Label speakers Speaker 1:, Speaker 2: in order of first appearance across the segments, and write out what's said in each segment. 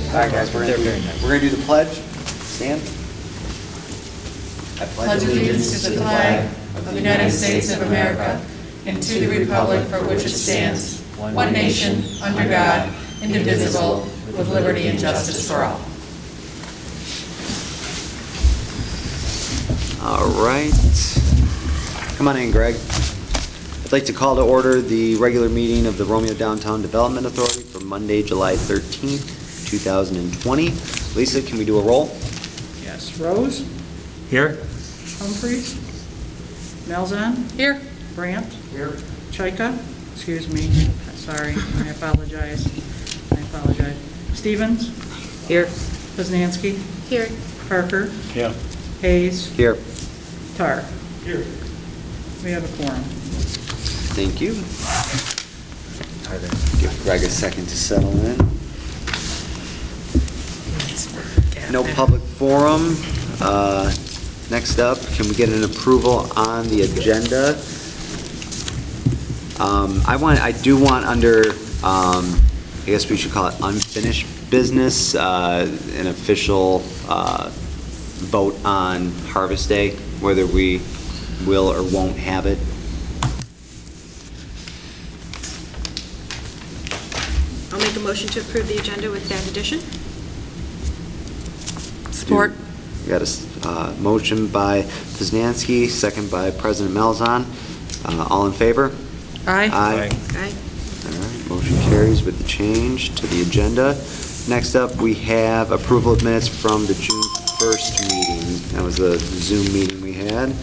Speaker 1: All right, guys, we're gonna do the pledge. Stand. I
Speaker 2: pledge allegiance to the flag of the United States of America and to the republic for which it stands, one nation, under God, indivisible, with liberty and justice for all.
Speaker 1: All right. Come on in, Greg. I'd like to call to order the regular meeting of the Romeo Downtown Development Authority for Monday, July 13th, 2020. Lisa, can we do a roll?
Speaker 3: Yes. Rose?
Speaker 4: Here.
Speaker 3: Humphreys? Malzahn?
Speaker 2: Here.
Speaker 3: Brandt?
Speaker 1: Here.
Speaker 3: Chaika? Excuse me. Sorry. I apologize. Stevens?
Speaker 2: Here.
Speaker 3: Poznanski?
Speaker 2: Here.
Speaker 3: Parker?
Speaker 4: Yeah.
Speaker 3: Hayes?
Speaker 1: Here.
Speaker 3: Tar?
Speaker 4: Here.
Speaker 3: We have a quorum.
Speaker 1: Thank you. Give Greg a second to settle in. No public forum. Next up, can we get an approval on the agenda? I do want under, I guess we should call it unfinished business, an official vote on Harvest Day, whether we will or won't have it.
Speaker 5: I'll make a motion to approve the agenda with that addition.
Speaker 2: Support.
Speaker 1: We got a motion by Poznanski, second by President Malzahn. All in favor?
Speaker 2: Aye.
Speaker 1: Aye.
Speaker 5: Aye.
Speaker 1: All right, motion carries with the change to the agenda. Next up, we have approval of minutes from the June 1st meeting. That was a Zoom meeting we had.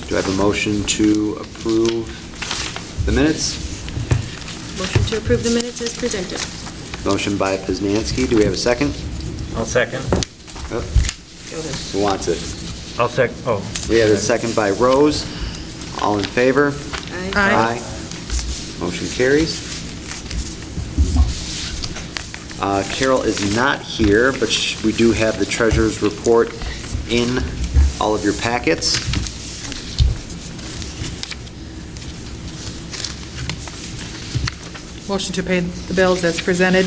Speaker 1: Do I have a motion to approve the minutes?
Speaker 5: Motion to approve the minutes as presented.
Speaker 1: Motion by Poznanski. Do we have a second?
Speaker 4: I'll second.
Speaker 1: Oh, who wants it?
Speaker 4: I'll second. Oh.
Speaker 1: We have a second by Rose. All in favor?
Speaker 5: Aye.
Speaker 2: Aye.
Speaker 1: Motion carries. Carol is not here, but we do have the treasurer's report in all of your packets.
Speaker 2: Motion to pay the bills as presented.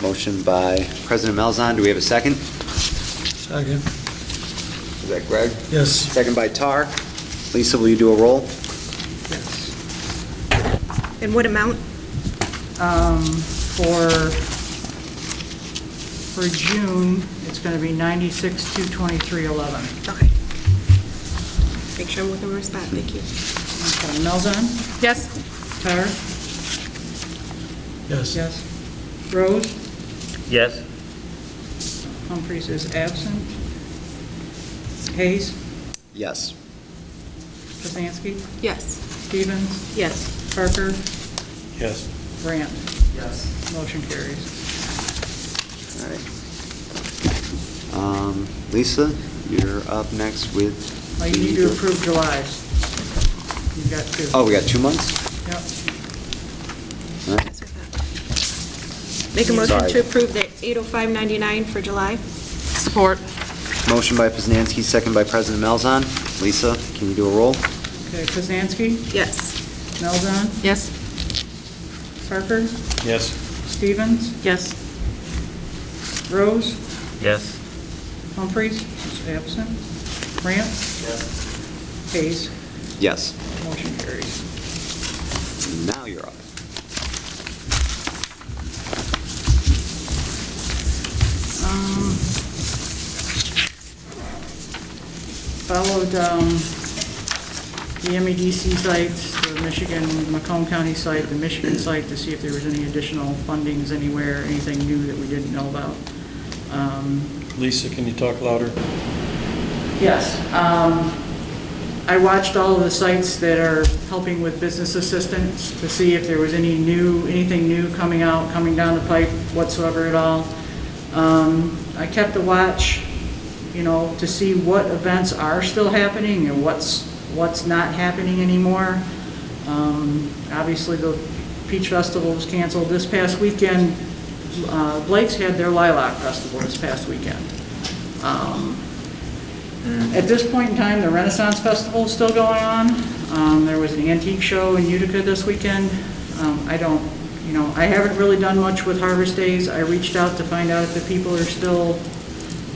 Speaker 1: Motion by President Malzahn. Do we have a second?
Speaker 4: Second.
Speaker 1: Is that Greg?
Speaker 4: Yes.
Speaker 1: Second by Tar. Lisa, will you do a roll?
Speaker 3: Yes.
Speaker 5: And what amount?
Speaker 3: For June, it's going to be 96,223.11.
Speaker 5: Okay. Make sure I'm looking for a spot. Thank you.
Speaker 3: Okay, Malzahn?
Speaker 2: Yes.
Speaker 3: Tar?
Speaker 4: Yes.
Speaker 3: Yes. Rose?
Speaker 4: Yes.
Speaker 3: Humphreys is absent. Hayes?
Speaker 1: Yes.
Speaker 3: Poznanski?
Speaker 5: Yes.
Speaker 3: Stevens?
Speaker 5: Yes.
Speaker 3: Parker?
Speaker 4: Yes.
Speaker 3: Brandt?
Speaker 1: Yes.
Speaker 3: Motion carries.
Speaker 1: All right. Lisa, you're up next with...
Speaker 3: Oh, you need to approve July's. You've got two.
Speaker 1: Oh, we got 2 months?
Speaker 3: Yep.
Speaker 1: All right.
Speaker 5: That's what I thought. Make a motion
Speaker 1: Sorry.
Speaker 5: to approve the 805.99 for July.
Speaker 2: Support.
Speaker 1: Motion by Poznanski, second by President Malzahn. Lisa, can you do a roll?
Speaker 3: Okay, Poznanski?
Speaker 5: Yes.
Speaker 3: Malzahn?
Speaker 2: Yes.
Speaker 3: Parker?
Speaker 4: Yes.
Speaker 3: Stevens?
Speaker 2: Yes.
Speaker 3: Rose?
Speaker 4: Yes.
Speaker 3: Humphreys is absent. Brandt?
Speaker 4: Yes.
Speaker 3: Hayes?
Speaker 1: Yes.
Speaker 3: Motion carries.
Speaker 1: Now you're up.
Speaker 3: Followed the MEDC site, the Michigan, Macomb County site, the Michigan site to see if there was any additional fundings anywhere, anything new that we didn't know about.
Speaker 4: Lisa, can you talk louder?
Speaker 3: Yes. I watched all of the sites that are helping with business assistance to see if there was anything new coming down the pipe whatsoever at all. I kept a watch, to see what events are still happening and what's not happening anymore. Obviously, the Peach Festival was canceled this past weekend. Blake's had their Lilac Festival this past weekend. At this point in time, the Renaissance Festival is still going on. There was an antique show in Utica this weekend. I don't, I haven't really done much with harvest days. I reached out to find out if the people are still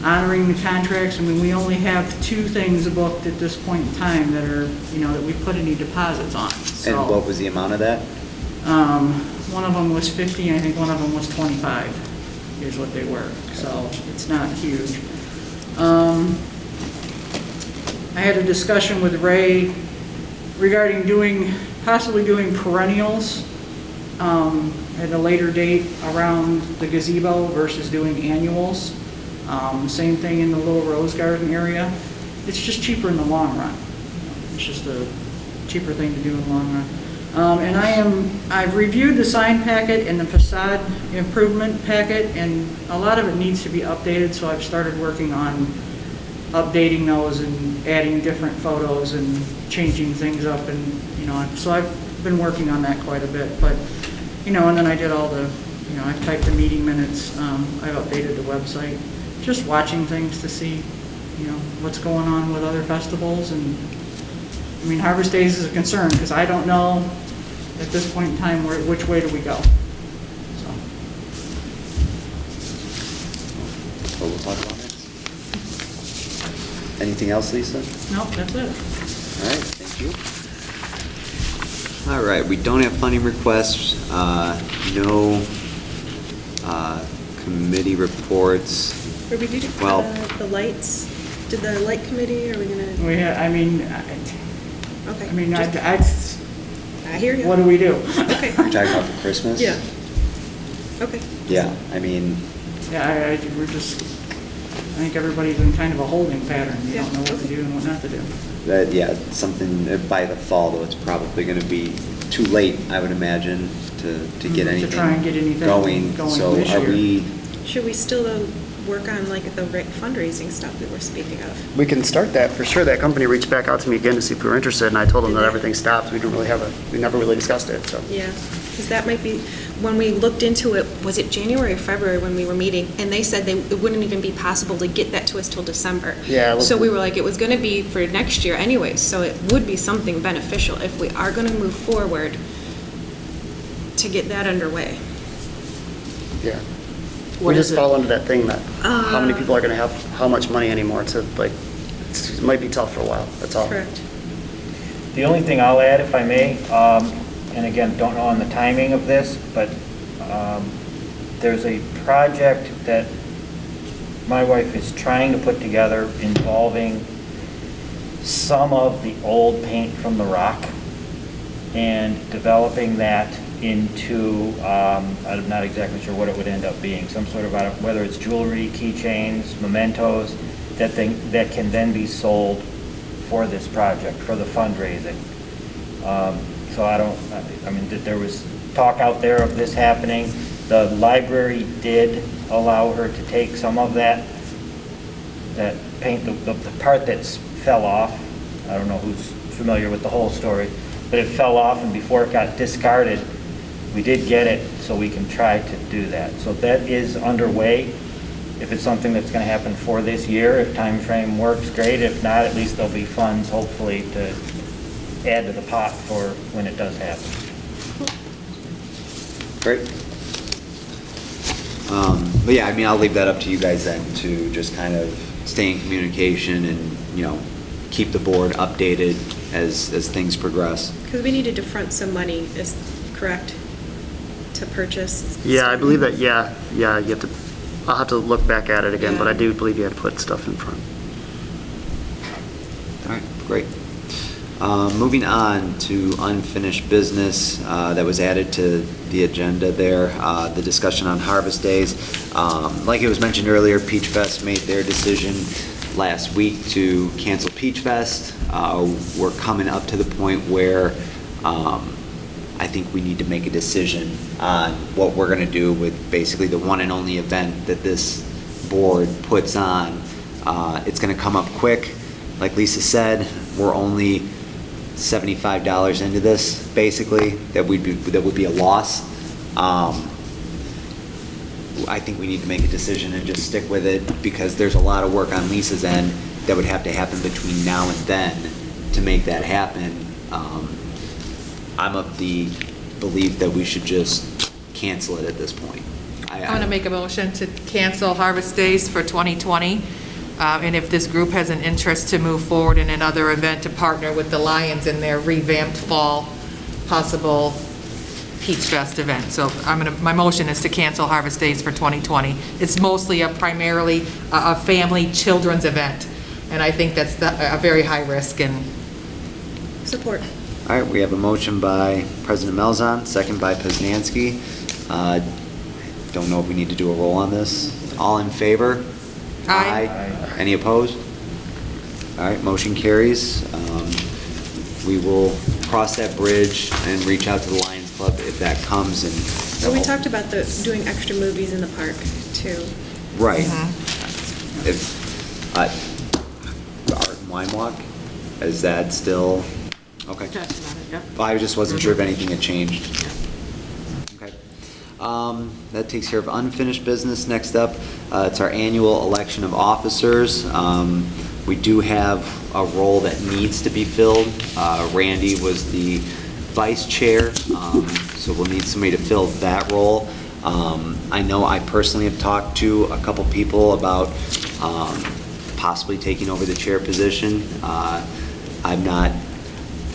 Speaker 3: honoring the contracts. I mean, we only have 2 things booked at this point in time that are, that we put any deposits on.
Speaker 1: And what was the amount of that?
Speaker 3: One of them was 50, and I think one of them was 25 is what they were. So it's not huge. I had a discussion with Ray regarding possibly doing perennials at a later date around the gazebo versus doing annuals. Same thing in the little rose garden area. It's just cheaper in the long run. It's just a cheaper thing to do in the long run. And I've reviewed the sign packet and the facade improvement packet, and a lot of it needs to be updated, so I've started working on updating those and adding different photos and changing things up, and, so I've been working on that quite a bit, but, and then I did all the, I've typed the meeting minutes, I've updated the website, just watching things to see, what's going on with other festivals. And I mean, Harvest Days is a concern because I don't know at this point in time which way do we go. So.
Speaker 1: What we'll talk about next. Anything else, Lisa?
Speaker 3: Nope, that's it.
Speaker 1: All right, thank you. All right, we don't have funding requests, no committee reports.
Speaker 5: Or we do
Speaker 1: Well-
Speaker 5: the lights, did the light committee, are we gonna?
Speaker 3: I mean,
Speaker 5: Okay. I hear you.
Speaker 3: what do we do?
Speaker 5: Okay.
Speaker 1: You're talking about for Christmas?
Speaker 5: Yeah. Okay.
Speaker 1: Yeah, I mean,
Speaker 3: Yeah, we're just, I think everybody's in kind of a holding pattern. You don't know what to
Speaker 5: Okay.
Speaker 3: do and what not to do.
Speaker 1: something by the fall, though, it's probably going to be too late, I would imagine, to get anything
Speaker 3: To try and get anything
Speaker 1: going.
Speaker 3: going
Speaker 1: So
Speaker 3: this
Speaker 1: are
Speaker 3: year.
Speaker 1: we,
Speaker 5: Should we still work on like the fundraising stuff we were speaking of?
Speaker 6: We can start that, for sure. That company reached back out to me again to see if we were interested, and I told them that everything stopped. We never really discussed it, so.
Speaker 5: Yeah, because that might be, when we looked into it, was it January or February when we were meeting? And they said it wouldn't even be possible to get that to us till December.
Speaker 6: Yeah.
Speaker 5: So we were like, it was going to be for next year anyways, so it would be something beneficial if we are going to move forward to get that underway.
Speaker 6: Yeah.
Speaker 3: What
Speaker 6: We
Speaker 3: is
Speaker 6: just
Speaker 3: it?
Speaker 6: fall into that thing that, how many people are going to have how much money anymore to, like, it might be tough for a while, that's all.
Speaker 5: Correct.
Speaker 7: The only thing I'll add, if I may, and again, don't know on the timing of this, but there's a project that my wife is trying to put together involving some of the old paint from the rock and developing that into, I'm not exactly sure what it would end up being, some sort of, whether it's jewelry, keychains, mementos, that can then be sold for this project, for the fundraising. So I mean, there was talk out there of this happening. The library did allow her to take some of that paint, the part that fell off. I don't know who's familiar with the whole story, but it fell off, and before it got discarded, we did get it, so we can try to do that. So that is underway. If it's something that's going to happen for this year, if time frame works, great. If not, at least there'll be funds, hopefully, to add to the pot for when it does happen.
Speaker 1: great. But yeah, I mean, I'll leave that up to you guys then to just kind of stay in communication and, keep the board updated as things progress.
Speaker 5: Because we needed to front some money, is correct, to purchase?
Speaker 6: Yeah, I believe that, yeah, you have to, I'll have to look back at it again, but I
Speaker 5: Yeah.
Speaker 6: do believe you had to put stuff in front.
Speaker 1: All right, great. Moving on to unfinished business that was added to the agenda there, the discussion on harvest days. Like it was mentioned earlier, Peach Fest made their decision last week to cancel Peach Fest. We're coming up to the point where I think we need to make a decision on what we're going to do with basically the one and only event that this board puts on. It's going to come up quick. Like Lisa said, we're only $75 into this, basically, that would be a loss. I think we need to make a decision and just stick with it, because there's a lot of work on Lisa's end that would have to happen between now and then to make that happen. I'm of the belief that we should just cancel it at this point.
Speaker 2: I'm going to make a motion to cancel Harvest Days for 2020. And if this group has an interest to move forward in another event, to partner with the Lions in their revamped fall possible Peach Fest event. So my motion is to cancel Harvest Days for 2020. It's mostly primarily a family children's event. And I think that's a very high risk and.
Speaker 5: Support.
Speaker 1: All right, we have a motion by President Melzahn, second by Poznanski. Don't know if we need to do a roll on this. All in favor?
Speaker 2: Aye.
Speaker 1: Any opposed? All right, motion carries. We will cross that bridge and reach out to the Lions Club if that comes and.
Speaker 5: So we talked about doing extra movies in the park too.
Speaker 1: Right.
Speaker 2: Mm-hmm.
Speaker 1: If, Art and Wine Walk, is that still, okay.
Speaker 3: Talked about it, yep.
Speaker 1: I just wasn't sure if anything had changed. Okay. That takes care of unfinished business. Next up, it's our annual election of officers. We do have a role that needs to be filled. Randy was the vice chair, so we'll need somebody to fill that role. I know I personally have talked to a couple people about possibly taking over the chair position.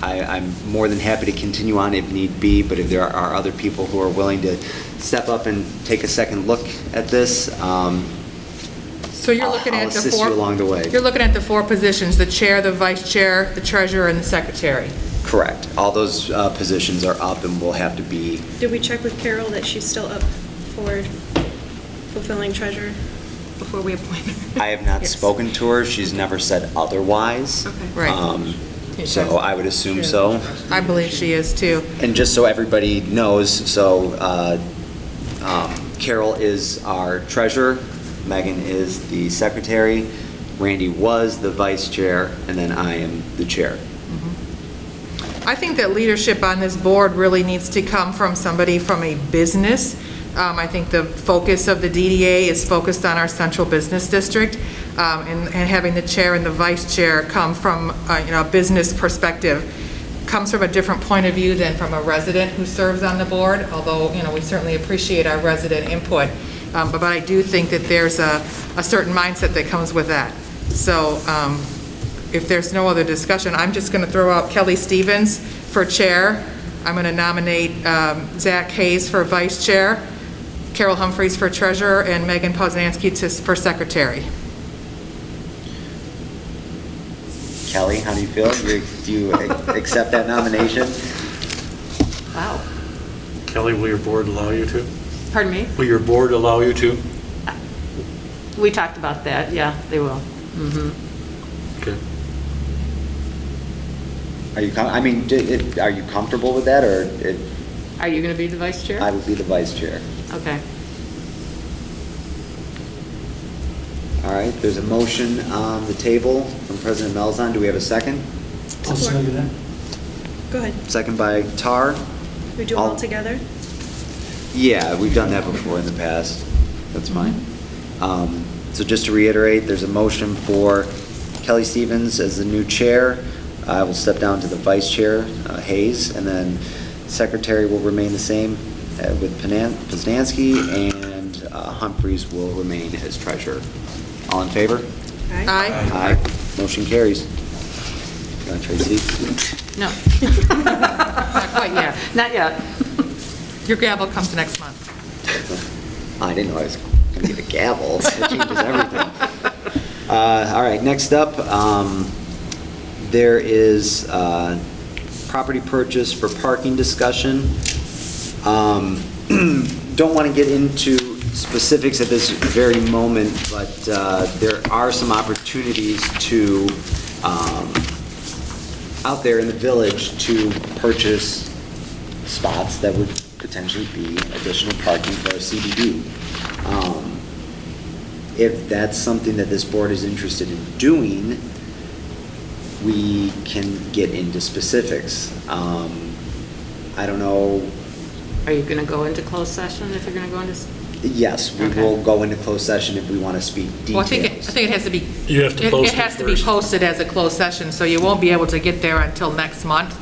Speaker 1: I'm more than happy to continue on if need be, but if there are other people who are willing to step up and take a second look at this,
Speaker 2: So you're looking
Speaker 1: I'll
Speaker 2: at the
Speaker 1: assist
Speaker 2: four.
Speaker 1: you along the way.
Speaker 2: You're looking at the four positions: the chair, the vice chair, the treasurer, and the secretary.
Speaker 1: Correct. All those positions are up and will have to be,
Speaker 5: Did we check with Carol that she's still up for fulfilling treasurer before we appoint her?
Speaker 1: I have not
Speaker 2: Yes.
Speaker 1: spoken to her. She's never said otherwise.
Speaker 5: Okay.
Speaker 2: Right.
Speaker 1: So I would assume so.
Speaker 2: I believe she is too.
Speaker 1: And just so everybody knows, so Carol is our treasurer, Megan is the secretary, Randy was the vice chair, and then I am the chair.
Speaker 2: I think that leadership on this board really needs to come from somebody from a business. I think the focus of the DDA is focused on our central business district, and having the chair and the vice chair come from a business perspective comes from a different point of view than from a resident who serves on the board, although we certainly appreciate our resident input. But I do think that there's a certain mindset that comes with that. So if there's no other discussion, I'm just going to throw out Kelly Stevens for chair. I'm going to nominate Zach Hayes for vice chair, Carol Humphreys for treasurer, and Megan Poznanski for secretary.
Speaker 1: Kelly, how do you feel? Do you accept that nomination?
Speaker 8: Wow.
Speaker 4: Kelly, will your board allow you to?
Speaker 8: Pardon me?
Speaker 4: Will your board allow you to?
Speaker 8: We talked about that, yeah, they will.
Speaker 4: Okay.
Speaker 1: Are you, are you comfortable with that, or
Speaker 8: Are you going to be the vice chair?
Speaker 1: I would be the vice chair?
Speaker 8: Okay.
Speaker 1: All right, there's a motion on the table from President Melzahn. Do we have a second?
Speaker 5: Support. Go ahead.
Speaker 1: Second by Tar.
Speaker 5: We do them all together?
Speaker 1: Yeah, we've done that before in the past. That's fine. So just to reiterate, there's a motion for Kelly Stevens as the new chair. I will step down to the vice chair, Hayes, and then secretary will remain the same with Poznanski, and Humphreys will remain as treasurer. All in favor?
Speaker 2: Aye.
Speaker 1: Aye. Motion carries. You want to trade seats?
Speaker 2: No. Not quite yet.
Speaker 8: Not yet.
Speaker 2: Your gavel comes next month.
Speaker 1: I didn't know I was going to get a gavel. That changes everything. All right, next up, there is property purchase for parking discussion. Don't want to get into specifics at this very moment, but there are some opportunities to, out there in the village, to purchase spots that would potentially be additional parking for our CBD. If that's something that this board is interested in doing, we can get into specifics. I don't know.
Speaker 8: Are you going to go into closed session if you're going to go into?
Speaker 1: Yes, we
Speaker 8: Okay.
Speaker 1: will go into closed session if we want to speak
Speaker 2: Well, I
Speaker 1: details.
Speaker 2: think it has to be.
Speaker 4: You have to post
Speaker 2: It has
Speaker 4: it
Speaker 2: to be
Speaker 4: first.
Speaker 2: posted as a closed session, so you won't be able to get there until next month.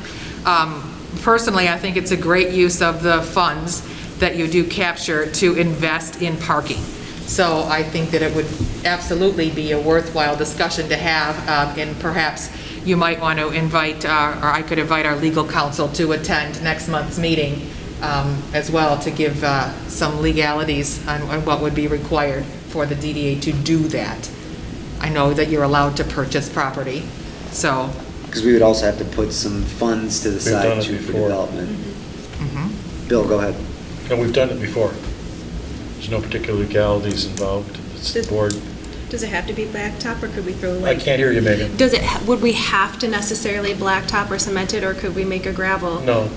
Speaker 2: Personally, I think it's a great use of the funds that you do capture to invest in parking. So I think that it would absolutely be a worthwhile discussion to have, and perhaps you might want to invite, or I could invite our legal counsel to attend next month's meeting as well, to give some legalities on what would be required for the DDA to do that. I know that you're allowed to purchase property, so.
Speaker 1: Because we would also have to put some funds to the
Speaker 4: We've done
Speaker 1: side
Speaker 4: it
Speaker 1: too for
Speaker 4: before.
Speaker 1: development. Bill, go ahead.
Speaker 4: And we've done it before. There's no particular legalities involved. It's the board.
Speaker 5: Does it have to be blacktop, or could we throw
Speaker 4: I
Speaker 5: like?
Speaker 4: can't hear you, Megan.
Speaker 5: Would we have to necessarily blacktop or cement it, or could we make a gravel?
Speaker 4: No.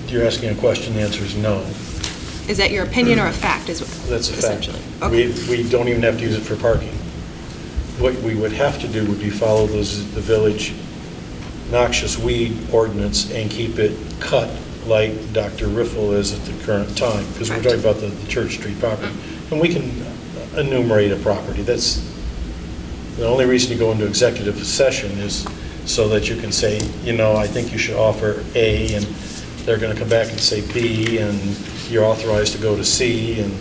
Speaker 4: You're asking a question, the answer is no.
Speaker 5: Is that your opinion or a fact, is
Speaker 4: That's a fact.
Speaker 5: essentially? Okay.
Speaker 4: We don't even have to use it for parking. What we would have to do would be follow the village noxious weed ordinance and keep it cut like Dr. Riffle is at the current time, because we're talking about the Church Street property. And we can enumerate a property. That's the only reason you go into executive session is so that you can say, I think you should offer A, and they're going to come back and say B, and you're authorized to go to C, and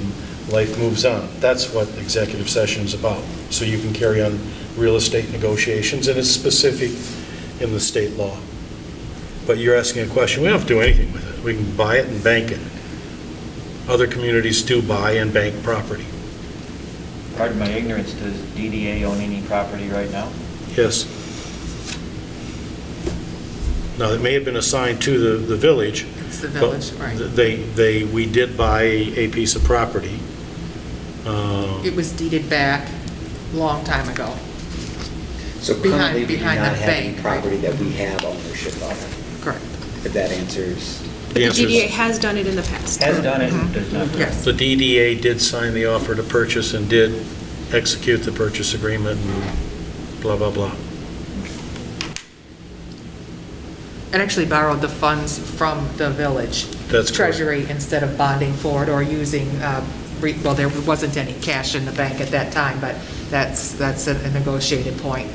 Speaker 4: life moves on. That's what executive session is about. So you can carry on real estate negotiations, and it's specific in the state law. But you're asking a question. We don't have to do anything with it. We can buy it and bank it. Other communities do buy and bank property.
Speaker 7: Pardon my ignorance, does DDA own any property right now?
Speaker 4: Yes. Now, it may have been assigned to the village.
Speaker 2: It's the
Speaker 4: but
Speaker 2: village, right.
Speaker 4: We did buy a piece of property.
Speaker 2: It was deeded back a long time ago.
Speaker 1: So currently, we do
Speaker 2: behind
Speaker 1: not
Speaker 2: the
Speaker 1: have any
Speaker 2: bank,
Speaker 1: property
Speaker 2: right?
Speaker 1: that we have ownership of,
Speaker 2: Correct.
Speaker 1: if that answers.
Speaker 5: But the
Speaker 4: answer is-
Speaker 5: DDA has done it in the past.
Speaker 7: Has done it, does not.
Speaker 2: Yes.
Speaker 4: The DDA did sign the offer to purchase and did execute the purchase agreement and blah, blah, blah.
Speaker 2: It actually borrowed the funds from the village
Speaker 4: That's correct.
Speaker 2: treasury instead of bonding for it or using, well, there wasn't any cash in the bank at that time, but that's a negotiated point.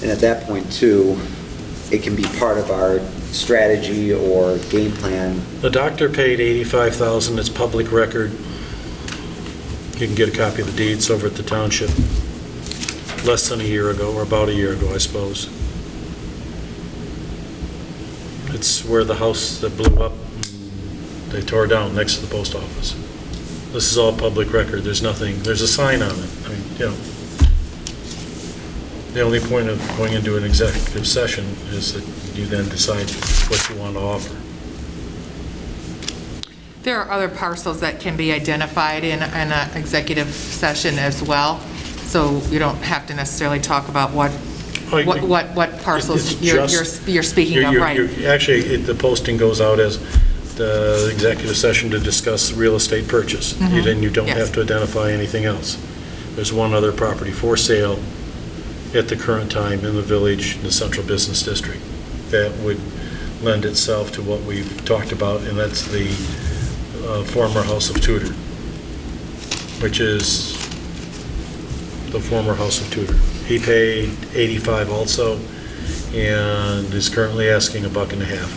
Speaker 1: And at that point too, it can be part of our strategy or game plan.
Speaker 4: The doctor paid $85,000, it's public record. You can get a copy of the deeds over at the township. Less than a year ago, or about a year ago, I suppose. It's where the house that blew up, they tore down next to the post office. This is all public record, there's nothing, there's a sign on it. I mean, the only point of going into an executive session is that you then decide what you want to offer.
Speaker 2: There are other parcels that can be identified in an executive session as well, so you don't have to necessarily talk about what parcels
Speaker 4: It's
Speaker 2: you're
Speaker 4: just-
Speaker 2: speaking of, right?
Speaker 4: Actually, the posting goes out as the executive session to discuss real estate purchase. Then you don't
Speaker 2: Yes.
Speaker 4: have to identify anything else. There's one other property for sale at the current time in the village, in the central business district, that would lend itself to what we've talked about, and that's the former House of Tudor, which is the former House of Tudor. He paid $85 also, and is currently asking $1.50.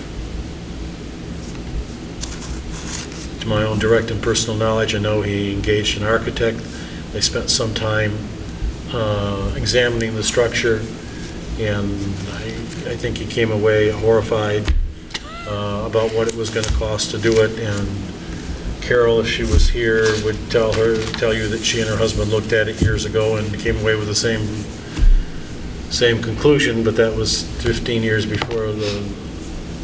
Speaker 4: To my own direct and personal knowledge, I know he engaged an architect. They spent some time examining the structure, and I think he came away horrified about what it was going to cost to do it. And Carol, if she was here, would tell you that she and her husband looked at it years ago and came away with the same conclusion, but that was 15 years before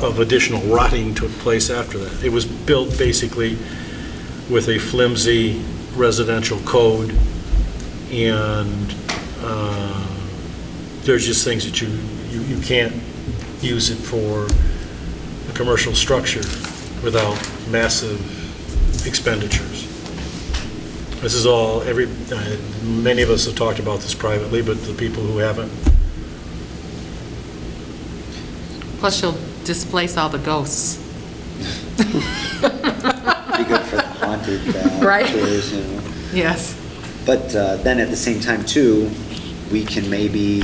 Speaker 4: of additional rotting took place after that. It was built basically with a flimsy residential code, and there's just things that you can't use it for a commercial structure without massive expenditures. This is all, many of us have talked about this privately, but the people who haven't.
Speaker 2: Plus, you'll displace all the ghosts.
Speaker 1: Be good for the haunted
Speaker 2: Right.
Speaker 1: tours,
Speaker 2: Yes.
Speaker 1: But then at the same time too, we can maybe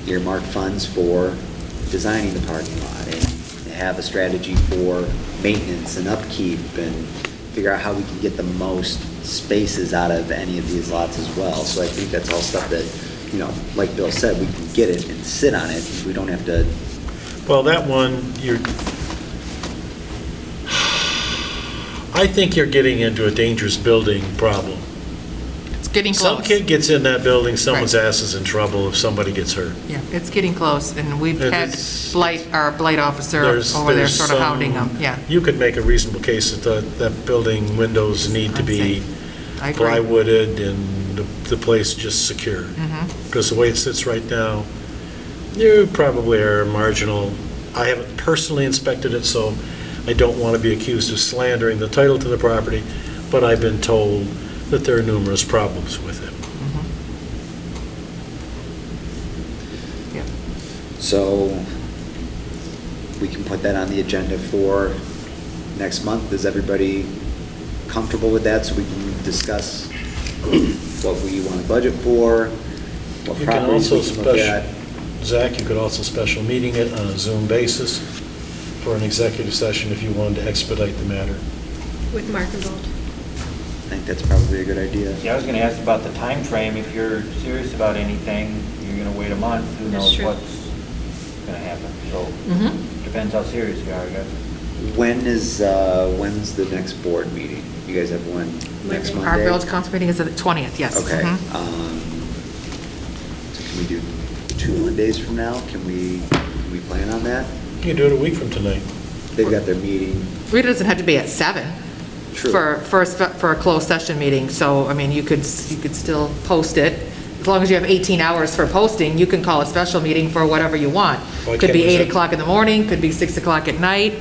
Speaker 1: earmark funds for designing the parking lot and have a strategy for maintenance and upkeep and figure out how we can get the most spaces out of any of these lots as well. So I think that's all stuff that, you know, like Bill said, we can get it and sit on it. We don't have to.
Speaker 4: Well, that one, I think you're getting into a dangerous building problem.
Speaker 2: It's getting
Speaker 4: Some
Speaker 2: close.
Speaker 4: kid gets in that building, someone's
Speaker 2: Right.
Speaker 4: ass is in trouble if somebody gets hurt.
Speaker 2: Yeah, it's getting close, and we've
Speaker 4: It
Speaker 2: had
Speaker 4: is-
Speaker 2: our blight officer over there sort of hounding them, yeah.
Speaker 4: You could make a reasonable case that that building windows need to be
Speaker 2: I agree.
Speaker 4: plywooded and the place just secure.
Speaker 2: Mm-hmm.
Speaker 4: Because the way it sits right now, you probably are marginal. I haven't personally inspected it, so I don't want to be accused of slandering the title to the property, but I've been told that there are numerous problems with it.
Speaker 2: Yeah.
Speaker 1: So we can put that on the agenda for next month. Is everybody comfortable with that, so we can discuss what we want to budget for, what
Speaker 4: You can
Speaker 1: properties
Speaker 4: also
Speaker 1: we can look at?
Speaker 4: Zach, you could also special meeting it on a Zoom basis for an executive session if you wanted to expedite the matter.
Speaker 5: With Mark involved.
Speaker 1: I think that's probably a good idea.
Speaker 7: Yeah, I was going to ask about the time frame. If you're serious about anything, you're going to wait a month. Who
Speaker 5: That's
Speaker 7: knows
Speaker 5: true.
Speaker 7: what's going to happen? So
Speaker 2: Mhm.
Speaker 7: depends how serious you are, I guess.
Speaker 1: When's the next board meeting? You guys have one next
Speaker 5: Monday.
Speaker 2: Our
Speaker 1: Monday?
Speaker 2: village council meeting is the 20th, yes.
Speaker 1: Okay.
Speaker 2: Mhm.
Speaker 1: So can we do 2 Mondays from now? Can we plan on that?
Speaker 4: You can do it a week from tonight.
Speaker 1: They've got their meeting.
Speaker 2: It doesn't have to be at 7
Speaker 1: True.
Speaker 2: for a closed session meeting, so, I mean, you could still post it. As long as you have 18 hours for posting, you can call a special meeting for whatever you want.
Speaker 4: Why
Speaker 2: Could
Speaker 4: can't
Speaker 2: be
Speaker 4: we
Speaker 2: 8
Speaker 4: set-
Speaker 2: o'clock in the morning, could be 6 o'clock at night.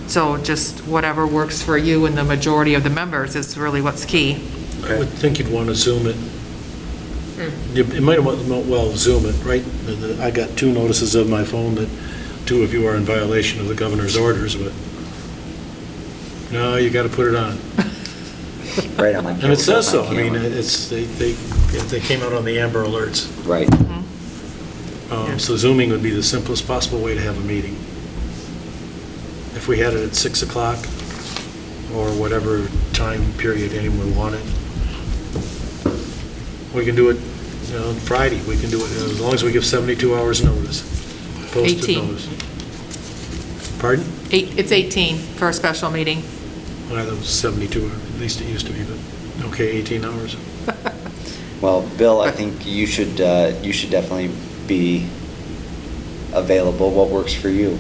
Speaker 2: So just whatever works for you and the majority of the members is really what's key.
Speaker 4: I would think you'd want to Zoom it. You might well Zoom it, right? I got 2 notices of my phone that 2 of you are in violation of the governor's orders, but no, you got to put it on.
Speaker 1: Right on my.
Speaker 4: And it says so. I
Speaker 1: camera.
Speaker 4: mean, they came out on the Amber Alerts.
Speaker 1: Right.
Speaker 4: So Zooming would be the simplest possible way to have a meeting. If we had it at 6 o'clock or whatever time period anyone wanted. We can do it, you know, Friday. We can do it as long as we give 72 hours notice. Posted
Speaker 2: 18.
Speaker 4: notice. Pardon?
Speaker 2: It's 18 for a special meeting.
Speaker 4: I thought it was 72, at least it used to be, but, okay, 18 hours.
Speaker 1: Well, Bill, I think you should definitely be available. What works for you?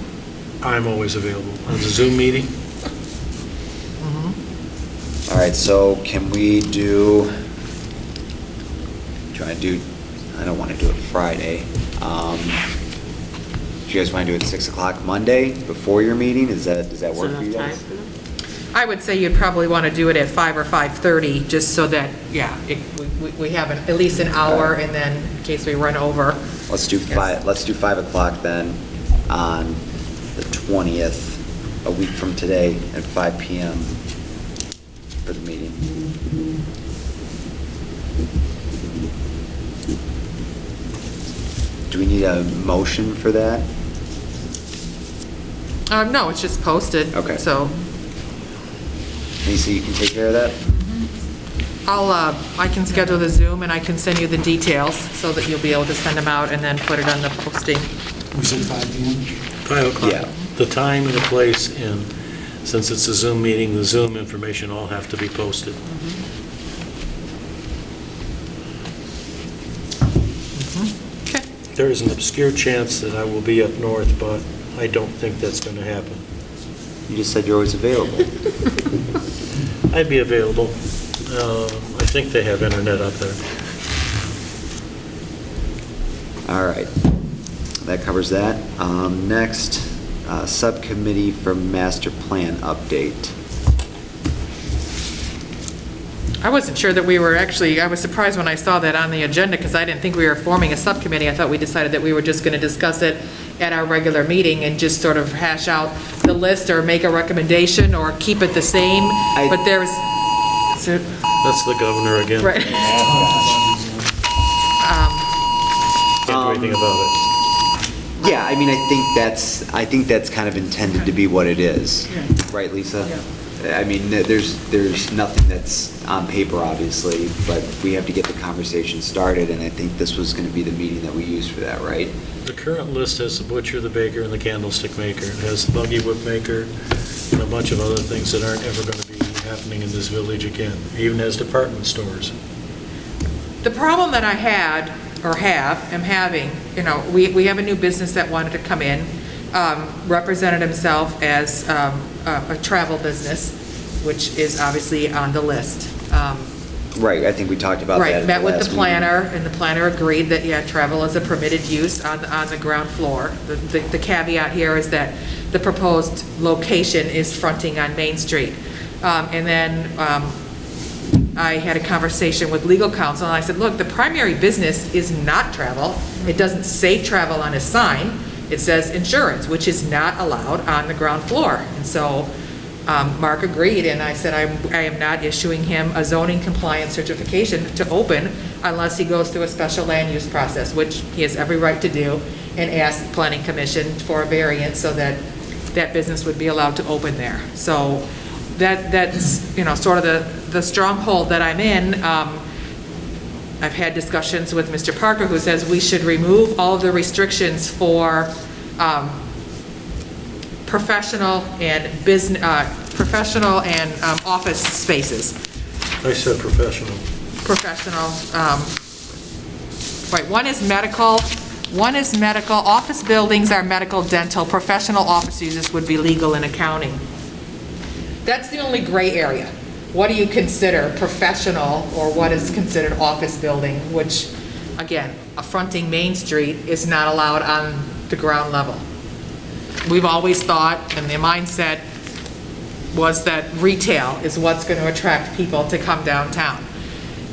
Speaker 4: I'm always available. On the Zoom meeting,
Speaker 1: All right, so can we do, I don't want to do it Friday. Do you guys want to do it 6 o'clock Monday before your meeting? Does that work for you guys?
Speaker 2: I would say you'd probably want to do it at 5 or 5:30, just so that, we have at least an hour, and then in case we run over.
Speaker 1: Let's do
Speaker 2: Yes.
Speaker 1: let's do 5 o'clock then on the 20th, a week from today, at 5 PM for the meeting. Do we need a motion for that?
Speaker 2: No, it's just posted.
Speaker 1: Okay.
Speaker 2: So
Speaker 1: Lisa, you can take care of that?
Speaker 2: I can schedule the Zoom, and I can send you the details so that you'll be able to send them out and then put it on the posting.
Speaker 9: We said 5 p.m.?
Speaker 4: 5 o'clock.
Speaker 1: Yeah.
Speaker 4: The time and the place, and since it's a Zoom meeting, the Zoom information all have to be posted.
Speaker 2: Okay.
Speaker 4: There is an obscure chance that I will be up north, but I don't think that's going to happen.
Speaker 1: You just said you're always available.
Speaker 4: I'd be available. I think they have internet up there.
Speaker 1: All right. That covers that. Next, subcommittee for master plan update.
Speaker 2: I wasn't sure that we were actually, I was surprised when I saw that on the agenda, because I didn't think we were forming a subcommittee. I thought we decided that we were just going to discuss it at our regular meeting and just sort of hash out the list or make a recommendation or keep it the same. But there's,
Speaker 4: That's the governor again.
Speaker 2: right.
Speaker 4: Can't do anything about it.
Speaker 1: Yeah, I mean, I think that's kind of intended to be what it is.
Speaker 3: Yeah.
Speaker 1: Right, Lisa?
Speaker 3: Yeah.
Speaker 1: I mean, there's nothing that's on paper, obviously, but we have to get the conversation started, and I think this was going to be the meeting that we used for that, right?
Speaker 4: The current list has the butcher, the baker, and the candlestick maker. It has the buggy whip maker and a bunch of other things that aren't ever going to be happening in this village again, even as department stores.
Speaker 2: The problem that I had, or am having, we have a new business that wanted to come in, represented himself as a travel business, which is obviously on the list.
Speaker 1: Right, I think we talked about that
Speaker 2: Right,
Speaker 1: at
Speaker 2: met with
Speaker 1: last
Speaker 2: the
Speaker 1: meeting.
Speaker 2: planner, and the planner agreed that, yeah, travel is a permitted use on the ground floor. The caveat here is that the proposed location is fronting on Main Street. And then I had a conversation with legal counsel, and I said, look, the primary business is not travel. It doesn't say travel on his sign. It says insurance, which is not allowed on the ground floor. And so Mark agreed, and I said, I am not issuing him a zoning compliance certification to open unless he goes through a special land use process, which he has every right to do, and ask the planning commission for a variance so that that business would be allowed to open there. So that's, sort of the stronghold that I'm in. I've had discussions with Mr. Parker, who says we should remove all of the restrictions for professional and office spaces.
Speaker 4: I said professional.
Speaker 2: Professional, right, one is medical, office buildings are medical, dental, professional office uses would be legal and accounting. That's the only gray area. What do you consider professional, or what is considered office building, which, again, fronting Main Street is not allowed on the ground level. We've always thought, and the mindset was that retail is what's going to attract people to come downtown.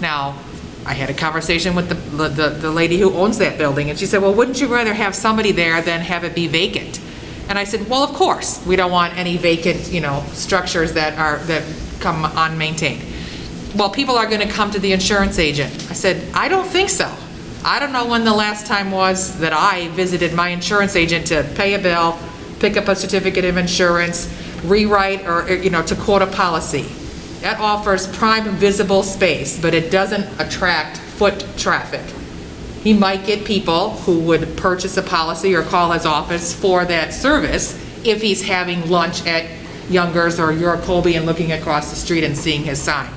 Speaker 2: Now, I had a conversation with the lady who owns that building, and she said, well, wouldn't you rather have somebody there than have it be vacant? And I said, well, of course, we don't want any vacant, structures that come unmaintained. Well, people are going to come to the insurance agent. I said, I don't think so. I don't know when the last time was that I visited my insurance agent to pay a bill, pick up a certificate of insurance, rewrite, or, to quote a policy. That offers prime visible space, but it doesn't attract foot traffic. He might get people who would purchase a policy or call his office for that service if he's having lunch at Younger's or Eurocolby and looking across the street and seeing his sign.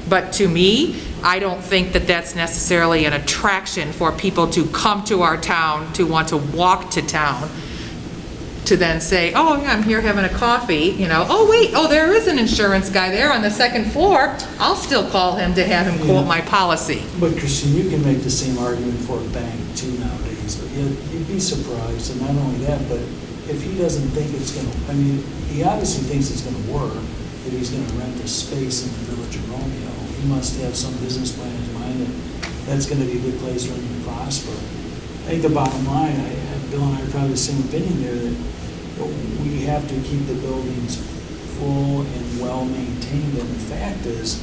Speaker 2: But to me, I don't think that that's necessarily an attraction for people to come to our town, to want to walk to town, to then say, oh, yeah, I'm here having a coffee, oh, wait, there is an insurance guy there on the second floor. I'll still call him to have him quote my policy.
Speaker 9: But Christine, you can make the same argument for a bank too nowadays. You'd be surprised, and not only that, but if he doesn't think it's going to, he obviously thinks it's going to work, that he's going to rent a space in the Village of Romeo. He must have some business plan in mind that that's going to be a good place for him to prosper. I think the bottom line, Bill and I are probably the same opinion there, that we have to keep the buildings full and well maintained. And the fact is,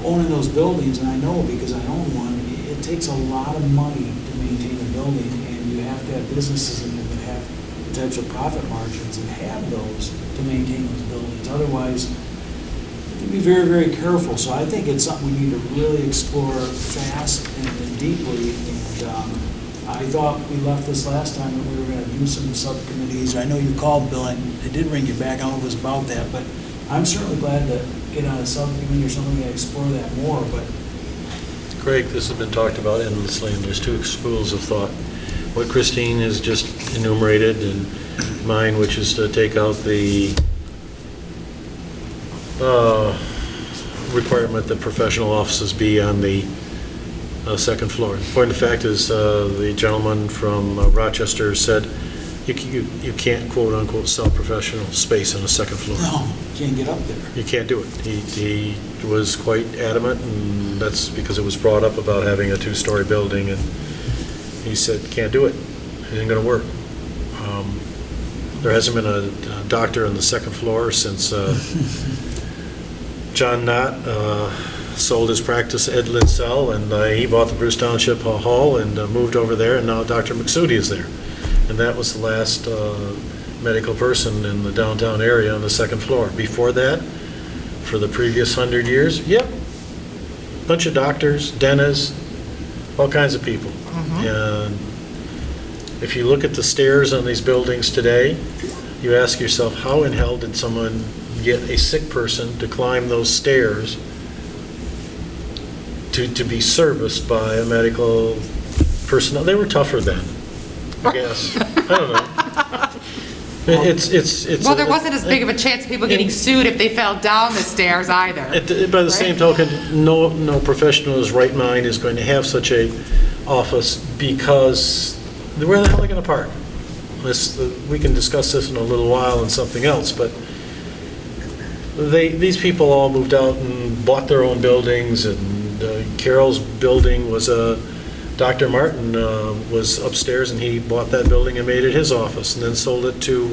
Speaker 9: owning those buildings, and I know because I own one, it takes a lot of money to maintain a building, and you have to have businesses in there that have the types of profit margins and have those to maintain those buildings. Otherwise, you have to be very, very careful. So I think it's something we need to really explore fast and deeply. And I thought we left this last time that we were going to do some subcommittees. I know you called, Bill, and it did ring you back. I don't know if it was about that, but I'm certainly glad to get on a subcommittee or something to explore that more. But
Speaker 4: Craig, this has been talked about endlessly, and there's two schools of thought. What Christine has just enumerated, and mine, which is to take out the requirement that professional offices be on the second floor. The point of fact is, the gentleman from Rochester said you can't quote unquote sell professional space on the second floor.
Speaker 9: no, can't get up there.
Speaker 4: You can't do it. He was quite adamant, and that's because it was brought up about having a two-story building, and he said, can't do it. It ain't gonna work. There hasn't been a doctor on the second floor since John Knott sold his practice at Ed Linsell, and he bought the Bruce Township Hall and moved over there, and now Dr. McSudi is there. And that was the last medical person in the downtown area on the second floor. Before that, for the previous 100 years, yep, bunch of doctors, dentists, all kinds of people. And if you look at the stairs on these buildings today, you ask yourself, how in hell did someone get a sick person to climb those stairs to be serviced by a medical personnel? They were tougher then, I guess. I don't know. It's.
Speaker 2: Well, there wasn't as big of a chance of people getting sued if they fell down the stairs either.
Speaker 4: By the same token, no professional in his right mind is going to have such a office, because where the hell are they going to park? We can discuss this in a little while and something else, but these people all moved out and bought their own buildings, and Carol's building was Dr. Martin was upstairs, and he bought that building and made it his office, and then sold it to,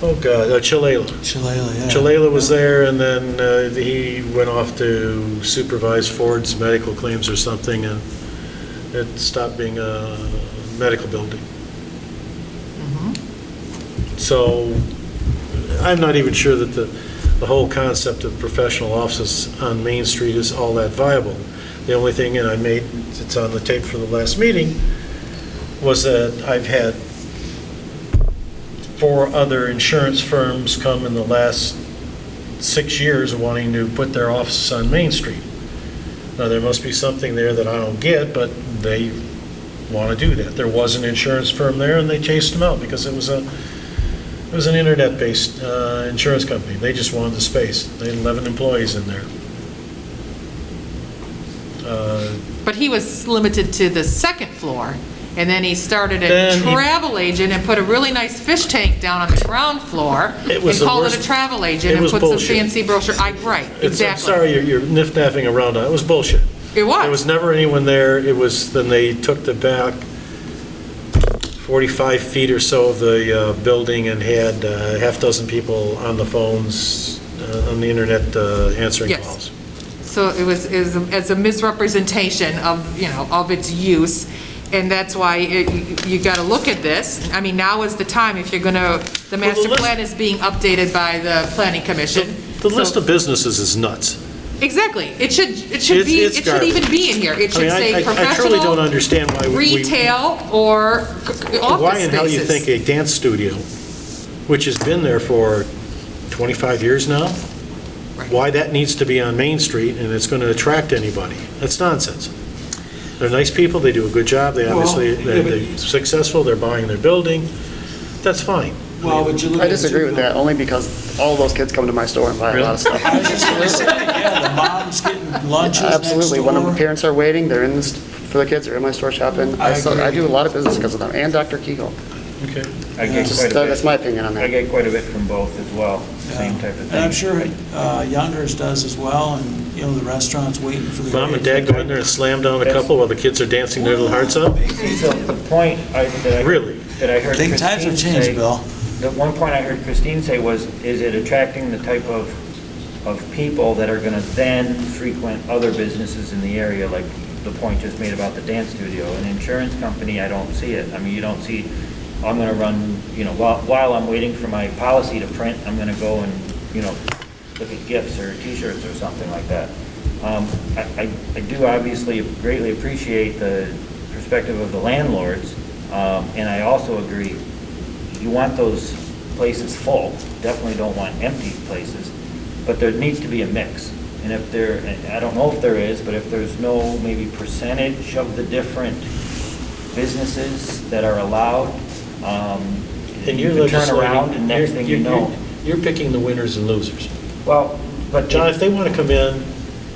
Speaker 4: Chilela.
Speaker 9: Shalala, yeah.
Speaker 4: Chilela was there, and then he went off to supervise Ford's medical claims or something, and it stopped being a medical building. So I'm not even sure that the whole concept of professional offices on Main Street is all that viable. The only thing, and it's on the tape for the last meeting, was that I've had 4 other insurance firms come in the last 6 years wanting to put their offices on Main Street. Now, there must be something there that I don't get, but they want to do that. There was an insurance firm there, and they chased them out because it was an internet-based insurance company. They just wanted the space. They had 11 employees in there.
Speaker 2: But he was limited to the second floor, and then he started a travel agent and put a really nice fish tank down on the ground floor and called it a travel agent and put some fancy brochure. Right, exactly.
Speaker 4: I'm sorry, you're nif-naffing around on it. It was bullshit.
Speaker 2: It was.
Speaker 4: There was never anyone there. Then they took the back 45 feet or so of the building and had a half dozen people on the phones, on the internet answering calls.
Speaker 2: So it's a misrepresentation of its use, and that's why you got to look at this. I mean, now is the time if you're going to. The master plan is being updated by the planning commission.
Speaker 4: The list of businesses is nuts.
Speaker 2: Exactly. It should even be in here. It should say professional.
Speaker 4: I truly don't understand why
Speaker 2: retail or office spaces.
Speaker 4: Why in hell you think a dance studio, which has been there for 25 years now, why that needs to be on Main Street and it's going to attract anybody? That's nonsense. They're nice people. They do a good job. They're successful. They're buying their building. That's fine.
Speaker 9: Well, would you look
Speaker 6: I disagree with that, only because all those kids come to my store and buy a lot of stuff.
Speaker 9: I was just going to say, yeah, the mom's getting lunches next
Speaker 6: Absolutely. When the
Speaker 9: door.
Speaker 6: parents are waiting, they're in this, for the kids, they're in my store shopping.
Speaker 9: I agree.
Speaker 6: I do a lot of business because of them, and Dr. Kegel.
Speaker 4: Okay.
Speaker 7: I get quite a bit.
Speaker 6: That's my opinion on
Speaker 7: I
Speaker 6: that.
Speaker 7: get quite a bit from both as well, same type of thing.
Speaker 9: And I'm sure Youngers does as well, and, the restaurant's waiting for the.
Speaker 4: Mom and Dad go in there and slam down a couple while the kids are dancing their little hearts out?
Speaker 7: So the point
Speaker 4: Really?
Speaker 7: that I heard
Speaker 9: I think times have
Speaker 7: Christine
Speaker 9: changed,
Speaker 7: say,
Speaker 9: Bill.
Speaker 7: the one point I heard Christine say was, is it attracting the type of people that are going to then frequent other businesses in the area, like the point just made about the dance studio? An insurance company, I don't see it. I mean, you don't see, I'm going to run, while I'm waiting for my policy to print, I'm going to go and, look at gifts or T-shirts or something like that. I do obviously greatly appreciate the perspective of the landlords, and I also agree, you want those places full, definitely don't want empty places, but there needs to be a mix. And if there, I don't know if there is, but if there's no maybe percentage of the different businesses that are allowed,
Speaker 4: And you're
Speaker 7: you can turn around and next thing you know.
Speaker 4: You're picking the winners and losers.
Speaker 7: Well, but
Speaker 4: John, if they want to come in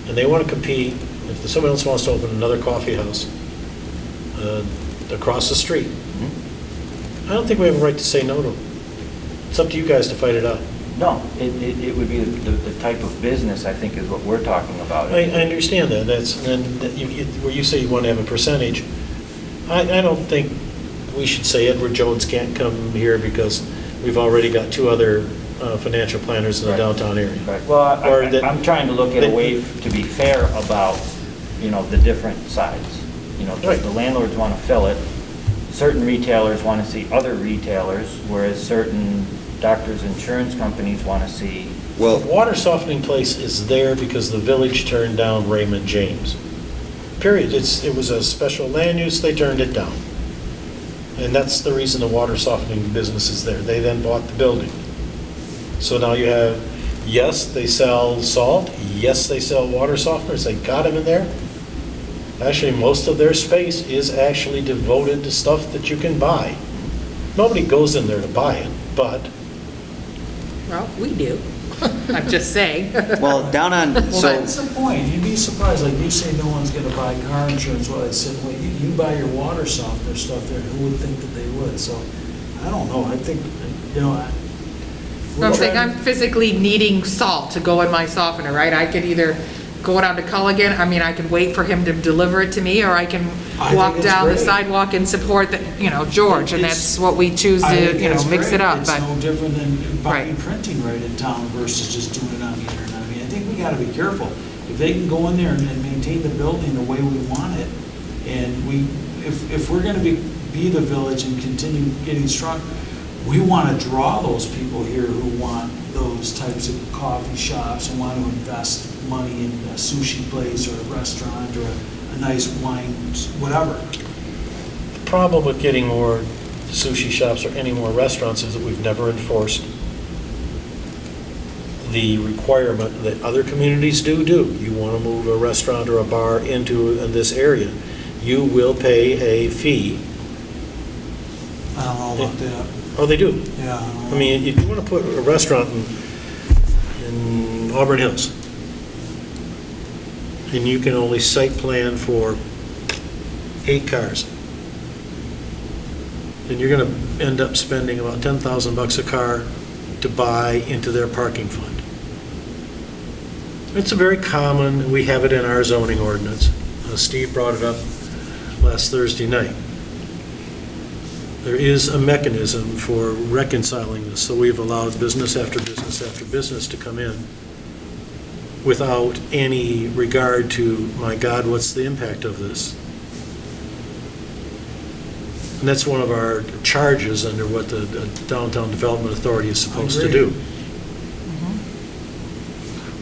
Speaker 4: and they want to compete, if somebody else wants to open another coffee house across the street, I don't think we have a right to say no to them. It's up to you guys to fight it out.
Speaker 7: No, it would be the type of business, I think, is what we're talking about.
Speaker 4: I understand that. Where you say you want to have a percentage, I don't think we should say Edward Jones can't come here because we've already got 2 other financial planners in the
Speaker 7: Right.
Speaker 4: downtown area.
Speaker 7: Right. Well,
Speaker 4: Or that-
Speaker 7: I'm trying to look at a way to be fair about, the different sides.
Speaker 4: Right.
Speaker 7: The landlords want to fill it. Certain retailers want to see other retailers, whereas certain doctors' insurance companies want to see.
Speaker 4: The
Speaker 1: Well,
Speaker 4: water softening place is there because the village turned down Raymond James. Period. It was a special land use, they turned it down. And that's the reason the water softening business is there. They then bought the building. So now you have, yes, they sell salt, yes, they sell water softeners, they got them in there. Actually, most of their space is actually devoted to stuff that you can buy. Nobody goes in there to buy it, but
Speaker 2: Well, we do. I'm just saying.
Speaker 1: well, down on,
Speaker 9: Well,
Speaker 1: so,
Speaker 9: that's the point. You'd be surprised, like you say, no one's gonna buy car insurance. Well, I said, well, you buy your water softener stuff there, who would think that they would? So, I don't know, I think,
Speaker 2: I'm saying I'm physically needing salt to go in my softener, right? I could either go down to Culligan, I can wait for him to deliver it to me, or I can
Speaker 9: I
Speaker 2: walk
Speaker 9: think it's
Speaker 2: down the
Speaker 9: great.
Speaker 2: sidewalk and support the, George, and
Speaker 9: It's-
Speaker 2: that's what we choose
Speaker 9: I
Speaker 2: to,
Speaker 9: think it's
Speaker 2: mix it
Speaker 9: great.
Speaker 2: up, but.
Speaker 9: It's no different than buying
Speaker 2: Right.
Speaker 9: printing right in town versus just doing it on the internet. I mean, I think we gotta be careful. If they can go in there and maintain the building the way we want it, and if we're gonna be the village and continue getting strong, we wanna draw those people here who want those types of coffee shops and want to invest money in a sushi place or a restaurant or a nice wine, whatever.
Speaker 4: the problem with getting more sushi shops or any more restaurants is that we've never enforced the requirement that other communities do. You want to move a restaurant or a bar into this area, you will pay a fee.
Speaker 9: I don't know about that.
Speaker 4: Oh, they do.
Speaker 9: Yeah. I don't
Speaker 4: I
Speaker 9: know.
Speaker 4: mean, if you want to put a restaurant in Auburn Hills, and you can only site plan for 8 cars, then you're going to end up spending about $10,000 a car to buy into their parking fund. It's a very common, we have it in our zoning ordinance. Steve brought it up last Thursday night. There is a mechanism for reconciling this, so we've allowed business after business after business to come in without any regard to, my God, what's the impact of this? And that's one of our charges under what the Downtown Development Authority is supposed to
Speaker 9: Agree.
Speaker 4: do.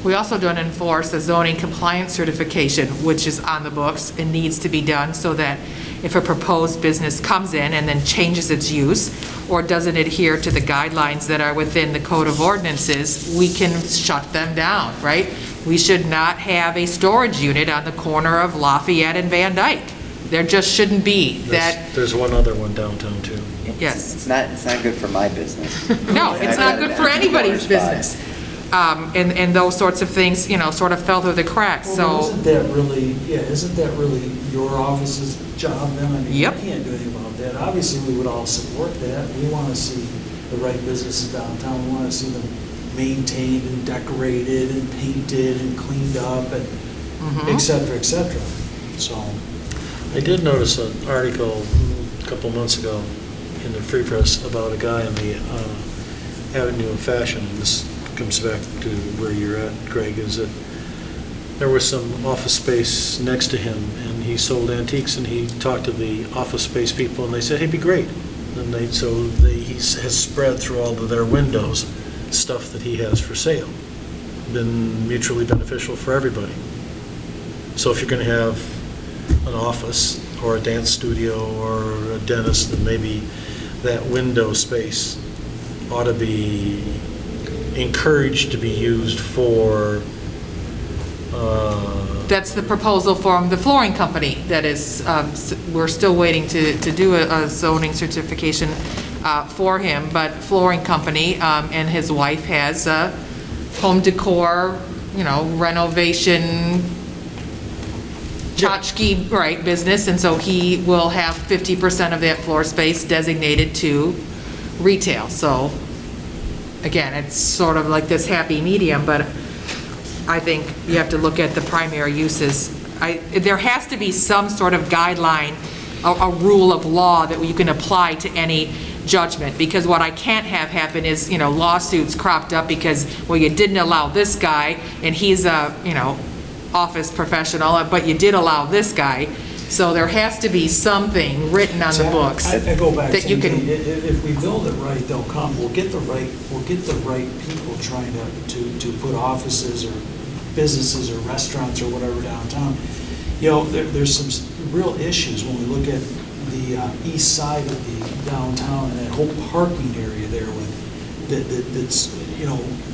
Speaker 2: We also don't enforce the zoning compliance certification, which is on the books and needs to be done so that if a proposed business comes in and then changes its use or doesn't adhere to the guidelines that are within the code of ordinances, we can shut them down, right? We should not have a storage unit on the corner of Lafayette and Van Dyke. There just shouldn't be that,
Speaker 4: There's one other one downtown, too.
Speaker 2: yes.
Speaker 1: it's not good for my business.
Speaker 2: No, it's not good for anybody's business. And those sorts of things, sort of fell through the cracks,
Speaker 9: Well,
Speaker 2: so.
Speaker 9: isn't that really your office's job then? I mean,
Speaker 2: Yep.
Speaker 9: You can't do anything about that. Obviously, we would all support that. We want to see the right businesses downtown. We want to see them maintained and decorated and painted and cleaned up and et cetera, et cetera. So,
Speaker 4: I did notice an article a couple months ago in the Free Press about a guy on the Avenue of Fashion, and this comes back to where you're at, Greg, is that there was some office space next to him, and he sold antiques, and he talked to the office space people, and they said, hey, it'd be great. And he has spread through all of their windows stuff that he has for sale. Been mutually beneficial for everybody. So if you're going to have an office or a dance studio or a dentist, then maybe that window space ought to be encouraged to be used for
Speaker 2: That's the proposal from the flooring company that is, we're still waiting to do a zoning certification for him, but flooring company and his wife has a home decor, renovation, tchotchke, right, business, and so he will have 50% of that floor space designated to retail. So, again, it's sort of like this happy medium, but I think you have to look at the primary uses. There has to be some sort of guideline, a rule of law that you can apply to any judgment, because what I can't have happen is, lawsuits cropped up because, well, you didn't allow this guy, and he's a, office professional, but you did allow this guy. So there has to be something written on the books
Speaker 9: I go back,
Speaker 2: that you
Speaker 9: same
Speaker 2: can.
Speaker 9: thing. If we build it right, they'll come. We'll get the right people trying to put offices or businesses or restaurants or whatever downtown. There's some real issues when we look at the east side of the downtown and that whole parking area there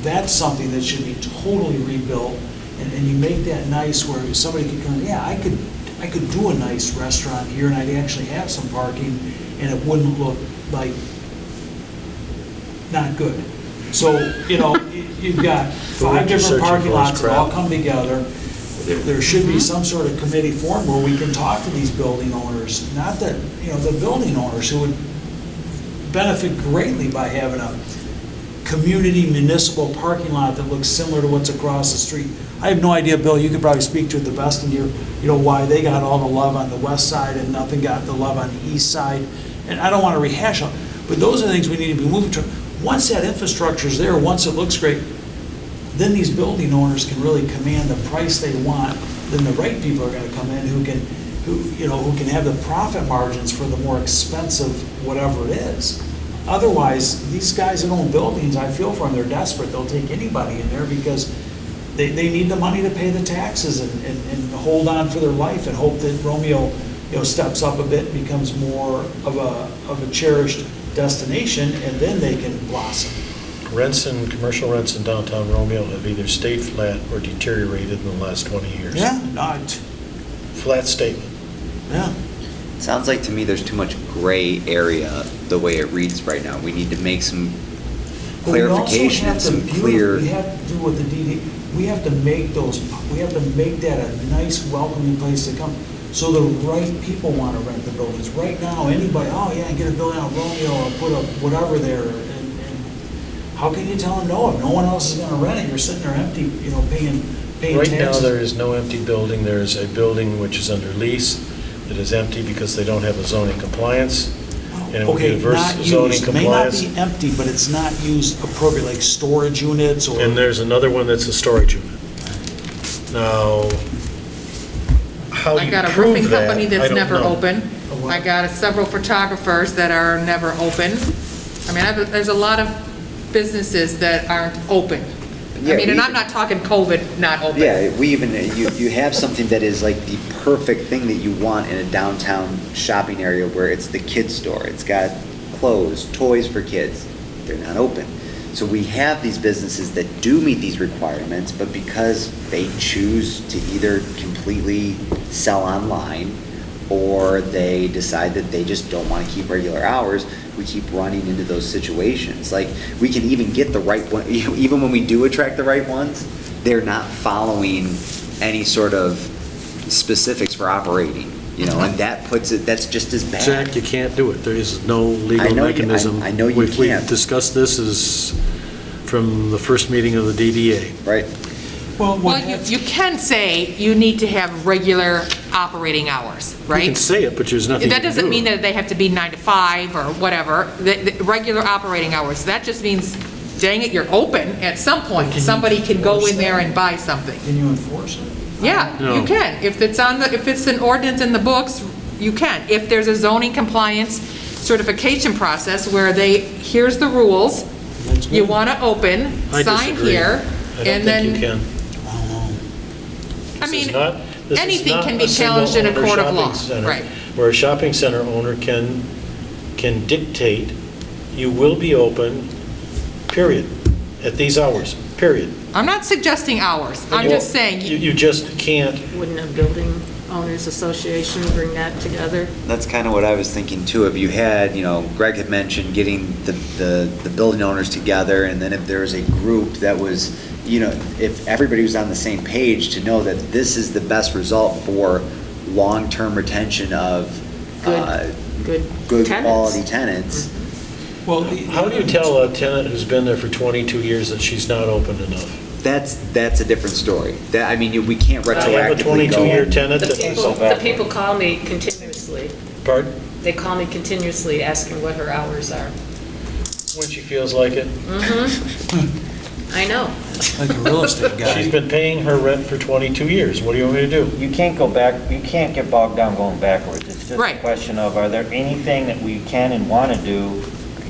Speaker 9: that's something that should be totally rebuilt, and you make that nice where somebody could come, yeah, I could do a nice restaurant here and I'd actually have some parking and it wouldn't look like not good. So, you've got 5 different parking lots that all come together. There should be some sort of committee formed where we can talk to these building owners, not that, the building owners who would benefit greatly by having a community municipal parking lot that looks similar to what's across the street. I have no idea, Bill, you could probably speak to it the best in your, why they got all the love on the west side and nothing got the love on the east side. And I don't want to rehash them, but those are the things we need to be moving to. Once that infrastructure's there, once it looks great, then these building owners can really command the price they want. Then the right people are going to come in who can have the profit margins for the more expensive whatever it is. Otherwise, these guys that own buildings, I feel for them, they're desperate. They'll take anybody in there because they need the money to pay the taxes and hold on for their life and hope that Romeo steps up a bit and becomes more of a cherished destination, and then they can blossom.
Speaker 4: Commercial rents in downtown Romeo have either stayed flat or deteriorated in the last 20 years.
Speaker 9: Yeah, not.
Speaker 4: Flat statement.
Speaker 9: Yeah.
Speaker 1: Sounds like to me there's too much gray area the way it reads right now. We need to make some clarification and some clear.
Speaker 9: We have to do with the DD. We have to make that a nice welcoming place to come. So the right people want to rent the buildings. Right now, anybody, get a building out Romeo or put a whatever there. And how can you tell them no? If no one else is going to rent it, you're sitting there empty, paying
Speaker 4: Right
Speaker 9: taxes.
Speaker 4: now, there is no empty building. There is a building which is under lease that is empty because they don't have a zoning compliance. And it would be
Speaker 9: Okay,
Speaker 4: adverse
Speaker 9: not
Speaker 4: zoning
Speaker 9: used.
Speaker 4: compliance.
Speaker 9: May not be empty, but it's not used appropriately, like storage units or.
Speaker 4: And there's another one that's a storage unit. Now, how do
Speaker 2: I
Speaker 4: you
Speaker 2: got a
Speaker 4: prove
Speaker 2: roofing
Speaker 4: that?
Speaker 2: company
Speaker 4: I
Speaker 2: that's
Speaker 4: don't
Speaker 2: never
Speaker 4: know.
Speaker 2: open.
Speaker 9: what?
Speaker 2: I got several photographers that are never open. I mean, there's a lot of businesses that aren't open.
Speaker 1: Yeah,
Speaker 2: and I'm not talking COVID not open.
Speaker 1: Yeah, you have something that is like the perfect thing that you want in a downtown shopping area where it's the kids store. It's got clothes, toys for kids. They're not open. So we have these businesses that do meet these requirements, but because they choose to either completely sell online or they decide that they just don't want to keep regular hours, we keep running into those situations. Like, we can even get the right one, even when we do attract the right ones, they're not following any sort of specifics for operating, and that puts it, that's just as bad.
Speaker 4: Zach, you can't do it. There is no legal mechanism.
Speaker 1: I know you
Speaker 4: We've
Speaker 1: can't.
Speaker 4: discussed this from the first meeting of the DDA.
Speaker 1: Right?
Speaker 2: Well, you can say you need to have regular operating hours, right?
Speaker 4: You can say it, but there's nothing you
Speaker 2: That
Speaker 4: can
Speaker 2: doesn't
Speaker 4: do.
Speaker 2: mean that they have to be 9 to 5 or whatever, the regular operating hours. That just means, dang it, you're open at some point.
Speaker 9: Can you
Speaker 2: Somebody can go
Speaker 9: enforce
Speaker 2: in there
Speaker 9: that?
Speaker 2: and buy something.
Speaker 9: Can you enforce it?
Speaker 2: Yeah,
Speaker 4: No.
Speaker 2: you can. If it's an ordinance in the books, you can. If there's a zoning compliance certification process where here's the rules,
Speaker 9: That's
Speaker 2: you
Speaker 9: good.
Speaker 2: want to open,
Speaker 4: I
Speaker 2: sign
Speaker 4: disagree.
Speaker 2: here,
Speaker 4: I don't
Speaker 2: and
Speaker 4: think you
Speaker 2: then,
Speaker 4: can.
Speaker 9: I don't know.
Speaker 2: I mean,
Speaker 4: This is
Speaker 2: anything
Speaker 4: not
Speaker 2: can be
Speaker 4: a
Speaker 2: challenged in a
Speaker 4: single-owner
Speaker 2: court of
Speaker 4: shopping
Speaker 2: law.
Speaker 4: center
Speaker 2: Right.
Speaker 4: Where a shopping center owner can dictate, you will be open, period, at these hours, period.
Speaker 2: I'm not suggesting hours. I'm just saying,
Speaker 4: You just can't.
Speaker 8: Wouldn't a building owners association bring that together?
Speaker 1: That's kind of what I was thinking too. If you had, Greg had mentioned getting the building owners together, and then if there was a group that was, if everybody was on the same page to know that this is the best result for long-term retention of
Speaker 8: Good
Speaker 1: quality
Speaker 8: tenants.
Speaker 1: tenants.
Speaker 9: Well,
Speaker 4: How do you tell a tenant who's been there for 22 years that she's not open enough?
Speaker 1: That's a different story. We can't
Speaker 4: I have a
Speaker 1: retroactively
Speaker 4: 22-year
Speaker 1: go.
Speaker 4: tenant
Speaker 8: The
Speaker 4: that.
Speaker 8: people call me continuously.
Speaker 4: Pardon?
Speaker 8: They call me continuously asking what her hours are.
Speaker 4: When she feels like it.
Speaker 8: I know.
Speaker 9: Like a real estate guy.
Speaker 4: She's been paying her rent for 22 years. What do you want me to do?
Speaker 7: You can't go back, you can't get bogged down going backwards. It's just a
Speaker 2: Right.
Speaker 7: question of, are there anything that we can and want to do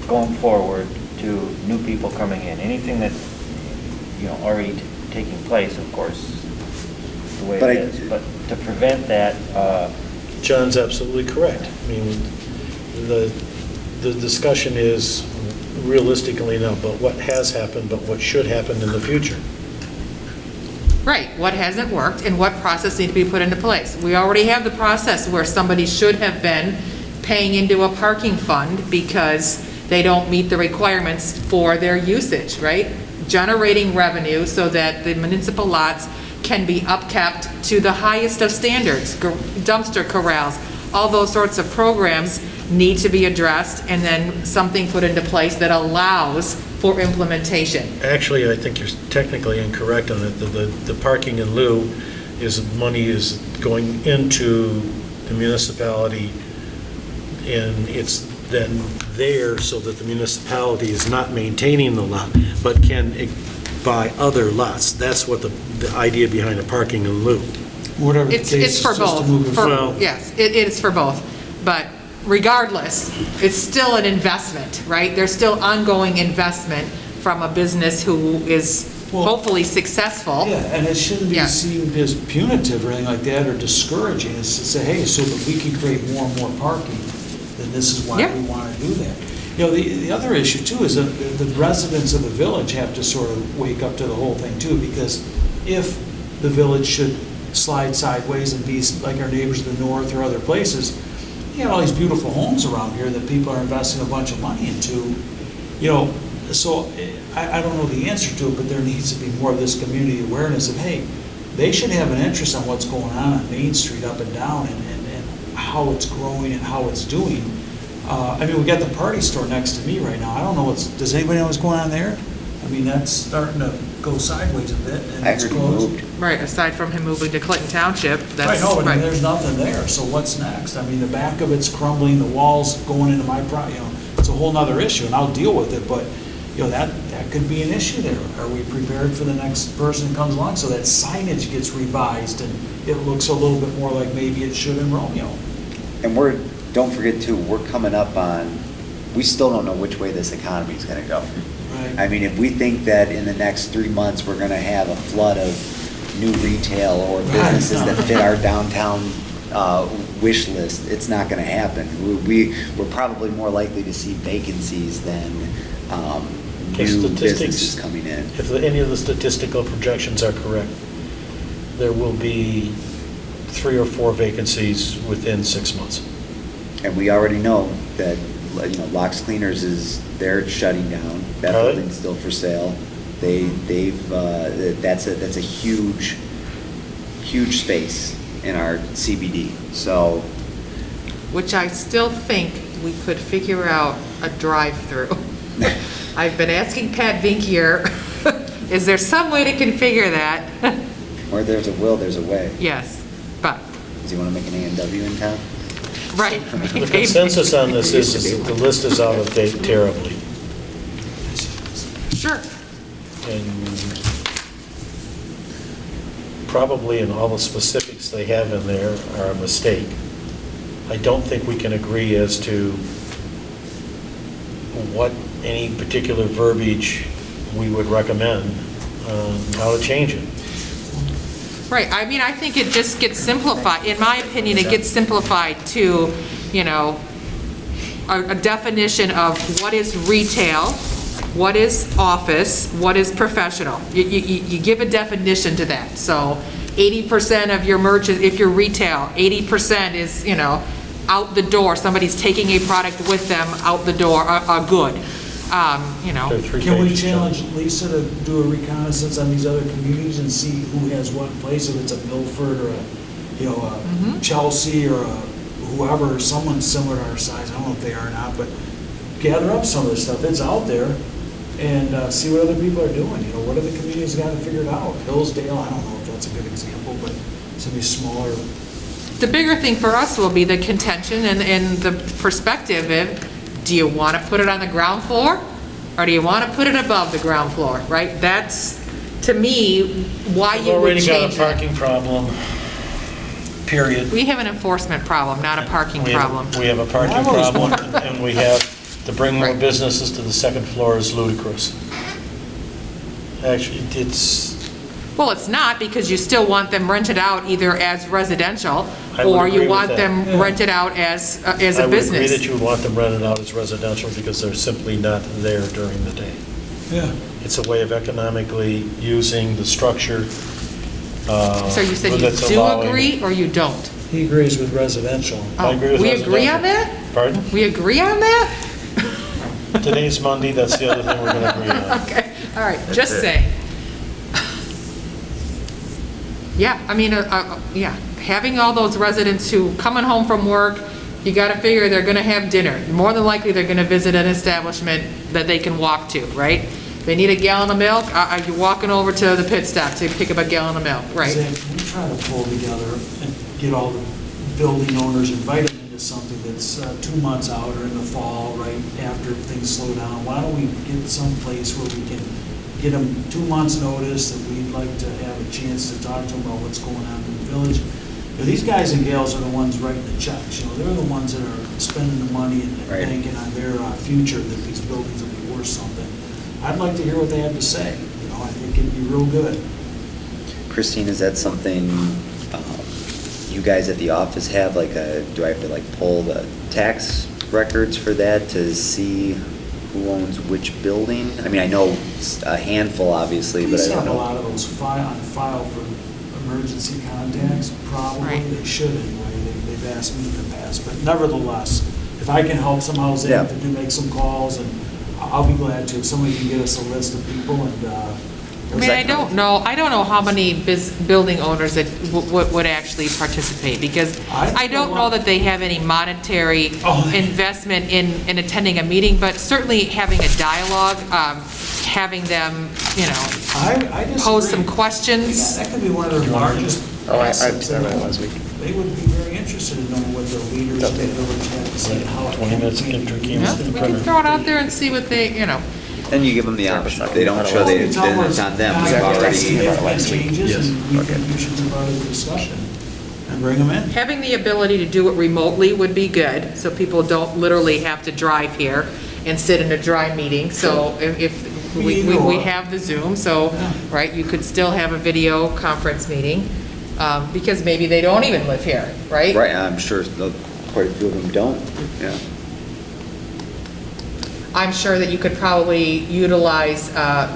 Speaker 7: going forward to new people coming in? Anything that's, already taking place, of course, the way
Speaker 1: But
Speaker 7: it is. But to prevent that,
Speaker 4: John's absolutely correct. I mean, the discussion is realistically not about what has happened, but what should happen in the future.
Speaker 2: Right, what hasn't worked and what process need to be put into place. We already have the process where somebody should have been paying into a parking fund because they don't meet the requirements for their usage, right? Generating revenue so that the municipal lots can be upkept to the highest of standards, dumpster corrals, all those sorts of programs need to be addressed, and then something put into place that allows for implementation.
Speaker 4: Actually, I think you're technically incorrect on it. The parking in lieu money is going into the municipality, and it's then there so that the municipality is not maintaining the lot, but can buy other lots. That's what the idea behind the parking in lieu.
Speaker 9: Whatever the case.
Speaker 2: It's for
Speaker 9: just to
Speaker 2: both.
Speaker 9: move it
Speaker 2: For-
Speaker 9: forward.
Speaker 2: Yes, it is for both. But regardless, it's still an investment, right? There's still ongoing investment from a business who is
Speaker 9: Well-
Speaker 2: hopefully successful.
Speaker 9: Yeah, and it shouldn't be
Speaker 2: Yeah.
Speaker 9: seen as punitive or anything like that, or discouraging. It's to say, hey, so that we can create more and more parking, then this is why
Speaker 2: Yeah.
Speaker 9: we want to do that. The other issue too is that the residents of the village have to sort of wake up to the whole thing too, because if the village should slide sideways and be like our neighbors to the north or other places, you have all these beautiful homes around here that people are investing a bunch of money into, so I don't know the answer to it, but there needs to be more of this community awareness of, hey, they should have an interest on what's going on Main Street up and down and how it's growing and how it's doing. We got the party store next to me right now. I don't know does anybody know what's going on there? I mean, that's starting to go sideways a bit and
Speaker 1: I
Speaker 9: it's
Speaker 1: heard he
Speaker 9: closed.
Speaker 1: moved.
Speaker 2: Right, aside from him moving to Clinton Township, that's,
Speaker 9: Right, no, but
Speaker 2: right.
Speaker 9: there's nothing there, so what's next? I mean, the back of it's crumbling, the wall's going into my it's a whole nother issue, and I'll deal with it, but, that could be an issue there. Are we prepared for the next person that comes along, so that signage gets revised and it looks a little bit more like maybe it should in Romeo?
Speaker 1: And don't forget too, we're coming up on, we still don't know which way this economy is going to go.
Speaker 9: Right.
Speaker 1: I mean, if we think that in the next 3 months, we're going to have a flood of new retail or businesses that fit our downtown wish list, it's not going to happen. We're probably more likely to see vacancies than new businesses coming in.
Speaker 4: If any of the statistical projections are correct, there will be 3 or 4 vacancies within 6 months.
Speaker 1: And we already know that, Locks Cleaners they're shutting down. That
Speaker 4: Really?
Speaker 1: building's still for sale. That's a huge space in our CBD. So,
Speaker 2: Which I still think we could figure out a drive-through. I've been asking Pat Vinkier, is there some way to configure that?
Speaker 1: where there's a will, there's a way.
Speaker 2: Yes, but,
Speaker 1: Does he want to make an A&W in town?
Speaker 2: right.
Speaker 4: The consensus on this is that the list is out of date terribly.
Speaker 2: Sure.
Speaker 4: And probably in all the specifics they have in there are a mistake. I don't think we can agree as to what any particular verbiage we would recommend on how to change it.
Speaker 2: Right, I think it just gets simplified, in my opinion, it gets simplified to, a definition of what is retail, what is office, what is professional. You give a definition to that, so 80% of your merchants, if you're retail, 80% is, out the door, somebody's taking a product with them out the door, a good,
Speaker 4: There are 3
Speaker 9: Can we
Speaker 4: pages.
Speaker 9: challenge Lisa to do a reconnaissance on these other communities and see who has what place, if it's a Milford or a Chelsea or a whoever, someone similar to our size, I don't know if they are or not, but gather up some of this stuff, it's out there, and see what other people are doing, what other communities got it figured out? Hillsdale, I don't know if that's a good example, but some of these smaller
Speaker 2: the bigger thing for us will be the contention and the perspective of, do you want to put it on the ground floor? Or do you want to put it above the ground floor, right? That's, to me, why
Speaker 4: We've
Speaker 2: you would
Speaker 4: already got
Speaker 2: change
Speaker 4: a
Speaker 2: that.
Speaker 4: parking problem, period.
Speaker 2: We have an enforcement problem, not a parking
Speaker 4: We have-
Speaker 2: problem.
Speaker 4: We have a parking
Speaker 9: I've always
Speaker 4: problem,
Speaker 9: wondered that.
Speaker 4: and we have, to bring more
Speaker 2: Right.
Speaker 4: businesses to the second floor is ludicrous. Actually, it's,
Speaker 2: Well, it's not, because you still want them rented out either as residential,
Speaker 4: I would
Speaker 2: or
Speaker 4: agree
Speaker 2: you
Speaker 4: with
Speaker 2: want
Speaker 4: that.
Speaker 2: them
Speaker 9: Yeah.
Speaker 2: rented out as a
Speaker 4: I would agree
Speaker 2: business.
Speaker 4: that you would want them rented out as residential because they're simply not there during the day.
Speaker 9: Yeah.
Speaker 4: It's a way of economically using the structure.
Speaker 2: So you said you
Speaker 4: that's
Speaker 2: do
Speaker 4: allowing-
Speaker 2: agree, or you don't?
Speaker 9: He agrees with residential.
Speaker 4: I agree with
Speaker 2: We agree on
Speaker 4: residential.
Speaker 2: that?
Speaker 4: Pardon?
Speaker 2: We agree on that?
Speaker 4: Today's Monday, that's the other thing we're going to agree on.
Speaker 2: Okay, all right, just saying. Yeah, I mean, yeah, having all those residents who coming home from work, you gotta figure they're gonna have dinner. More than likely, they're gonna visit an establishment that they can walk to, right? They need a gallon of milk, you're walking over to the pit stop to pick up a gallon of milk, right?
Speaker 9: Zach, we try to pull together and get all the building owners, invite them into something that's 2 months out or in the fall, right after things slow down. Why don't we get some place where we can get them 2 months' notice that we'd like to have a chance to talk to them about what's going on in the village. You know, these guys and gals are the ones writing the checks, you know, they're the ones that are spending the money and
Speaker 1: Right.
Speaker 9: banking on their future, that these buildings will be worth something. I'd like to hear what they have to say, you know, I think it'd be real good.
Speaker 1: Christine, is that something you guys at the office have, like do I have to like pull the tax records for that to see who owns which building? I mean, I know a handful, obviously, but I
Speaker 9: Police
Speaker 1: don't
Speaker 9: have a
Speaker 1: know.
Speaker 9: lot of those on file for emergency contacts, probably,
Speaker 2: Right.
Speaker 9: they should anyway, they've asked me in the past, but nevertheless, if I can help somehow,
Speaker 1: Yeah.
Speaker 9: Zach, to do make some calls, and I'll be glad to, if somebody can get us a list of people, and,
Speaker 2: I mean, I don't know how many building owners that would actually participate, because I don't know that they have any monetary
Speaker 9: Oh.
Speaker 2: investment in attending a meeting, but certainly having a dialogue, having them, you know,
Speaker 9: I disagree.
Speaker 2: pose some questions.
Speaker 9: That could be one of their largest
Speaker 6: Oh, I
Speaker 9: assets.
Speaker 6: said that last week.
Speaker 9: They would be very interested in knowing what the leaders of the village have to say, and how. it
Speaker 4: 20 minutes,
Speaker 9: can
Speaker 4: get your
Speaker 9: be
Speaker 4: keys.
Speaker 9: used.
Speaker 2: We can throw it out there and see what they, you know.
Speaker 1: Then you give them the option. If they don't show, then it's on them. We've already,
Speaker 9: Significant changes, and we should be part of the discussion and bring them in.
Speaker 2: Having the ability to do it remotely would be good, so people don't literally have to drive here and sit in a dry meeting. So if we have the Zoom, so, right, you could still have a video conference meeting, because maybe they don't even live here, right?
Speaker 1: right, I'm sure quite a few of them don't, yeah.
Speaker 2: I'm sure that you could probably utilize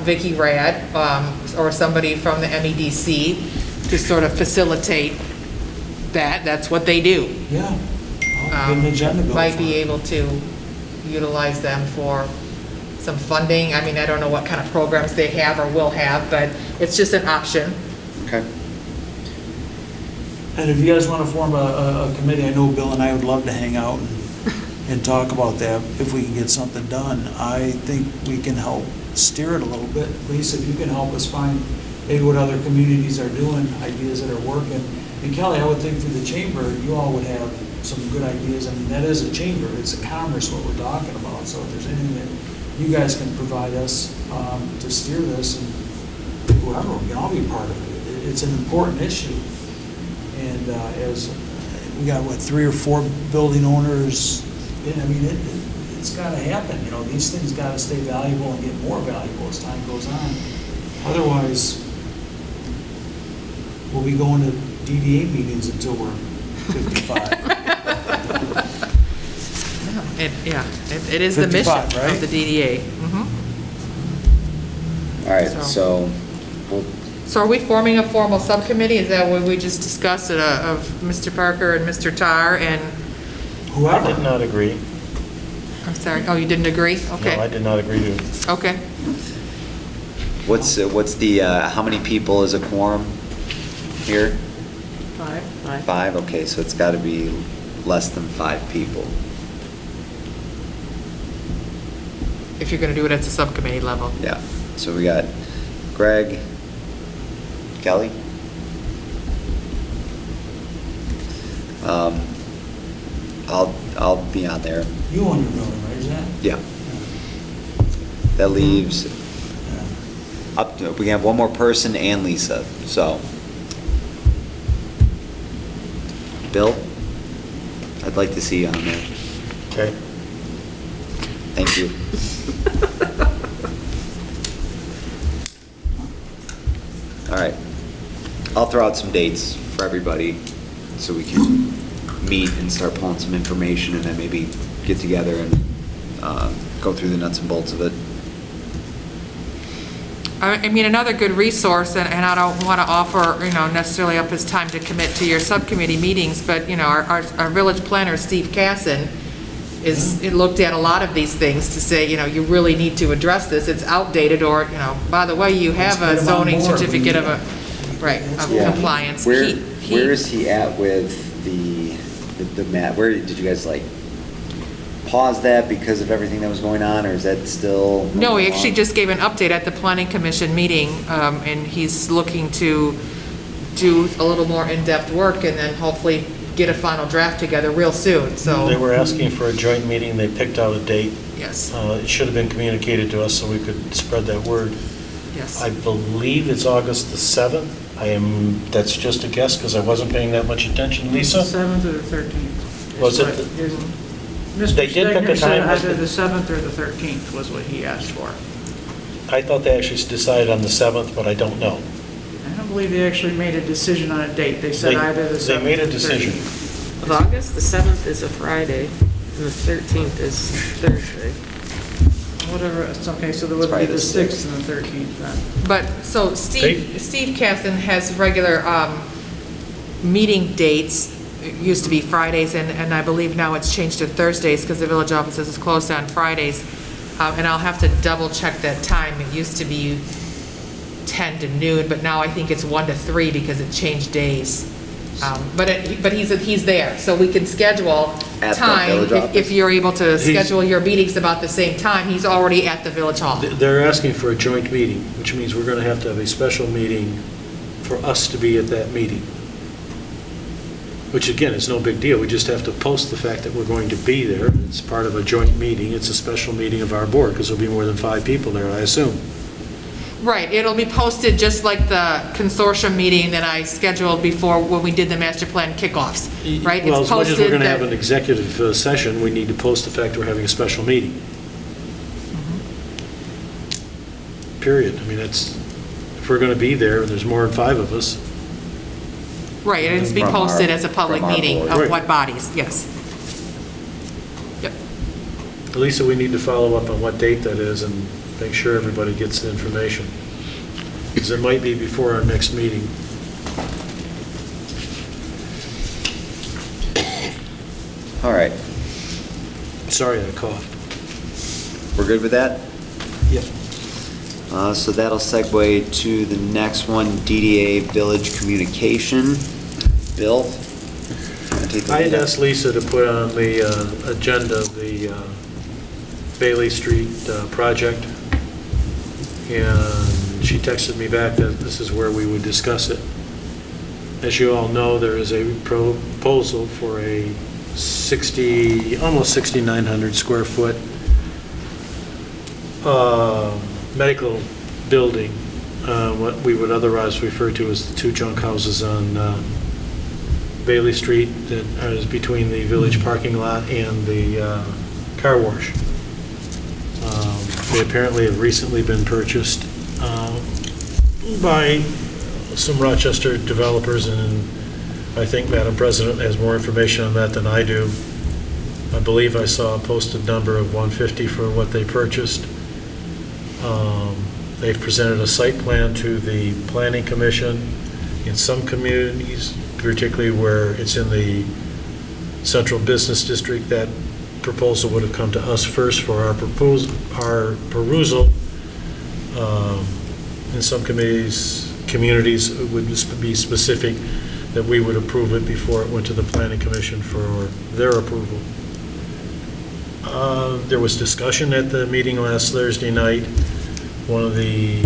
Speaker 2: Vicky Rad, or somebody from the MEDC to sort of facilitate that. That's what they do.
Speaker 9: Yeah. I'll get an agenda going
Speaker 2: Might
Speaker 9: for
Speaker 2: be
Speaker 9: it.
Speaker 2: able to utilize them for some funding. I mean, I don't know what kind of programs they have or will have, but it's just an option.
Speaker 1: Okay.
Speaker 9: And if you guys want to form a committee, I know Bill and I would love to hang out and talk about that, if we can get something done. I think we can help steer it a little bit. Lisa, if you can help us find maybe what other communities are doing, ideas that are working. And Kelly, I would think through the chamber, you all would have some good ideas. I mean, that is a chamber, it's a commerce what we're talking about. So if there's anything that you guys can provide us to steer this, and whoever, we can all be part of it. It's an important issue. And as, we got, what, 3 or 4 building owners, I mean, it's got to happen, you know, these things got to stay valuable and get more valuable as time goes on. Otherwise, we'll be going to DDA meetings until we're 55.
Speaker 2: It is the mission
Speaker 9: 55, right?
Speaker 2: of the DDA. Mhm.
Speaker 1: All right, so, we'll
Speaker 2: So are we forming a formal subcommittee? Is that what we just discussed, of Mr. Parker and Mr. Tar and,
Speaker 4: I
Speaker 9: Whoever.
Speaker 4: did not agree.
Speaker 2: I'm sorry, oh, you didn't agree?
Speaker 4: No, I
Speaker 2: Okay,
Speaker 4: did not agree to it.
Speaker 2: okay.
Speaker 1: what's the, how many people is a quorum here?
Speaker 8: 5.
Speaker 1: 5, okay, so it's got to be less than 5 people.
Speaker 2: If you're going to do it at the subcommittee level.
Speaker 1: Yeah, so we got Greg, Kelly? I'll be on there.
Speaker 9: You own your building, right, is that?
Speaker 1: Yeah. That leaves we can have one more person and Lisa, so. Bill, I'd like to see you on there.
Speaker 4: Okay.
Speaker 1: Thank you. All right. I'll throw out some dates for everybody so we can meet and start pulling some information and then maybe get together and go through the nuts and bolts of it.
Speaker 2: I mean, another good resource, and I don't want to offer, necessarily up his time to commit to your subcommittee meetings, but, our village planner, Steve Casson, looked at a lot of these things to say, you really need to address this. It's outdated, or, by the way, you have a zoning certificate of
Speaker 1: Yeah.
Speaker 2: compliance.
Speaker 1: Where
Speaker 2: He-
Speaker 1: is he at with the map? Where did you guys pause that because of everything that was going on, or is that still?
Speaker 2: No, he
Speaker 1: moving
Speaker 2: actually
Speaker 1: along?
Speaker 2: just gave an update at the planning commission meeting, and he's looking to do a little more in-depth work and then hopefully get a final draft together real soon, so.
Speaker 4: They were asking for a joint meeting, they picked out a date.
Speaker 2: Yes,
Speaker 4: It should have been communicated to us so we could spread that word.
Speaker 2: yes.
Speaker 4: I believe it's August the 7th. That's just a guess because I wasn't paying that much attention. Lisa?
Speaker 3: 7th or the 13th.
Speaker 4: Was it
Speaker 3: Mr.
Speaker 4: They did pick a
Speaker 3: Stegner said
Speaker 4: time.
Speaker 3: either the 7th or the 13th was what he asked for.
Speaker 4: I thought they actually decided on the 7th, but I don't know.
Speaker 3: I don't believe they actually made a decision on a date. They said either the 7th.
Speaker 4: They made a
Speaker 3: or the
Speaker 4: decision.
Speaker 3: 13th.
Speaker 8: Of August, the 7th is a Friday, and the 13th is Thursday.
Speaker 3: Whatever, it's okay, so there would
Speaker 1: probably
Speaker 3: be
Speaker 1: the
Speaker 3: the 6th and the 13th then.
Speaker 2: But, so Steve Casson has regular meeting dates. It used to be Fridays, and I believe now it's changed to Thursdays because the village offices is closed on Fridays. And I'll have to double check that time. It used to be 10 to noon, but now I think it's 1 to 3 because it changed days. But he's there, so we can schedule
Speaker 1: At the
Speaker 2: time.
Speaker 1: village
Speaker 2: If
Speaker 1: office?
Speaker 2: you're able to schedule your meetings about the same time, he's already at the village hall.
Speaker 4: They're asking for a joint meeting, which means we're going to have a special meeting for us to be at that meeting. Which again, is no big deal. We just have to post the fact that we're going to be there. It's part of a joint meeting. It's a special meeting of our board because there'll be more than 5 people there, I assume.
Speaker 2: Right, it'll be posted just like the consortium meeting that I scheduled before when we did the master plan kickoffs, right?
Speaker 4: Well,
Speaker 2: It's
Speaker 4: as much as we're
Speaker 2: posted
Speaker 4: going to have
Speaker 2: that-
Speaker 4: an executive session, we need to post the fact we're having a special meeting. Period. I mean, if we're going to be there and there's more than 5 of us,
Speaker 2: Right, it is to be
Speaker 1: From our-
Speaker 2: posted as a public
Speaker 1: from our
Speaker 2: meeting
Speaker 1: board.
Speaker 2: of
Speaker 4: Right.
Speaker 2: what bodies, yes. Yep.
Speaker 4: Lisa, we need to follow up on what date that is and make sure everybody gets the information. Because it might be before our next meeting.
Speaker 1: All right,
Speaker 4: Sorry, I coughed.
Speaker 1: we're good with that?
Speaker 9: Yep.
Speaker 1: So that'll segue to the next one, DDA Village Communication. Bill? wanna take the
Speaker 4: I had
Speaker 1: lead?
Speaker 4: asked Lisa to put on the agenda the Bailey Street project, and she texted me back that this is where we would discuss it. As you all know, there is a proposal for a almost 6,900 square foot medical building, what we would otherwise refer to as the 2 junk houses on Bailey Street that is between the village parking lot and the car wash. They apparently have recently been purchased by some Rochester developers, and I think Madam President has more information on that than I do. I believe I saw a posted number of $150 for what they purchased. They've presented a site plan to the Planning Commission. In some communities, particularly where it's in the central business district, that proposal would have come to us first for our perusal. In some communities, it would be specific that we would approve it before it went to the Planning Commission for their approval. There was discussion at the meeting last Thursday night. One of the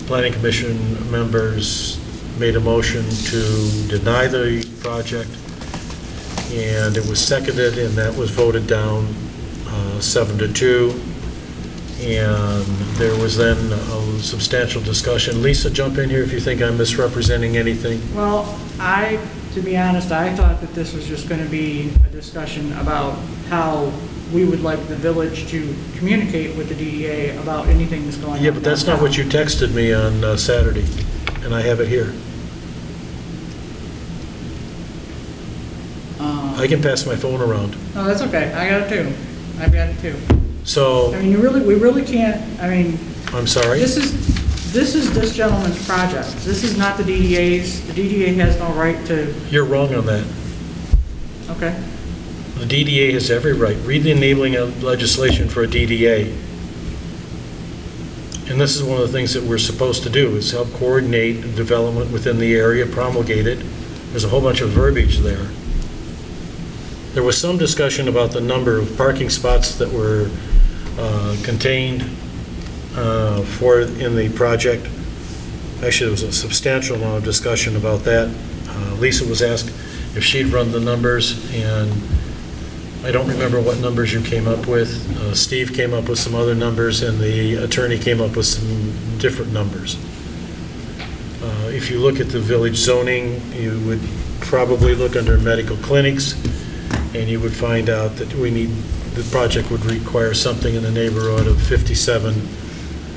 Speaker 4: Planning Commission members made a motion to deny the project and it was seconded, and that was voted down 7-2. And there was then a substantial discussion. Lisa, jump in here if you think I'm misrepresenting anything.
Speaker 3: Well, to be honest, I thought that this was just going to be a discussion about how we would like the village to communicate with the DDA about anything that's going on.
Speaker 4: Yeah, but that's not what you texted me on Saturday, and I have it here. I can pass my phone around.
Speaker 3: No, that's okay. I got it too. I've got it too.
Speaker 4: So,
Speaker 3: I mean, we really can't, I mean,
Speaker 4: I'm sorry?
Speaker 3: this is this gentleman's project. This is not the DDA's. The DDA has no right to,
Speaker 4: You're wrong on that.
Speaker 3: okay?
Speaker 4: The DDA has every right. Read the enabling legislation for a DDA. And this is one of the things that we're supposed to do, is help coordinate development within the area, promulgate it. There's a whole bunch of verbiage there. There was some discussion about the number of parking spots that were contained in the project. Actually, there was a substantial amount of discussion about that. Lisa was asked if she'd run the numbers, and I don't remember what numbers you came up with. Steve came up with some other numbers, and the attorney came up with some different numbers. If you look at the village zoning, you would probably look under medical clinics, and you would find out that the project would require something in the neighborhood of 57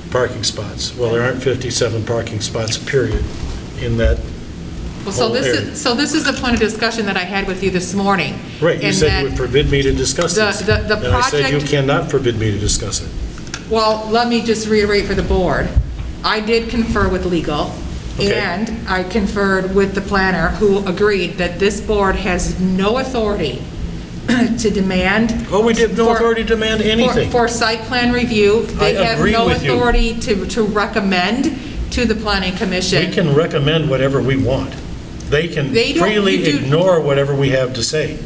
Speaker 4: parking spots. Well, there aren't 57 parking spots, period, in that
Speaker 2: Well, so
Speaker 4: whole area.
Speaker 2: this is the point of discussion that I had with you this morning.
Speaker 4: Right, you
Speaker 2: and
Speaker 4: said
Speaker 2: that
Speaker 4: you would forbid me to discuss this.
Speaker 2: the
Speaker 4: And I said you
Speaker 2: project-
Speaker 4: cannot forbid me to discuss it.
Speaker 2: Well, let me just reiterate for the board. I did confer with legal,
Speaker 4: Okay.
Speaker 2: and I conferred with the planner, who agreed that this board has no authority to demand.
Speaker 4: Oh, we did no
Speaker 2: for-
Speaker 4: authority to demand anything.
Speaker 2: For site plan review. They
Speaker 4: I
Speaker 2: have
Speaker 4: agree
Speaker 2: no
Speaker 4: with you.
Speaker 2: authority to recommend to the planning commission.
Speaker 4: We can recommend whatever we want. They can
Speaker 2: They don't-
Speaker 4: freely
Speaker 2: you do-
Speaker 4: ignore whatever we have to say.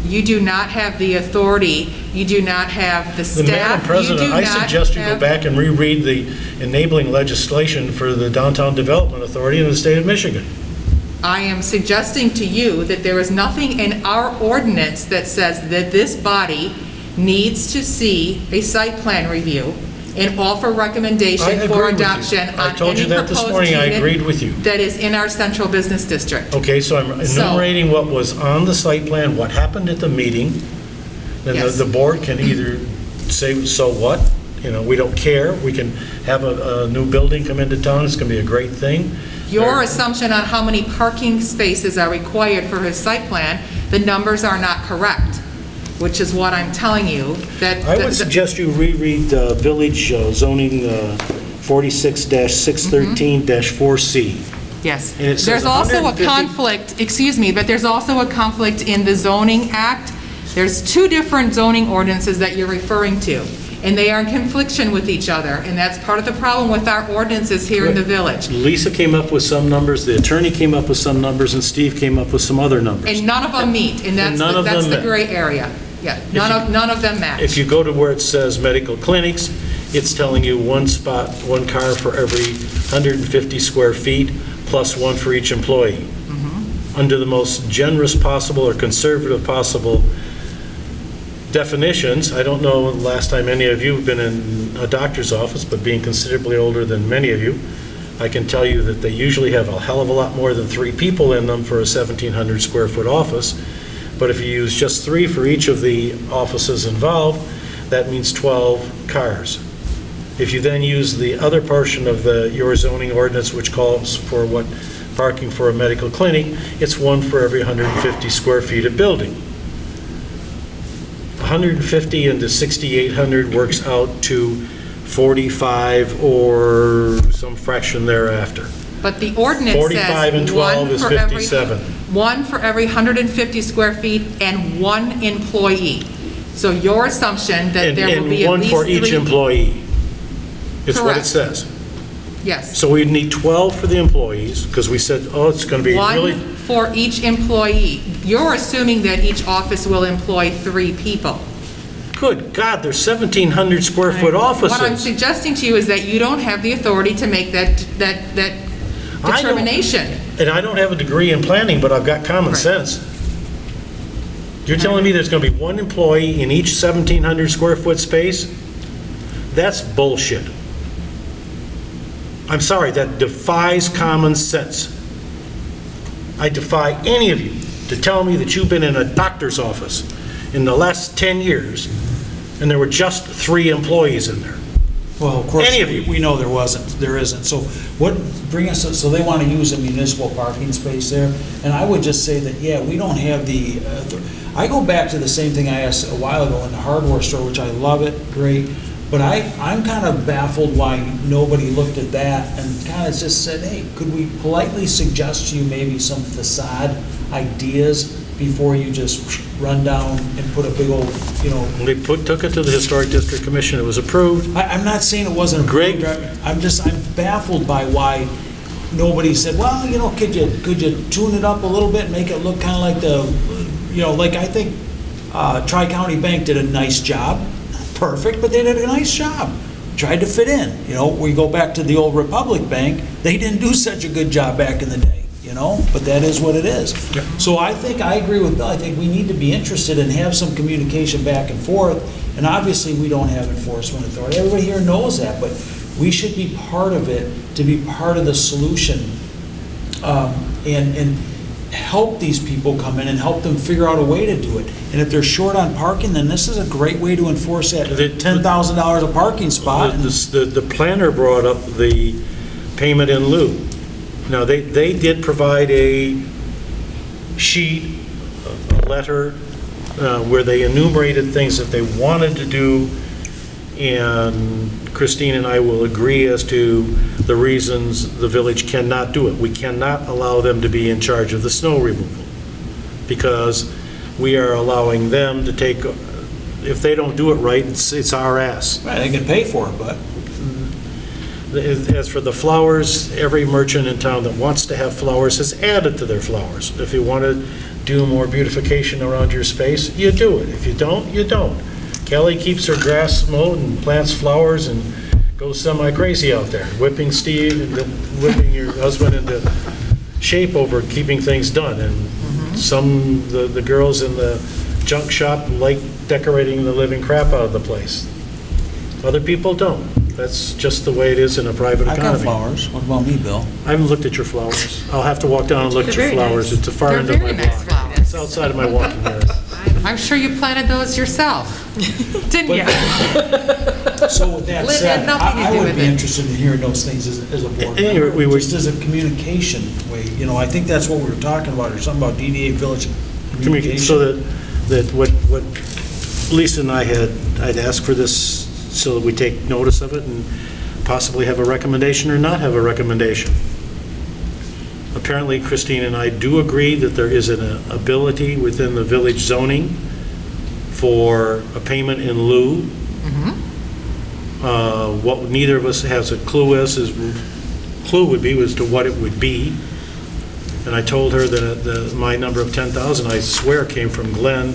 Speaker 2: You do not have the authority, you do not have the
Speaker 4: The
Speaker 2: staff.
Speaker 4: Madam President, I suggest you go back and reread the enabling legislation for the Downtown Development Authority in the state of Michigan.
Speaker 2: I am suggesting to you that there is nothing in our ordinance that says that this body needs to see a site plan review and offer
Speaker 4: I
Speaker 2: recommendation
Speaker 4: agree
Speaker 2: for
Speaker 4: with you.
Speaker 2: adoption
Speaker 4: I
Speaker 2: on
Speaker 4: told you
Speaker 2: any
Speaker 4: that this
Speaker 2: proposed
Speaker 4: morning. I
Speaker 2: unit
Speaker 4: agreed with you.
Speaker 2: that is in our central business district.
Speaker 4: Okay, so I'm enumerating what was on the site plan, what happened at the meeting. Then
Speaker 2: Yes.
Speaker 4: the board can either say, so what? We don't care. We can have a new building come into town. It's going to be a great thing.
Speaker 2: Your assumption on how many parking spaces are required for his site plan, the numbers are not correct, which is what I'm telling you, that.
Speaker 4: I would suggest you reread Village zoning 46-613-4C.
Speaker 2: Yes.
Speaker 4: And it says
Speaker 2: There's also a
Speaker 4: 150
Speaker 2: conflict, excuse me, but there's also a conflict in the zoning act. There's two different zoning ordinances that you're referring to, and they are in confliction with each other, and that's part of the problem with our ordinances here in the village.
Speaker 4: Lisa came up with some numbers, the attorney came up with some numbers, and Steve came up with some other numbers.
Speaker 2: And none of them meet, and that's
Speaker 4: none of them
Speaker 2: the
Speaker 4: met.
Speaker 2: gray area. Yeah, none of them match.
Speaker 4: If you go to where it says medical clinics, it's telling you one spot, one car for every 150 square feet, plus one for each employee. Under the most generous possible or conservative possible definitions, I don't know the last time any of you have been in a doctor's office, but being considerably older than many of you, I can tell you that they usually have a hell of a lot more than 3 people in them for a 1,700 square foot office. But if you use just 3 for each of the offices involved, that means 12 cars. If you then use the other portion of your zoning ordinance, which calls for what parking for a medical clinic, it's 1 for every 150 square feet of building. 150 into 6,800 works out to 45 or some fraction thereafter.
Speaker 2: But the ordinance
Speaker 4: 45 and
Speaker 2: says
Speaker 4: 12 is 57.
Speaker 2: one for every 150 square feet and 1 employee. So your assumption that there will be at
Speaker 4: And
Speaker 2: least
Speaker 4: 1 for each
Speaker 2: 3
Speaker 4: employee. It's what it
Speaker 2: Correct.
Speaker 4: says.
Speaker 2: Yes.
Speaker 4: So we'd need 12 for the employees, because we said, oh, it's going to be really...
Speaker 2: 1 for each employee. You're assuming that each office will employ 3 people.
Speaker 4: Good God, there's 1,700 square foot
Speaker 2: What I'm
Speaker 4: offices.
Speaker 2: suggesting to you is that you don't have the authority to make that
Speaker 4: I don't-
Speaker 2: determination.
Speaker 4: And I don't have a degree in planning, but I've got common
Speaker 2: Right.
Speaker 4: sense. You're telling me there's going to be one employee in each 1,700 square foot space? That's bullshit. I'm sorry, that defies common sense. I defy any of you to tell me that you've been in a doctor's office in the last 10 years and there were just 3 employees in there.
Speaker 9: Well, of course,
Speaker 4: Any of you.
Speaker 9: we know there isn't. So so they want to use a municipal parking space there, and I would just say that, yeah, we don't have I go back to the same thing I asked a while ago in the hardware store, which I love it, great, but I'm kind of baffled why nobody looked at that and kind of just said, hey, could we politely suggest to you maybe some facade ideas before you just run down and put a big old,
Speaker 4: They took it to the Historic District Commission, it was approved.
Speaker 9: I'm not saying it wasn't
Speaker 4: Greg?
Speaker 9: approved. I'm baffled by why nobody said, well, could you tune it up a little bit, make it look kind of like like I think Tri-County Bank did a nice job. Perfect, but they did a nice job. Tried to fit in. We go back to the old Republic Bank, they didn't do such a good job back in the day. But that is what it is.
Speaker 4: Yep.
Speaker 9: So I agree with Bill. I think we need to be interested and have some communication back and forth. And obviously, we don't have enforcement authority. Everybody here knows that, but we should be part of it to be part of the solution and help these people come in and help them figure out a way to do it. And if they're short on parking, then this is a great way to enforce that $10,000 a parking spot.
Speaker 4: The planner brought up the payment in lieu. Now, they did provide a sheet, a letter, where they enumerated things that they wanted to do, and Christine and I will agree as to the reasons the village cannot do it. We cannot allow them to be in charge of the snow removal, because we are allowing them to take, if they don't do it right, it's our ass.
Speaker 9: Right, they can pay for it, but...
Speaker 4: As for the flowers, every merchant in town that wants to have flowers has added to their flowers. If you want to do more beautification around your space, you do it. If you don't, you don't. Kelly keeps her grass mowed and plants flowers and goes semi-crazy out there, whipping your husband into shape over keeping things done. And the girls in the junk shop like decorating the living crap out of the place. Other people don't. That's just the way it is in a private
Speaker 9: I've
Speaker 4: economy.
Speaker 9: got flowers. What about me, Bill?
Speaker 4: I haven't looked at your flowers. I'll have to walk down and look at your
Speaker 2: They're very
Speaker 4: flowers.
Speaker 2: nice.
Speaker 4: It's a far
Speaker 2: They're
Speaker 4: end of my
Speaker 2: very nice
Speaker 4: block.
Speaker 2: flowers.
Speaker 4: It's outside of my walking area.
Speaker 2: I'm sure you planted those yourself, didn't you?
Speaker 9: So with that
Speaker 2: Lynn
Speaker 9: said,
Speaker 2: had nothing to
Speaker 9: I
Speaker 2: do
Speaker 9: would
Speaker 2: with
Speaker 9: be
Speaker 2: it.
Speaker 9: interested in hearing those things as a board
Speaker 4: Anyway,
Speaker 9: member,
Speaker 4: we were-
Speaker 9: just as a communication way. I think that's what we were talking about, or something about DDA Village communication.
Speaker 4: So that what Lisa and I'd asked for this so that we take notice of it and possibly have a recommendation or not have a recommendation. Apparently, Christine and I do agree that there is an ability within the village zoning for a payment in lieu. What neither of us has a clue as would be as to what it would be. And I told her that my number of 10,000, I swear, came from Glenn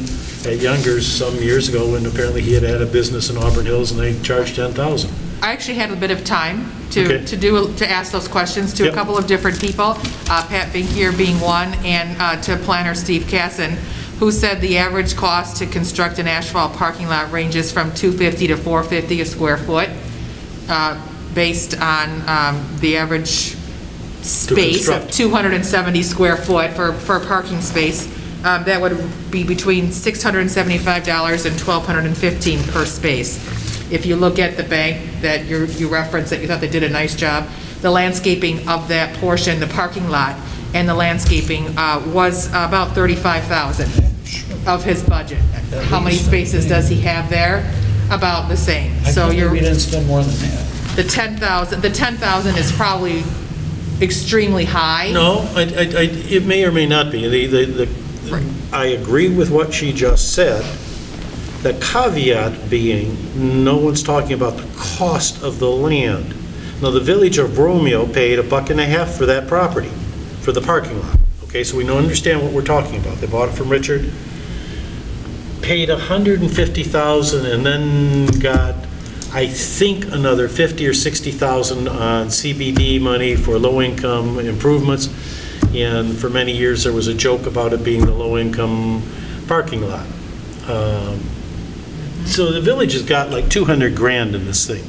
Speaker 4: at Younger's some years ago, when apparently he had a business in Auburn Hills and they charged 10,000.
Speaker 2: I actually had a bit of time
Speaker 4: Okay.
Speaker 2: to ask those questions to a
Speaker 4: Yep.
Speaker 2: couple of different people, Pat Binkier being one, and to planner Steve Casson, who said the average cost to construct an asphalt parking lot ranges from $250 to $450 a square foot, based on the average space of
Speaker 4: construct.
Speaker 2: 270 square foot for a parking space. That would be between $675 and $1,215 per space. If you look at the bank that you referenced, that you thought they did a nice job, the landscaping of that portion, the parking lot, and the landscaping was about $35,000 of his budget. How many spaces does he have there? About the same.
Speaker 9: I
Speaker 2: So
Speaker 9: think we didn't spend more than that.
Speaker 2: the 10,000 is probably extremely high.
Speaker 4: No, it may or may not be.
Speaker 2: Right.
Speaker 4: I agree with what she just said. The caveat being, no one's talking about the cost of the land. Now, the Village of Romeo paid $1.50 for that property, for the parking lot. Okay, so we don't understand what we're talking about. They bought it from Richard, paid $150,000, and then got, I think, another $50,000 or $60,000 on CBD money for low-income improvements. And for many years, there was a joke about it being the low-income parking lot. So the village has got like 200 grand in this thing,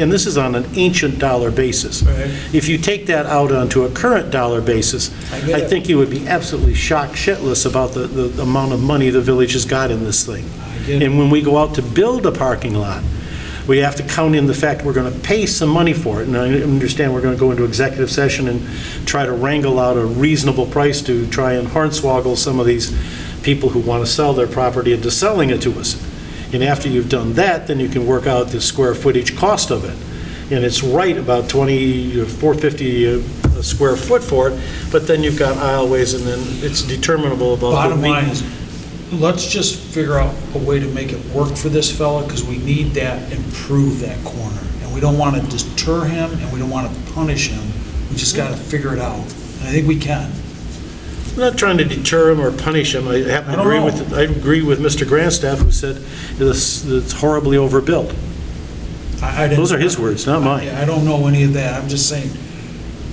Speaker 4: and this is on an ancient dollar basis.
Speaker 9: Right.
Speaker 4: If you take that out onto a current dollar basis,
Speaker 9: I get
Speaker 4: I
Speaker 9: it.
Speaker 4: think you would be absolutely shocked shitless about the amount of money the village has got in this thing.
Speaker 9: I get it.
Speaker 4: And when we go out to build a parking lot, we have to count in the fact we're going to pay some money for it. And I understand we're going to go into executive session and try to wrangle out a reasonable price to try and hornswoggle some of these people who want to sell their property into selling it to us. And after you've done that, then you can work out the square footage cost of it. And it's right about $450 a square foot for it, but then you've got aisleways, and then it's determinable about the
Speaker 9: Bottom line
Speaker 4: maintenance.
Speaker 9: is, let's just figure out a way to make it work for this fella, because we need that, improve that corner. And we don't want to deter him, and we don't want to punish him. We just got to figure it out. And I think we can.
Speaker 4: I'm not trying to deter him or punish him. I happen
Speaker 9: I
Speaker 4: to
Speaker 9: don't
Speaker 4: agree
Speaker 9: know.
Speaker 4: with, I agree with Mr. Grandstaff, who said it's horribly overbuilt.
Speaker 9: I didn't-
Speaker 4: Those are his words, not mine.
Speaker 9: I don't know any of that. I'm just saying,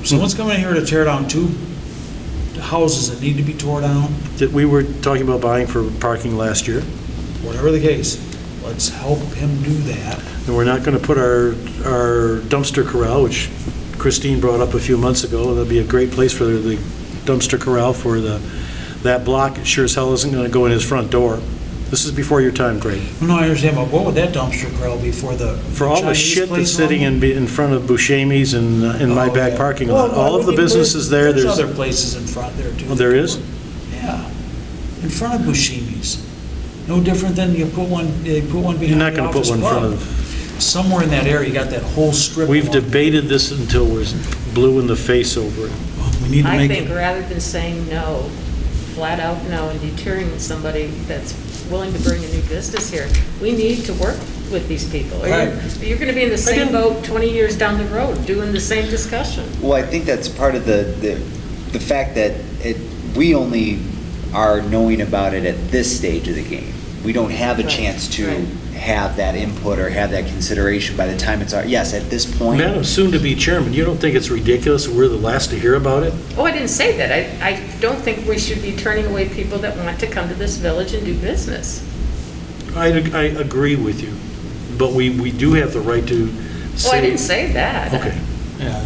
Speaker 9: someone's coming in here to tear down two houses that need to be tore down,
Speaker 4: That we were talking about buying for parking last year,
Speaker 9: whatever the case. Let's help him do that.
Speaker 4: and we're not going to put our dumpster corral, which Christine brought up a few months ago. That'd be a great place for the dumpster corral for that block. It sure as hell isn't going to go in his front door. This is before your time, Greg.
Speaker 9: No, I understand, but what would that dumpster corral be for the
Speaker 4: For all the
Speaker 9: Chinese
Speaker 4: shit
Speaker 9: place
Speaker 4: that's sitting
Speaker 9: on
Speaker 4: in front of Buscemi's and in my
Speaker 9: Oh,
Speaker 4: back
Speaker 9: yeah.
Speaker 4: parking
Speaker 9: Well,
Speaker 4: lot, all of the
Speaker 9: I mean,
Speaker 4: businesses there,
Speaker 9: There's
Speaker 4: there's,
Speaker 9: other places in front there, too.
Speaker 4: Oh, there is?
Speaker 9: Yeah, in front of Buscemi's. No different than they put one
Speaker 4: you're
Speaker 9: behind
Speaker 4: not
Speaker 9: the
Speaker 4: going to put
Speaker 9: office
Speaker 4: one in front
Speaker 9: club.
Speaker 4: of,
Speaker 9: Somewhere in that area, you got that whole strip.
Speaker 4: we've
Speaker 9: along-
Speaker 4: debated this until we're blue in the face over it.
Speaker 9: We need to
Speaker 8: I
Speaker 9: make
Speaker 8: think
Speaker 9: it,
Speaker 8: rather than saying no, flat out no, and deterring somebody that's willing to bring a new business here, we need to work with these people. Or you're going to be in the same boat 20 years down the road, doing the same discussion.
Speaker 1: Well, I think that's part of the fact that we only are knowing about it at this stage of the game. We don't have a
Speaker 8: Right,
Speaker 1: chance to
Speaker 8: right.
Speaker 1: have that input or have that consideration by the time it's our, yes, at this point.
Speaker 4: Madam soon-to-be chairman, you don't think it's ridiculous that we're the last to hear about it?
Speaker 8: Oh, I didn't say that. I don't think we should be turning away people that want to come to this village and do business.
Speaker 4: I agree with you, but we do have the right to say.
Speaker 8: Oh, I didn't say that.
Speaker 4: Okay.
Speaker 9: yeah.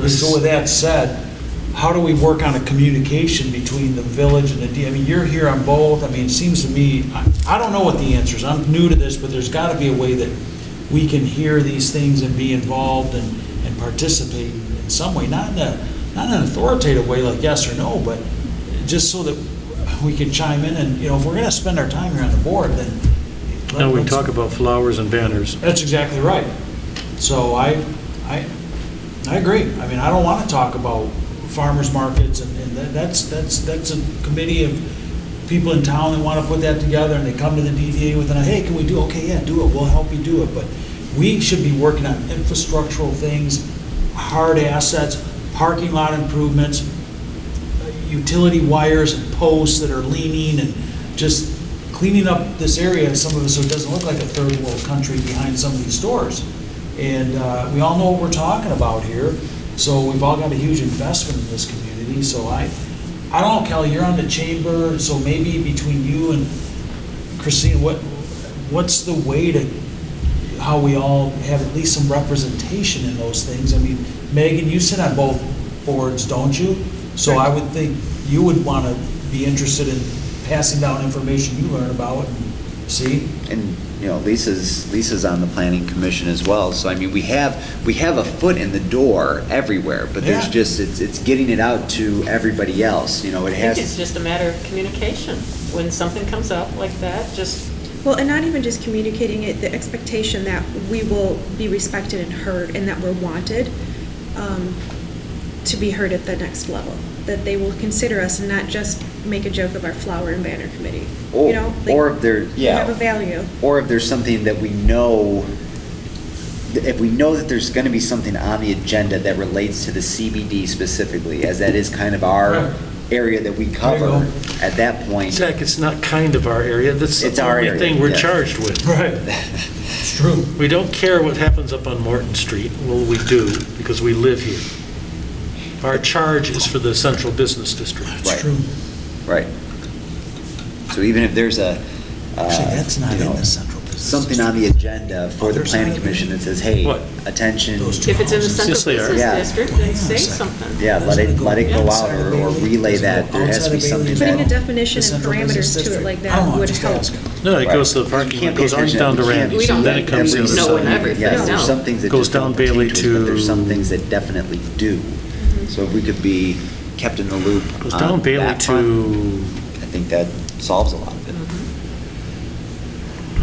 Speaker 9: So with that said, how do we work on a communication between the village and the I mean, you're here on both. I mean, it seems to me, I don't know what the answer is. I'm new to this, but there's got to be a way that we can hear these things and be involved and participate in some way, not in an authoritative way like yes or no, but just so that we can chime in and, if we're going to spend our time here on the board, then.
Speaker 4: Now we
Speaker 9: let's-
Speaker 4: talk about flowers and banners.
Speaker 9: That's exactly right. So I agree. I mean, I don't want to talk about farmers markets, and that's a committee of people in town that want to put that together, and they come to the DDA with, hey, can we do, okay, yeah, do it, we'll help you do it. But we should be working on infrastructural things, hard assets, parking lot improvements, utility wires and posts that are leaning, and just cleaning up this area in some of it so it doesn't look like a third world country behind some of these stores. And we all know what we're talking about here, so we've all got a huge investment in this community. So I don't know, Kelly, you're on the chamber, so maybe between you and Christine, what's the way to, how we all have at least some representation in those things? I mean, Megan, you sit on both boards, don't you? So I would think you would want to be interested in passing down information you learn about and see.
Speaker 1: And, Lisa's on the planning commission as well, so I mean, we have a foot in the door everywhere, but there's
Speaker 9: Yeah.
Speaker 1: just, it's getting it out to everybody else, it
Speaker 8: I think
Speaker 1: has.
Speaker 8: it's just a matter of communication. When something comes up like that, just,
Speaker 5: Well, and not even just communicating it, the expectation that we will be respected and heard and that we're wanted to be heard at the next level. That they will consider us and not just make a joke of our flower and banner committee.
Speaker 1: Or if there,
Speaker 5: We have a value.
Speaker 1: Or if there's something that we know, if we know that there's going to be something on the agenda that relates to the CBD specifically, as that is kind of our
Speaker 9: Right.
Speaker 1: area that we
Speaker 9: There you
Speaker 1: cover,
Speaker 9: go.
Speaker 1: at that point.
Speaker 4: Zach, it's not kind of our area, that's
Speaker 1: It's
Speaker 4: the
Speaker 1: our
Speaker 4: only
Speaker 1: area,
Speaker 4: thing we're
Speaker 1: yeah.
Speaker 4: charged with.
Speaker 9: Right. It's true.
Speaker 4: We don't care what happens up on Morton Street. Well, we do, because we live here. Our charge is for the central business district.
Speaker 9: It's
Speaker 1: Right.
Speaker 9: true.
Speaker 1: Right. So even if there's a,
Speaker 9: Actually, that's not
Speaker 1: you
Speaker 9: in
Speaker 1: know,
Speaker 9: the central business
Speaker 1: something on the agenda for the
Speaker 9: Other
Speaker 1: planning
Speaker 9: side of
Speaker 1: commission
Speaker 9: it?
Speaker 1: that says, hey,
Speaker 4: What?
Speaker 1: attention.
Speaker 9: Those two
Speaker 8: If it's in the
Speaker 9: houses.
Speaker 8: central
Speaker 4: Yes, they are.
Speaker 8: business
Speaker 1: Yeah.
Speaker 8: district,
Speaker 9: Well,
Speaker 8: then
Speaker 9: hang on a
Speaker 8: say
Speaker 9: second.
Speaker 8: something.
Speaker 1: Yeah, let it go out
Speaker 9: Outside of
Speaker 1: or
Speaker 9: Bailey,
Speaker 1: relay that. There has to be
Speaker 9: outside of
Speaker 1: something
Speaker 9: Bailey,
Speaker 5: Putting a
Speaker 1: that.
Speaker 5: definition
Speaker 9: the
Speaker 5: and
Speaker 9: central business
Speaker 5: parameters to it
Speaker 9: district.
Speaker 5: like
Speaker 9: I
Speaker 5: that
Speaker 9: don't know,
Speaker 5: would
Speaker 9: just
Speaker 5: help.
Speaker 9: asking.
Speaker 4: No, it goes to the
Speaker 1: You
Speaker 4: parking
Speaker 1: can't
Speaker 4: lot, goes
Speaker 1: pay
Speaker 4: on
Speaker 1: attention
Speaker 4: down to
Speaker 1: you can't
Speaker 4: Randy's,
Speaker 1: do
Speaker 4: and then
Speaker 1: that
Speaker 4: it comes
Speaker 1: every
Speaker 4: to the
Speaker 8: know
Speaker 1: single-
Speaker 8: and
Speaker 4: side.
Speaker 8: everything,
Speaker 1: Yes,
Speaker 8: no.
Speaker 1: there's some things that
Speaker 4: Goes
Speaker 1: just don't
Speaker 4: down
Speaker 1: pertain
Speaker 4: Bailey
Speaker 1: to us, but there's some
Speaker 4: to-
Speaker 1: things that definitely do. So if we could be kept in the loop
Speaker 4: Goes
Speaker 1: on
Speaker 4: down Bailey
Speaker 1: that front,
Speaker 4: to,
Speaker 1: I think that solves a lot of it.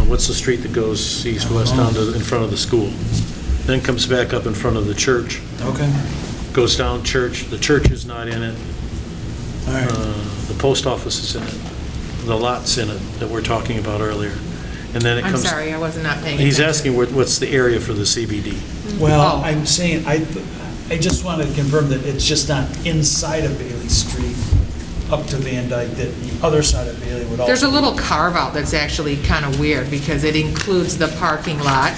Speaker 4: what's the street that goes east-west down to, in front of the school? Then comes back up in front of the church,
Speaker 9: Okay,
Speaker 4: goes down church, the church is not in it,
Speaker 9: all right.
Speaker 4: the post office is in it, the lot's in it that we're talking about earlier. And then it
Speaker 2: I'm
Speaker 4: comes.
Speaker 2: sorry, I was not paying attention.
Speaker 4: He's asking what's the area for the CBD?
Speaker 9: Well,
Speaker 2: Oh.
Speaker 9: I'm saying, I just want to confirm that it's just not inside of Bailey Street up to Van Dyke, that the other side of Bailey would also.
Speaker 2: There's a little carve-out that's actually kind of weird, because it includes the parking lot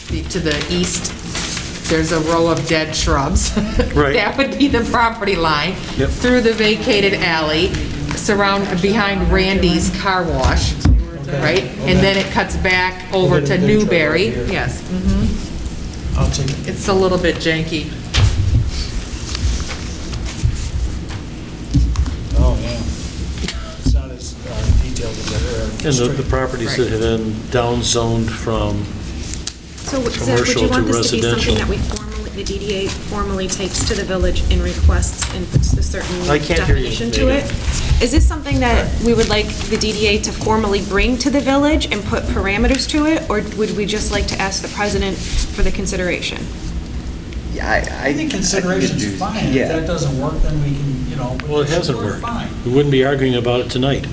Speaker 2: to the east. There's a row of dead shrubs.
Speaker 4: Right.
Speaker 2: That would be the property line.
Speaker 4: Yep.
Speaker 2: Through the vacated alley, behind Randy's car wash, right? And then it cuts back over to
Speaker 9: We'll get a picture
Speaker 2: Newberry.
Speaker 9: right here.
Speaker 2: Yes.
Speaker 9: I'll take it.
Speaker 2: It's a little bit janky.
Speaker 9: Oh, yeah. It's not as detailed as that.
Speaker 4: And the properties that have been downzoned from,
Speaker 5: So Zach, would
Speaker 4: Commercial
Speaker 5: you want
Speaker 4: to
Speaker 5: this to be something
Speaker 4: residential.
Speaker 5: that we formally, the DDA formally takes to the village and requests and puts a certain
Speaker 4: I can't hear you,
Speaker 5: definition to
Speaker 4: Megan.
Speaker 5: it? Is this something that we would like the DDA to formally bring to the village and put parameters to it? Or would we just like to ask the president for the consideration?
Speaker 1: Yeah,
Speaker 9: I think consideration's fine. If
Speaker 1: Yeah.
Speaker 9: that doesn't work, then we can, you know.
Speaker 4: well, it
Speaker 9: should
Speaker 4: hasn't
Speaker 9: work
Speaker 4: worked.
Speaker 9: Fine.
Speaker 4: We wouldn't be arguing about it tonight.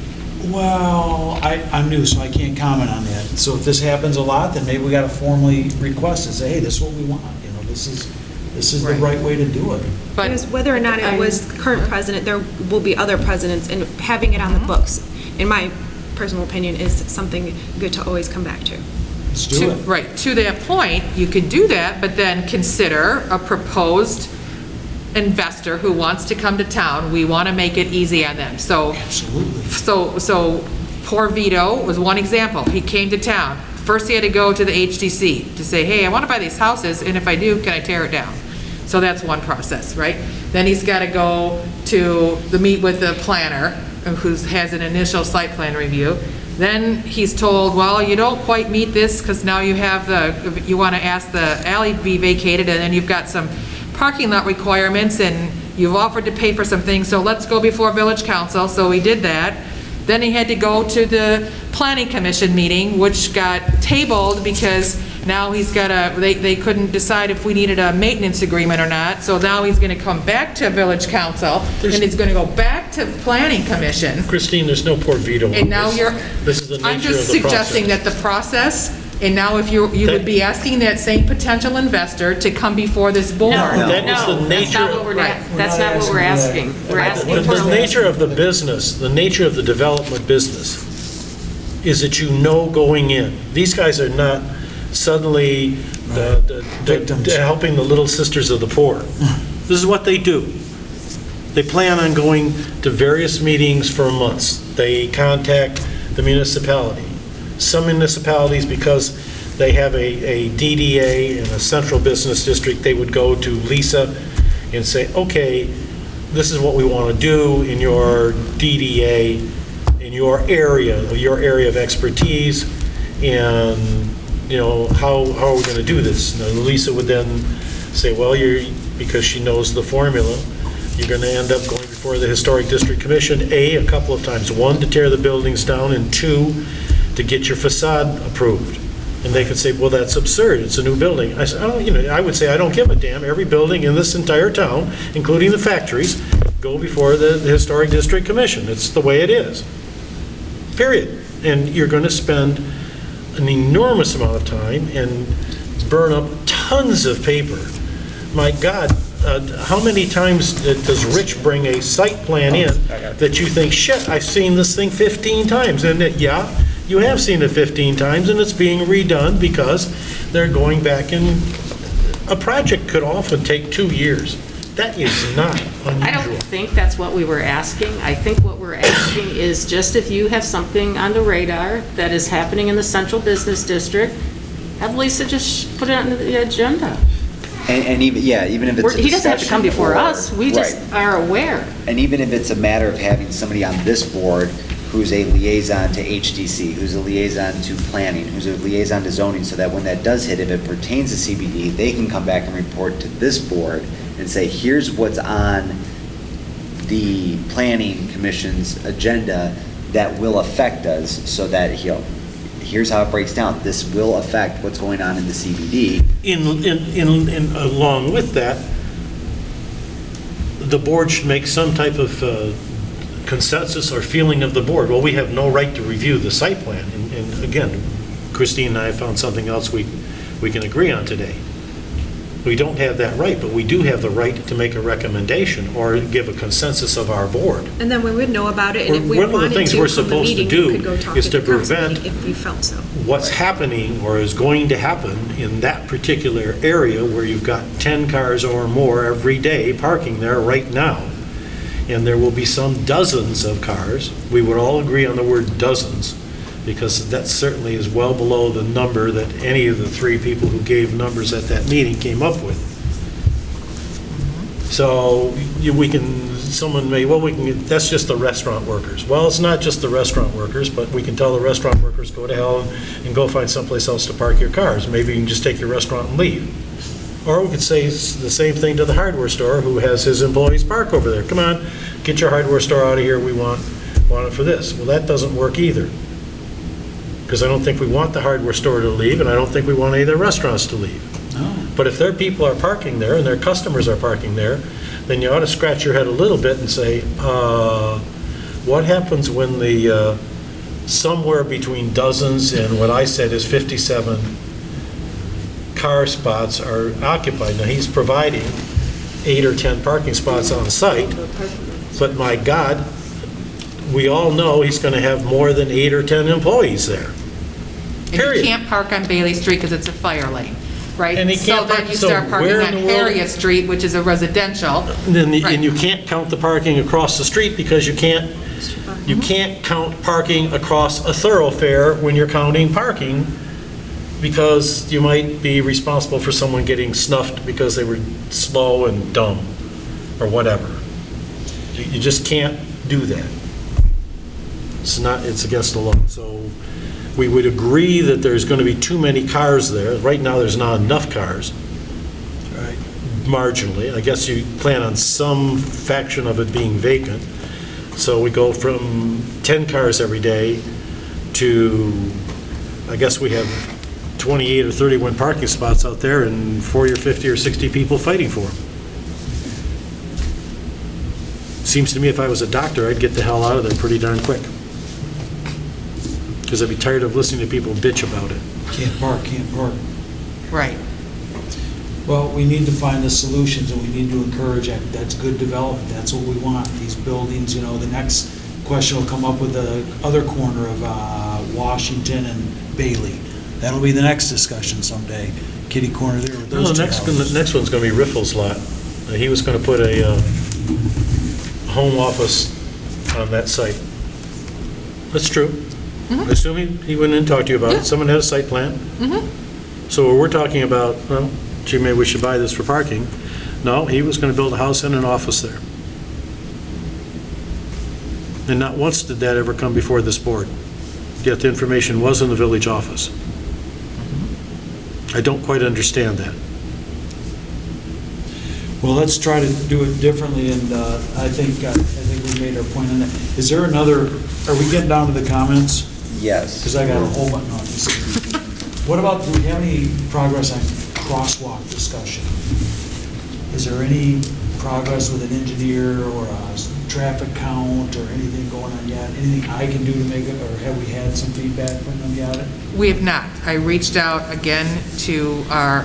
Speaker 9: Well, I'm new, so I can't comment on that. So if this happens a lot, then maybe we gotta formally request and say, hey, this is what we want, you know, this is the
Speaker 2: Right.
Speaker 9: right way to do it.
Speaker 2: But
Speaker 5: Because whether or not it was current president, there will be other presidents, and having it on the books, in my personal opinion, is something good to always come back to.
Speaker 9: Let's do it.
Speaker 2: Right, to that point, you can do that, but then consider a proposed investor who wants to come to town. We want to make it easy on them. So
Speaker 9: Absolutely.
Speaker 2: So poor Vito was one example. He came to town. First, he had to go to the HDC to say, hey, I want to buy these houses, and if I do, can I tear it down? So that's one process, right? Then he's got to go to meet with the planner, who has an initial site plan review. Then he's told, well, you don't quite meet this, because now you want to ask the alley be vacated, and then you've got some parking lot requirements, and you've offered to pay for some things, so let's go before village council. So he did that. Then he had to go to the planning commission meeting, which got tabled because now they couldn't decide if we needed a maintenance agreement or not. So now he's going to come back to village council, and he's going to go back to planning commission.
Speaker 4: Christine, there's no poor veto on
Speaker 2: And now
Speaker 4: this.
Speaker 2: you're,
Speaker 4: This is the nature
Speaker 2: I'm
Speaker 4: of the
Speaker 2: just suggesting
Speaker 4: process.
Speaker 2: that the process, and now if you would be asking that same potential investor to come before this board.
Speaker 8: No,
Speaker 4: That is the
Speaker 8: no, that's
Speaker 4: nature
Speaker 8: not
Speaker 4: of-
Speaker 8: what we're,
Speaker 2: Right.
Speaker 8: that's not what we're asking. We're asking for.
Speaker 4: The nature of the business, the nature of the development business is that you know going in. These guys are not suddenly
Speaker 9: Victims.
Speaker 4: helping the little sisters of the poor. This is what they do. They plan on going to various meetings for months. They contact the municipality. Some municipalities, because they have a DDA in a central business district, they would go to Lisa and say, okay, this is what we want to do in your DDA, in your area of expertise, and, you know, how are we going to do this? And Lisa would then say, well, because she knows the formula, you're going to end up going before the Historic District Commission, a couple of times. One, to tear the buildings down, and two, to get your facade approved. And they could say, well, that's absurd, it's a new building. I said, I would say, I don't give a damn. Every building in this entire town, including the factories, go before the Historic District Commission. It's the way it is. Period. And you're going to spend an enormous amount of time and burn up tons of paper. My God, how many times does Rich bring a site plan in that you think, shit, I've seen this thing 15 times? And yeah, you have seen it 15 times, and it's being redone because they're going back, and a project could often take 2 years. That is not
Speaker 8: I don't
Speaker 4: unusual.
Speaker 8: think that's what we were asking. I think what we're asking is just if you have something on the radar that is happening in the central business district, have Lisa just put it on the agenda.
Speaker 1: And even, yeah, even if it's a
Speaker 8: He doesn't have to come
Speaker 1: discussion
Speaker 8: before
Speaker 1: or-
Speaker 8: us, we just
Speaker 1: Right.
Speaker 8: are aware.
Speaker 1: And even if it's a matter of having somebody on this board who's a liaison to HDC, who's a liaison to planning, who's a liaison to zoning, so that when that does hit, if it pertains to CBD, they can come back and report to this board and say, here's what's on the planning commission's agenda that will affect us, so that, here's how it breaks down. This will affect what's going on in the CBD.
Speaker 4: Along with that, the board should make some type of consensus or feeling of the board. Well, we have no right to review the site plan. And again, Christine and I found something else we can agree on today. We don't have that right, but we do have the right to make a recommendation or give a consensus of our board.
Speaker 5: And then we would know about it, and if we
Speaker 4: One of the
Speaker 5: wanted
Speaker 4: things
Speaker 5: to
Speaker 4: we're
Speaker 5: from the
Speaker 4: supposed to
Speaker 5: meeting,
Speaker 4: do
Speaker 5: we could go talk
Speaker 4: is
Speaker 5: to
Speaker 4: to
Speaker 5: the council
Speaker 4: prevent
Speaker 5: meeting if you felt so.
Speaker 4: what's happening or is going to happen in that particular area where you've got 10 cars or more every day parking there right now. And there will be some dozens of cars. We would all agree on the word dozens, because that certainly is well below the number that any of the three people who gave numbers at that meeting came up with. So someone may, that's just the restaurant workers. Well, it's not just the restaurant workers, but we can tell the restaurant workers, go to hell and go find someplace else to park your cars. Maybe you can just take your restaurant and leave. Or we could say the same thing to the hardware store who has his employees park over there. Come on, get your hardware store out of here, we want it for this. Well, that doesn't work either. Because I don't think we want the hardware store to leave, and I don't think we want any of the restaurants to leave.
Speaker 9: No.
Speaker 4: But if their people are parking there and their customers are parking there, then you ought to scratch your head a little bit and say, what happens when the somewhere between dozens and what I said is 57 car spots are occupied? Now, he's providing 8 or 10 parking spots on site, but my God, we all know he's going to have more than 8 or 10 employees there.
Speaker 2: And
Speaker 4: Period.
Speaker 2: you can't park on Bailey Street because it's a fire lane, right?
Speaker 4: And he can't
Speaker 2: So then
Speaker 4: park-
Speaker 2: you
Speaker 4: so
Speaker 2: start parking
Speaker 4: where in
Speaker 2: on
Speaker 4: the world-
Speaker 2: Harriet Street, which is a residential. Right.
Speaker 4: And you can't count the parking across the street because you can't count parking across a thoroughfare when you're counting parking, because you might be responsible for someone getting snuffed because they were slow and dumb or whatever. You just can't do that. It's against the law. So we would agree that there's going to be too many cars there. Right now, there's not enough cars.
Speaker 9: Right.
Speaker 4: Marginally. I guess you plan on some fraction of it being vacant. So we go from 10 cars every day to, I guess we have 28 or 31 parking spots out there and 40 or 50 or 60 people fighting for them. Seems to me if I was a doctor, I'd get the hell out of there pretty darn quick. Because I'd be tired of listening to people bitch about it.
Speaker 9: Can't park.
Speaker 2: Right.
Speaker 9: Well, we need to find the solutions, and we need to encourage that. That's good development. That's what we want. These buildings, the next question will come up with the other corner of Washington and Bailey. That'll be the next discussion someday. Kitty corner there with those two houses.
Speaker 4: The next one's going to be Riffle's lot. He was going to put a home office on that site. That's true. Assuming he went in and talked to you about it. Someone had a site plan. So we're talking about, well, gee, maybe we should buy this for parking. No, he was going to build a house and an office there. And not once did that ever come before this board. Yet the information was in the village office. I don't quite understand that.
Speaker 9: Well, let's try to do it differently, and I think we made our point on that. Is there another, are we getting down to the comments?
Speaker 1: Yes.
Speaker 9: Because I got a whole bunch, no, just, what about, do we have any progress on crosswalk discussion? Is there any progress with an engineer or a traffic count or anything going on yet? Anything I can do to make it, or have we had some feedback from them yet?
Speaker 2: We have not. I reached out again to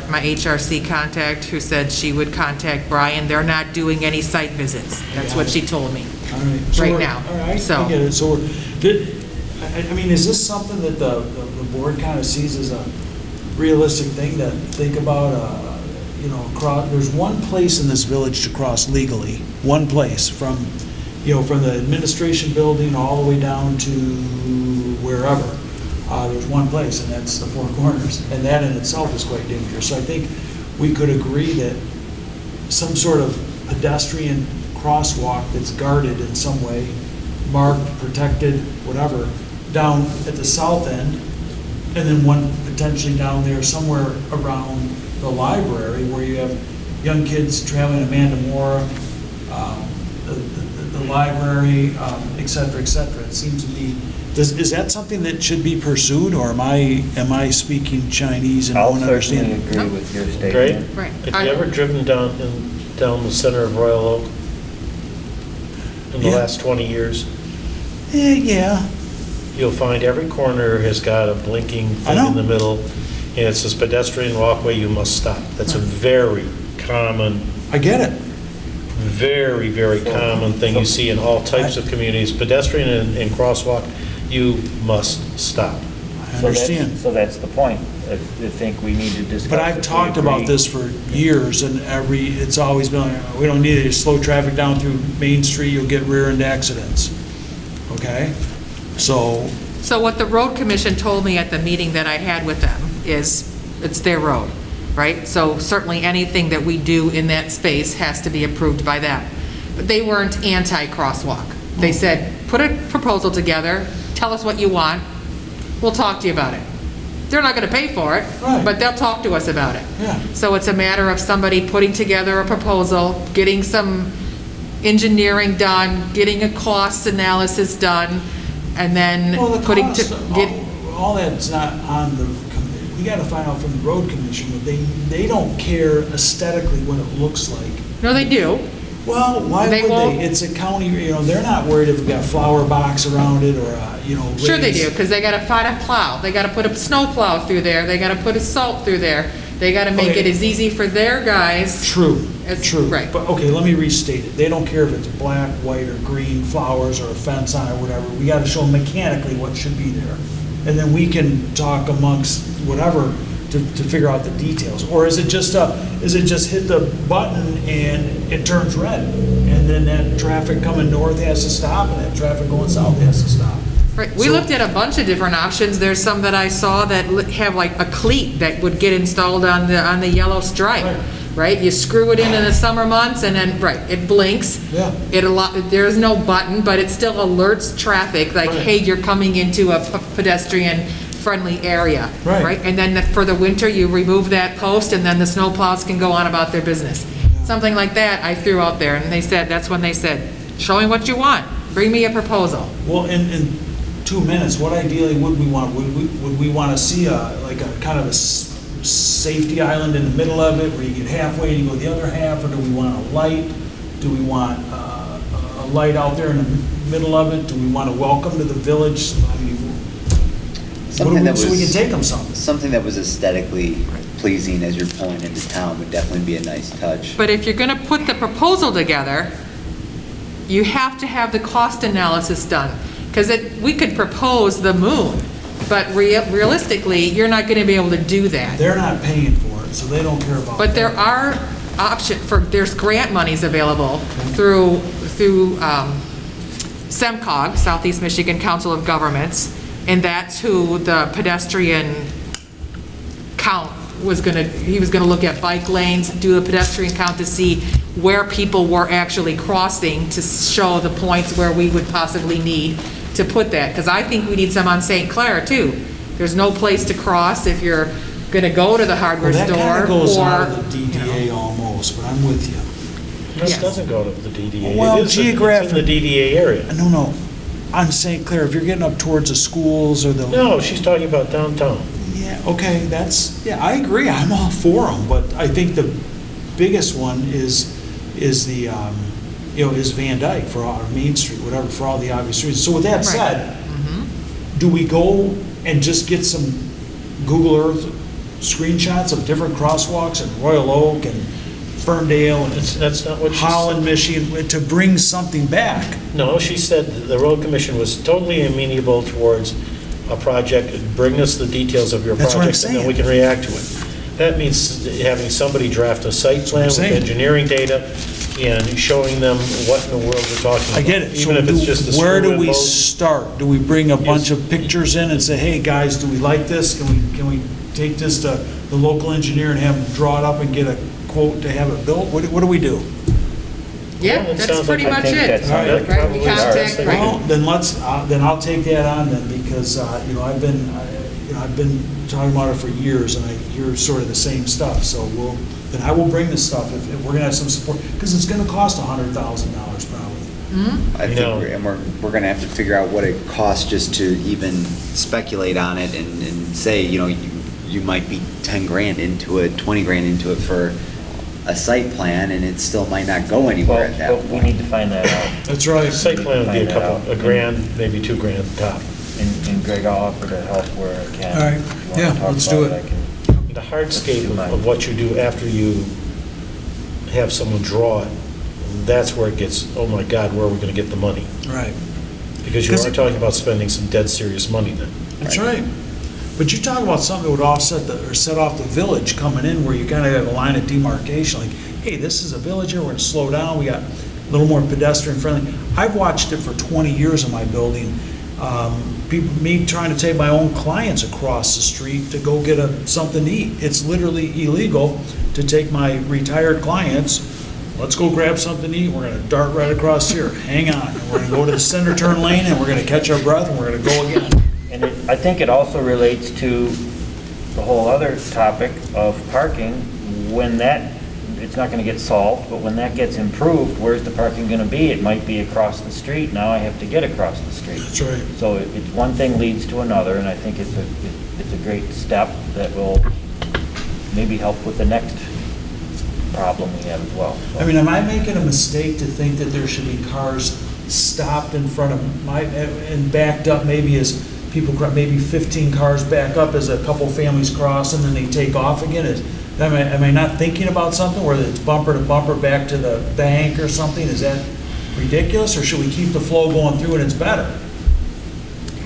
Speaker 2: my HRC contact, who said she would contact Brian. They're not doing any site visits. That's what she told me.
Speaker 9: All right. So
Speaker 2: Right
Speaker 9: we're-
Speaker 2: now.
Speaker 9: All right,
Speaker 2: So-
Speaker 9: I get it. So I mean, is this something that the board kind of sees as a realistic thing to think about, you know, there's one place in this village to cross legally, one place from, you know, from the administration building all the way down to wherever. There's one place, and that's the Four Corners, and that in itself is quite dangerous. So I think we could agree that some sort of pedestrian crosswalk that's guarded in some way, marked, protected, whatever, down at the south end, and then one potentially down there somewhere around the library where you have young kids traveling Amanda Moore, the library, et cetera, et cetera. It seems to be, is that something that should be pursued, or am I speaking Chinese and
Speaker 7: I'll
Speaker 9: don't
Speaker 7: certainly
Speaker 9: understand?
Speaker 7: agree with your
Speaker 4: Great.
Speaker 7: statement.
Speaker 2: Right.
Speaker 4: Have you ever driven down the center of Royal Oak in the
Speaker 9: Yeah.
Speaker 4: last 20 years?
Speaker 9: Yeah.
Speaker 4: You'll find every corner has got a blinking
Speaker 9: I
Speaker 4: thing
Speaker 9: know.
Speaker 4: in the middle, and it says pedestrian walkway, you must stop. That's a very common,
Speaker 9: I get it.
Speaker 4: very, very common thing you see in all types of communities. Pedestrian and crosswalk, you must stop.
Speaker 9: I understand.
Speaker 7: So that's the point. I think we need to discuss.
Speaker 9: But I've
Speaker 7: if we
Speaker 9: talked about
Speaker 7: agree.
Speaker 9: this for years, and it's always been, like, we don't need to slow traffic down through Main Street, you'll get rear-end accidents. Okay? So,
Speaker 2: So what the road commission told me at the meeting that I had with them is, it's their road, right? So certainly anything that we do in that space has to be approved by them. But they weren't anti-crosswalk. They said, put a proposal together, tell us what you want, we'll talk to you about it. They're not gonna pay for it,
Speaker 9: Right.
Speaker 2: but they'll talk to us about it.
Speaker 9: Yeah.
Speaker 2: So it's a matter of somebody putting together a proposal, getting some engineering done, getting a cost analysis done, and then
Speaker 9: well, the
Speaker 2: putting
Speaker 9: cost,
Speaker 2: to, get,
Speaker 9: all that's not on the, we gotta find out from the road commission, but they don't care aesthetically what it looks like.
Speaker 2: no, they do.
Speaker 9: Well, why
Speaker 2: They
Speaker 9: would
Speaker 2: won't-
Speaker 9: they? It's a county, you know, they're not worried if we've got a flower box around it or, you know.
Speaker 2: Sure they do,
Speaker 9: raised-
Speaker 2: because they gotta find a plow, they gotta put a snow plow through there, they gotta put a salt through there, they gotta make
Speaker 9: Okay.
Speaker 2: it as easy for their guys.
Speaker 9: True,
Speaker 2: It's-
Speaker 9: true.
Speaker 2: right.
Speaker 9: But, okay, let me restate it. They don't care if it's black, white, or green, flowers, or a fence on it, or whatever. We gotta show them mechanically what should be there. And then we can talk amongst whatever to figure out the details. Or is it just hit the button and it turns red? And then that traffic coming north has to stop, and that traffic going south has to stop.
Speaker 2: Right, we
Speaker 9: So-
Speaker 2: looked at a bunch of different options, there's some that I saw that have like a cleat that would get installed on the yellow stripe,
Speaker 9: Right.
Speaker 2: right? You screw it in the summer months, and then, right, it blinks.
Speaker 9: Yeah.
Speaker 2: There's no button, but it still alerts traffic, like,
Speaker 9: Right.
Speaker 2: hey, you're coming into a pedestrian-friendly area.
Speaker 9: Right.
Speaker 2: And then for the winter, you remove that post, and then the snowplows can go on about their business. Something like that I threw out there, and they said, that's when they said, show me what you want, bring me a proposal.
Speaker 9: Well, in 2 minutes, what ideally would we want? Would we want to see like a kind of a safety island in the middle of it, where you get halfway and you go the other half, or do we want a light? Do we want a light out there in the middle of it? Do we want to welcome to the village? I mean,
Speaker 1: Something that
Speaker 9: so we can
Speaker 1: was,
Speaker 9: take them something.
Speaker 1: something that was aesthetically pleasing as you're pulling into town would definitely be a nice touch.
Speaker 2: But if you're going to put the proposal together, you have to have the cost analysis done. Because we could propose the moon, but realistically, you're not going to be able to do that.
Speaker 9: They're not paying for it, so they don't care about that.
Speaker 2: But there are there's grant monies available through SEMCOG, Southeast Michigan Council of Governments, and that's who the pedestrian count he was gonna look at bike lanes, do a pedestrian count to see where people were actually crossing, to show the points where we would possibly need to put that. Because I think we need some on St. Clair too. There's no place to cross if you're gonna go to the hardware
Speaker 9: Well,
Speaker 2: store,
Speaker 9: that kind of goes out
Speaker 2: or,
Speaker 9: of the
Speaker 2: you know.
Speaker 9: DDA almost, but I'm with you.
Speaker 4: This
Speaker 2: Yes.
Speaker 4: doesn't go to the DDA.
Speaker 9: Well,
Speaker 4: It is in
Speaker 9: geographic-
Speaker 4: the DDA area.
Speaker 9: No. On St. Clair, if you're getting up towards the schools or the...
Speaker 4: No, she's talking about downtown.
Speaker 9: Yeah, okay, I agree, I'm all for them, but I think the biggest one is the, is Van Dyke for our Main Street, whatever, for all the obvious reasons. So with that said, do we go and just get some Google Earth screenshots of different crosswalks in Royal Oak and Ferndale and
Speaker 4: That's not what she
Speaker 9: Holland, Michigan, to bring something back?
Speaker 4: No, she said that the road commission was totally amenable towards a project, bring us the details of your
Speaker 9: That's what I'm
Speaker 4: project, and then we
Speaker 9: saying.
Speaker 4: can react to it. That means having somebody draft a site plan with
Speaker 9: saying.
Speaker 4: engineering data and showing them what in the world we're talking about.
Speaker 9: I get it. So
Speaker 4: Even if it's just a
Speaker 9: where
Speaker 4: screw
Speaker 9: do
Speaker 4: in
Speaker 9: we
Speaker 4: mode.
Speaker 9: start? Do we bring a bunch of pictures in and say, hey, guys, do we like this? Can we take this to the local engineer and have him draw it up and get a quote to have it built? What do we do?
Speaker 2: Yeah,
Speaker 4: Well, it
Speaker 2: that's
Speaker 4: sounds
Speaker 2: pretty
Speaker 4: like-
Speaker 2: much
Speaker 7: I think
Speaker 2: it.
Speaker 7: that sounds
Speaker 9: Right.
Speaker 7: like
Speaker 2: Right,
Speaker 7: probably
Speaker 2: we
Speaker 7: the
Speaker 2: contact,
Speaker 7: best thing to
Speaker 2: right.
Speaker 9: Well, then then I'll take that on then, because, I've been talking about it for years, and I hear sort of the same stuff, so then I will bring this stuff if we're gonna have some support, because it's gonna cost $100,000 probably.
Speaker 1: I think,
Speaker 4: No.
Speaker 1: and we're gonna have to figure out what it costs just to even speculate on it and say, you might be 10 grand into it, 20 grand into it for a site plan, and it still might not go anywhere at that
Speaker 7: Well, we
Speaker 1: point.
Speaker 7: need to find that out.
Speaker 9: That's right.
Speaker 4: Site plan would be
Speaker 7: Find that out.
Speaker 4: a grand, maybe $2,000 at the top.
Speaker 7: And Greg, I'll offer to help where I can.
Speaker 9: All right.
Speaker 7: If you wanna
Speaker 9: Yeah,
Speaker 7: talk
Speaker 9: let's
Speaker 7: about
Speaker 9: do it.
Speaker 7: I can-
Speaker 4: The hardscape of what you do after you have someone draw it, that's where it gets, oh my God, where are we going to get the money?
Speaker 9: Right.
Speaker 4: Because you
Speaker 9: 'Cause
Speaker 4: are
Speaker 9: it-
Speaker 4: talking about spending some dead serious money then.
Speaker 9: That's right. But you talk about something that would offset or set off the village coming in, where you kind of have a line of demarcation, like, hey, this is a village here, we're gonna slow down, we got a little more pedestrian friendly. I've watched it for 20 years in my building. Me trying to take my own clients across the street to go get something to eat. It's literally illegal to take my retired clients, let's go grab something to eat, we're gonna dart right across here, hang on, and we're gonna go to the center turn lane, and we're gonna catch our breath, and we're gonna go again.
Speaker 7: And I think it also relates to the whole other topic of parking. When that, it's not going to get solved, but when that gets improved, where's the parking going to be? It might be across the street. Now I have to get across the street.
Speaker 9: That's right.
Speaker 7: So it's one thing leads to another, and I think it's a great step that will maybe help with the next problem we have as well. So-
Speaker 9: I mean, am I making a mistake to think that there should be cars stopped in front of and backed up, maybe as people, maybe 15 cars back up as a couple families cross, and then they take off again? Am I not thinking about something where it's bumper to bumper back to the bank or something? Is that ridiculous, or should we keep the flow going through and it's better?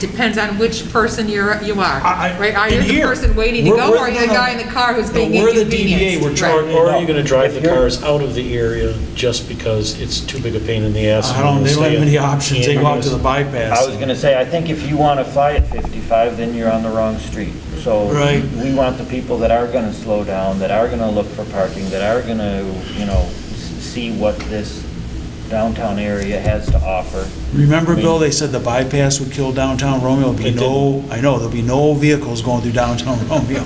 Speaker 2: Depends on which person you are, right? Are you
Speaker 9: in
Speaker 2: the
Speaker 9: here,
Speaker 2: person waiting to
Speaker 9: we're-
Speaker 2: go, or
Speaker 9: we're
Speaker 2: are you the
Speaker 9: gonna-
Speaker 2: guy in the car who's
Speaker 9: No,
Speaker 2: being
Speaker 9: we're the
Speaker 2: inconvenienced?
Speaker 9: DDA, we're
Speaker 2: Right.
Speaker 9: charged.
Speaker 4: Or are you going to drive
Speaker 7: If
Speaker 4: the
Speaker 7: you're-
Speaker 4: cars out of the area just because it's too big a pain in the ass?
Speaker 9: They don't have many options, they go out to the
Speaker 4: the
Speaker 9: bypass.
Speaker 7: I was gonna say, I think if you wanna fly at 55, then you're on the wrong street. So
Speaker 9: Right.
Speaker 7: we want the people that are gonna slow down, that are gonna look for parking, that are gonna, see what this downtown area has to offer.
Speaker 9: Remember,
Speaker 7: I mean-
Speaker 9: Bill, they said the bypass would kill downtown Romeo? There'll be no vehicles going through downtown Romeo.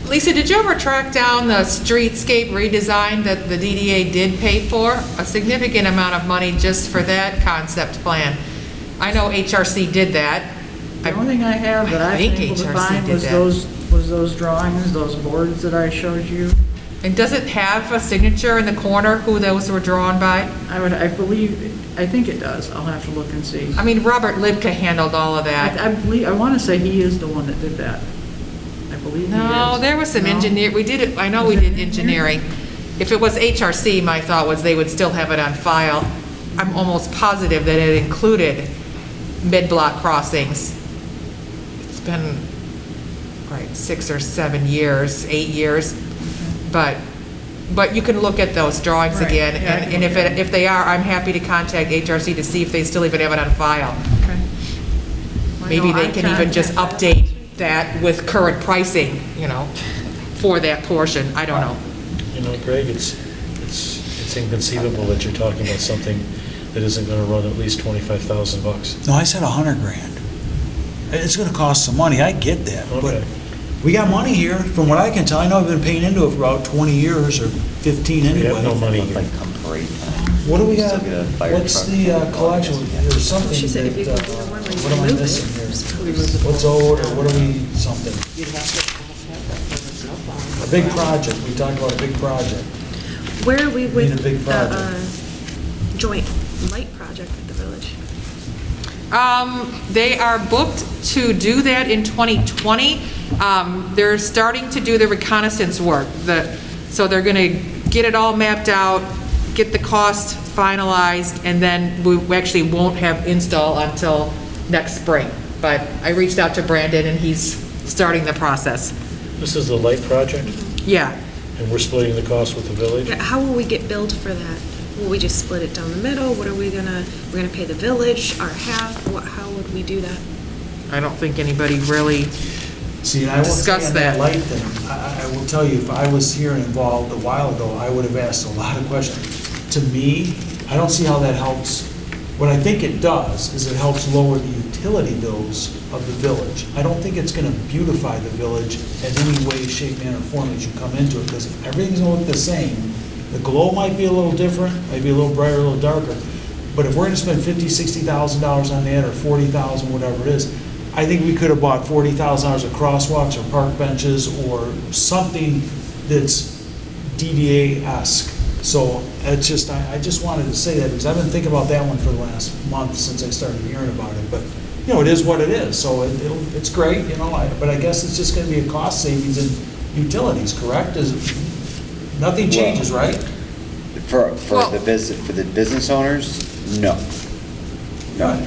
Speaker 2: Lisa, did you ever track down the streetscape redesign that the DDA did pay for? A significant amount of money just for that concept plan. I know HRC did that.
Speaker 3: The only thing I have that
Speaker 2: I
Speaker 3: I've
Speaker 2: think
Speaker 3: been able to
Speaker 2: HRC
Speaker 3: find
Speaker 2: did
Speaker 3: was
Speaker 2: that.
Speaker 3: those drawings, those boards that I showed you.
Speaker 2: And does it have a signature in the corner, who those were drawn by?
Speaker 3: I think it does. I'll have to look and see.
Speaker 2: I mean, Robert Libka handled all of that.
Speaker 3: I want to say he is the one that did that. I believe he is.
Speaker 2: No, there was some
Speaker 3: No?
Speaker 2: we did it, I know we
Speaker 3: Was it
Speaker 2: did engineering. If it was HRC, my thought was they would still have it on file. I'm almost positive that it included mid-block crossings. It's been, 6 or 7 years, 8 years. But you can look at those drawings
Speaker 3: Right,
Speaker 2: again,
Speaker 3: yeah, I can
Speaker 2: and
Speaker 3: look at 'em.
Speaker 2: if they are, I'm happy to contact HRC to see if they still even have it on file.
Speaker 3: Okay. I
Speaker 2: Maybe
Speaker 3: know
Speaker 2: they
Speaker 3: I
Speaker 2: can even just
Speaker 3: contacted-
Speaker 2: update that with current pricing, for that portion, I don't know.
Speaker 4: Greg, it's inconceivable that you're talking about something that isn't going to run at least $25,000.
Speaker 9: No, I said 100 grand. It's gonna cost some money, I get that, but
Speaker 4: Okay.
Speaker 9: we got money here, from what I can tell. I know I've been paying into it for about 20 years or 15
Speaker 4: We
Speaker 9: anyway.
Speaker 4: have no money
Speaker 1: Look
Speaker 4: here.
Speaker 1: like come parade time.
Speaker 9: What do we
Speaker 1: Still
Speaker 9: got?
Speaker 1: get a fire
Speaker 9: What's
Speaker 1: truck.
Speaker 9: the collection? There's something
Speaker 5: She said if you
Speaker 9: that,
Speaker 5: can do the one where you
Speaker 9: what am I
Speaker 5: remove it.
Speaker 9: missing here? What's owed, or what are we, something? A big project, we talked about a big project.
Speaker 5: Where are we
Speaker 9: Need
Speaker 5: with
Speaker 9: a big
Speaker 5: the
Speaker 9: project.
Speaker 5: joint light project with the village?
Speaker 2: They are booked to do that in 2020. They're starting to do the reconnaissance work. So they're going to get it all mapped out, get the cost finalized, and then we actually won't have install until next spring. But I reached out to Brandon, and he's starting the process.
Speaker 4: This is the light project,
Speaker 3: Yeah.
Speaker 4: and we're splitting the cost with the village?
Speaker 5: Yeah, how will we get billed for that? Will we just split it down the middle? What are we we're gonna pay the village our half? How would we do that?
Speaker 3: I don't think anybody really,
Speaker 9: See, and I will say
Speaker 3: Discuss
Speaker 9: on
Speaker 3: that.
Speaker 9: that light thing, I will tell you, if I was here and involved a while ago, I would have asked a lot of questions. To me, I don't see how that helps. What I think it does is it helps lower the utility bills of the village. I don't think it's gonna beautify the village in any way, shape, manner, or form as you come into it, because everything's gonna look the same. The glow might be a little different, maybe a little brighter, a little darker, but if we're gonna spend $50,000, $60,000 on that, or $40,000, whatever it is, I think we could have bought $40,000 of crosswalks or park benches or something that's DDA-esque. So it's just, I just wanted to say that because I've been thinking about that one for the last month since I started hearing about it. But, you know, it is what it is, so it's great, you know, but I guess it's just gonna be a cost savings in utilities, correct? Nothing changes, right?
Speaker 1: For the business owners, no. No.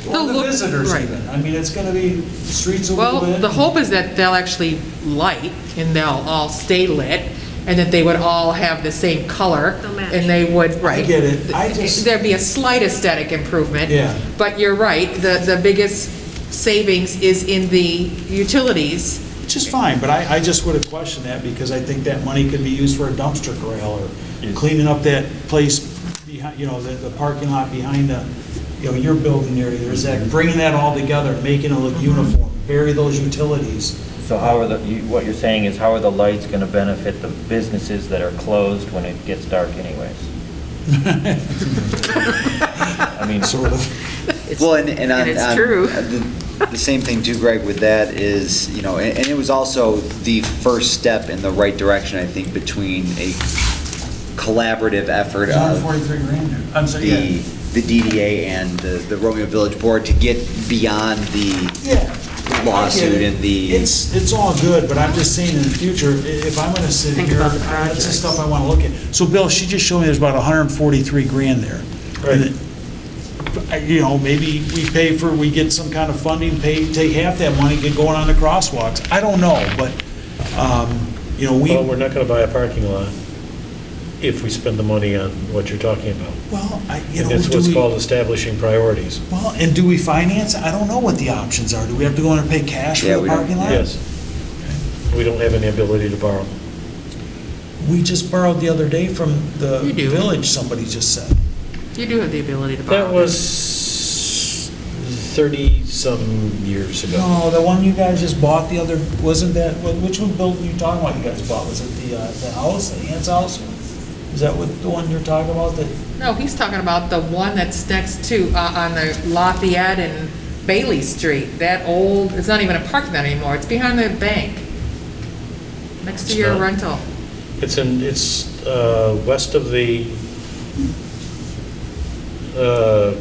Speaker 9: Or the
Speaker 3: look-
Speaker 9: visitors
Speaker 3: right.
Speaker 9: even. I mean, it's gonna be streets a little
Speaker 3: well,
Speaker 9: bit.
Speaker 3: the hope is that they'll actually light and they'll all stay lit and that they would all have the same color.
Speaker 5: They'll match.
Speaker 3: And they would, right.
Speaker 9: I get it. I just-
Speaker 3: There'd be a slight aesthetic improvement.
Speaker 9: Yeah.
Speaker 3: But you're right, the biggest savings is in the utilities.
Speaker 9: Which is fine, but I just would have questioned that because I think that money could be used for a dumpster corral or cleaning up that place behind, you know, the parking lot behind the, you know, your building area. There's that, bringing that all together, making it look uniform, bury those utilities.
Speaker 7: So how are what you're saying is how are the lights going to benefit the businesses that are closed when it gets dark anyways? I mean,
Speaker 9: Sort of.
Speaker 1: Well, and
Speaker 3: it's true.
Speaker 1: The same thing too, Greg, with that is, you know, and it was also the first step in the right direction, I think, between a collaborative effort of
Speaker 9: 143 grand. I'm sorry, yeah.
Speaker 1: the DDA and the Romeo Village Board to get beyond the
Speaker 9: Yeah.
Speaker 1: lawsuit
Speaker 9: I get it.
Speaker 1: and the.
Speaker 9: It's all good, but I'm just saying in the future, if I'm gonna sit
Speaker 3: Think
Speaker 9: here,
Speaker 3: about the
Speaker 9: that's the
Speaker 3: projects.
Speaker 9: stuff I wanna look at. So Bill, she just showed me there's about 143 grand there.
Speaker 4: Right.
Speaker 9: And you know, maybe we get some kind of funding, take half that money, get going on the crosswalks. I don't know, but, you know,
Speaker 4: well, we're not going to buy a parking lot if we spend the money on what you're talking about.
Speaker 9: well, you
Speaker 4: And
Speaker 9: know,
Speaker 4: it's what's called establishing priorities.
Speaker 9: well, and do we finance it? I don't know what the options are. Do we have to go in and pay cash for
Speaker 1: Yeah,
Speaker 9: the
Speaker 1: we don't.
Speaker 9: parking lot?
Speaker 4: Yes. We don't have any ability to borrow.
Speaker 9: We just borrowed the other day from the
Speaker 3: You do.
Speaker 9: village, somebody just said.
Speaker 3: You do have the ability to borrow.
Speaker 4: That was 30-some years ago.
Speaker 9: No, the one you guys just bought the other, wasn't that, which one building you talking about you guys bought? Was it the house, the aunt's house? Is that what, the one you're talking about that?
Speaker 3: No, he's talking about the one that's next to, on the Lafayette and Bailey Street. That old, it's not even a parking lot anymore. It's behind the bank. Next to
Speaker 4: It's
Speaker 3: your
Speaker 4: not.
Speaker 3: rental.
Speaker 4: It's west of the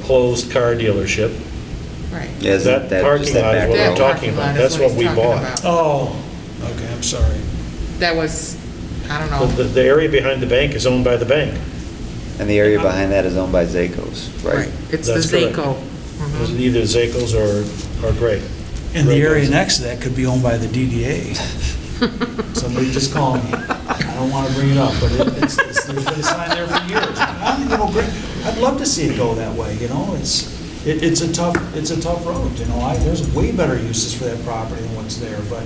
Speaker 4: closed car dealership.
Speaker 3: Right.
Speaker 1: Yeah, isn't
Speaker 4: That
Speaker 1: just
Speaker 4: parking
Speaker 1: that
Speaker 4: lot is
Speaker 1: back
Speaker 4: what
Speaker 1: row?
Speaker 4: we're talking
Speaker 3: parking lot
Speaker 4: about.
Speaker 3: is
Speaker 4: That's what
Speaker 3: he's
Speaker 4: we
Speaker 3: talking
Speaker 4: bought.
Speaker 3: about.
Speaker 9: Oh, okay, I'm sorry.
Speaker 3: That was, I don't know.
Speaker 4: The area behind the bank is owned by the bank.
Speaker 1: And the area behind that is owned by Zaco's, right?
Speaker 3: It's the
Speaker 4: That's correct.
Speaker 3: Zaco.
Speaker 4: It's either Zaco's or Gray.
Speaker 9: And the
Speaker 4: Gray
Speaker 9: area
Speaker 4: does.
Speaker 9: next to that could be owned by the DDA. Somebody just called me. I don't want to bring it up, but there's been a sign there for years. You know, I'd love to see it go that way, you know, it's a tough road, you know, there's way better uses for that property than what's there, but,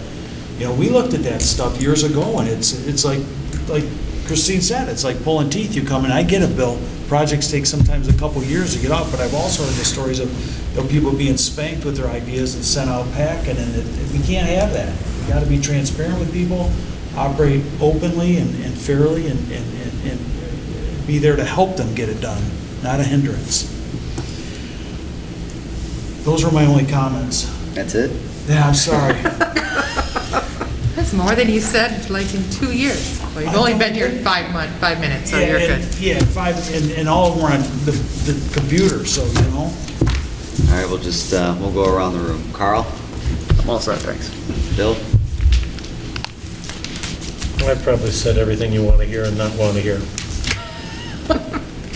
Speaker 9: you know, we looked at that stuff years ago, and it's like Christine said, it's like pulling teeth. You come in, I get it, Bill, projects take sometimes a couple years to get up, but I've also heard the stories of people being spanked with their ideas and sent out packing, and we can't have that. We got to be transparent with people, operate openly and fairly, and be there to help them get it done, not a hindrance. Those are my only comments.
Speaker 1: That's it?
Speaker 9: Yeah, I'm sorry.
Speaker 3: That's more than you said, like, in 2 years. Well, you've only been here 5 minutes, so you're good.
Speaker 9: Yeah, 5, and all of them were on the computer, so, you know.
Speaker 1: All right, we'll just, we'll go around the room. Carl?
Speaker 6: I'm all set, thanks.
Speaker 1: Bill?
Speaker 4: I've probably said everything you want to hear and not want to hear.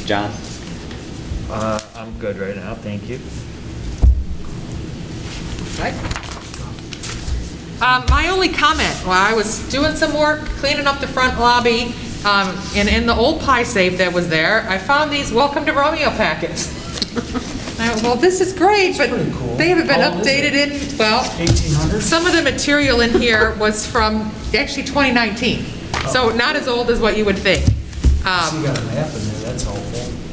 Speaker 1: John?
Speaker 7: I'm good right now, thank you.
Speaker 3: Right?
Speaker 2: My only comment, while I was doing some work, cleaning up the front lobby, and in the old pie safe that was there, I found these Welcome to Romeo packets. Well, this is great, but
Speaker 9: pretty cool.
Speaker 2: they haven't been
Speaker 9: How old is
Speaker 2: updated in, well,
Speaker 9: 1800?
Speaker 2: some of the material in here was from actually 2019, so not as old as what you would think.
Speaker 9: So you got a map in there, that's helpful.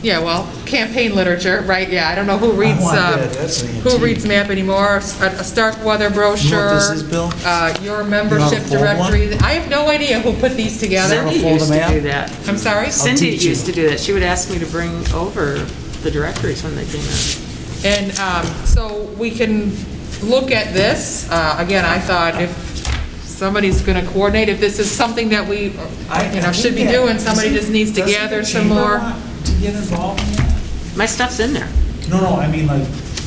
Speaker 2: Yeah, well, campaign literature, right, yeah, I don't know who reads,
Speaker 9: want that. That's an
Speaker 2: who
Speaker 9: antique.
Speaker 2: reads map anymore, a stark weather brochure.
Speaker 9: this is, Bill?
Speaker 2: Your membership
Speaker 9: fold one?
Speaker 2: directory, I have no idea who put these together.
Speaker 9: Cindy
Speaker 8: Cindy used to
Speaker 9: map?
Speaker 8: do that.
Speaker 2: I'm sorry?
Speaker 8: Cindy
Speaker 9: teach you.
Speaker 8: used to do that. She would ask me to bring over the directories when they came in.
Speaker 2: And so we can look at this, again, I thought if somebody's gonna coordinate, if this is something that we, should be doing, somebody just needs to gather some more.
Speaker 9: To get involved in that?
Speaker 8: My stuff's in there.
Speaker 9: No, I mean like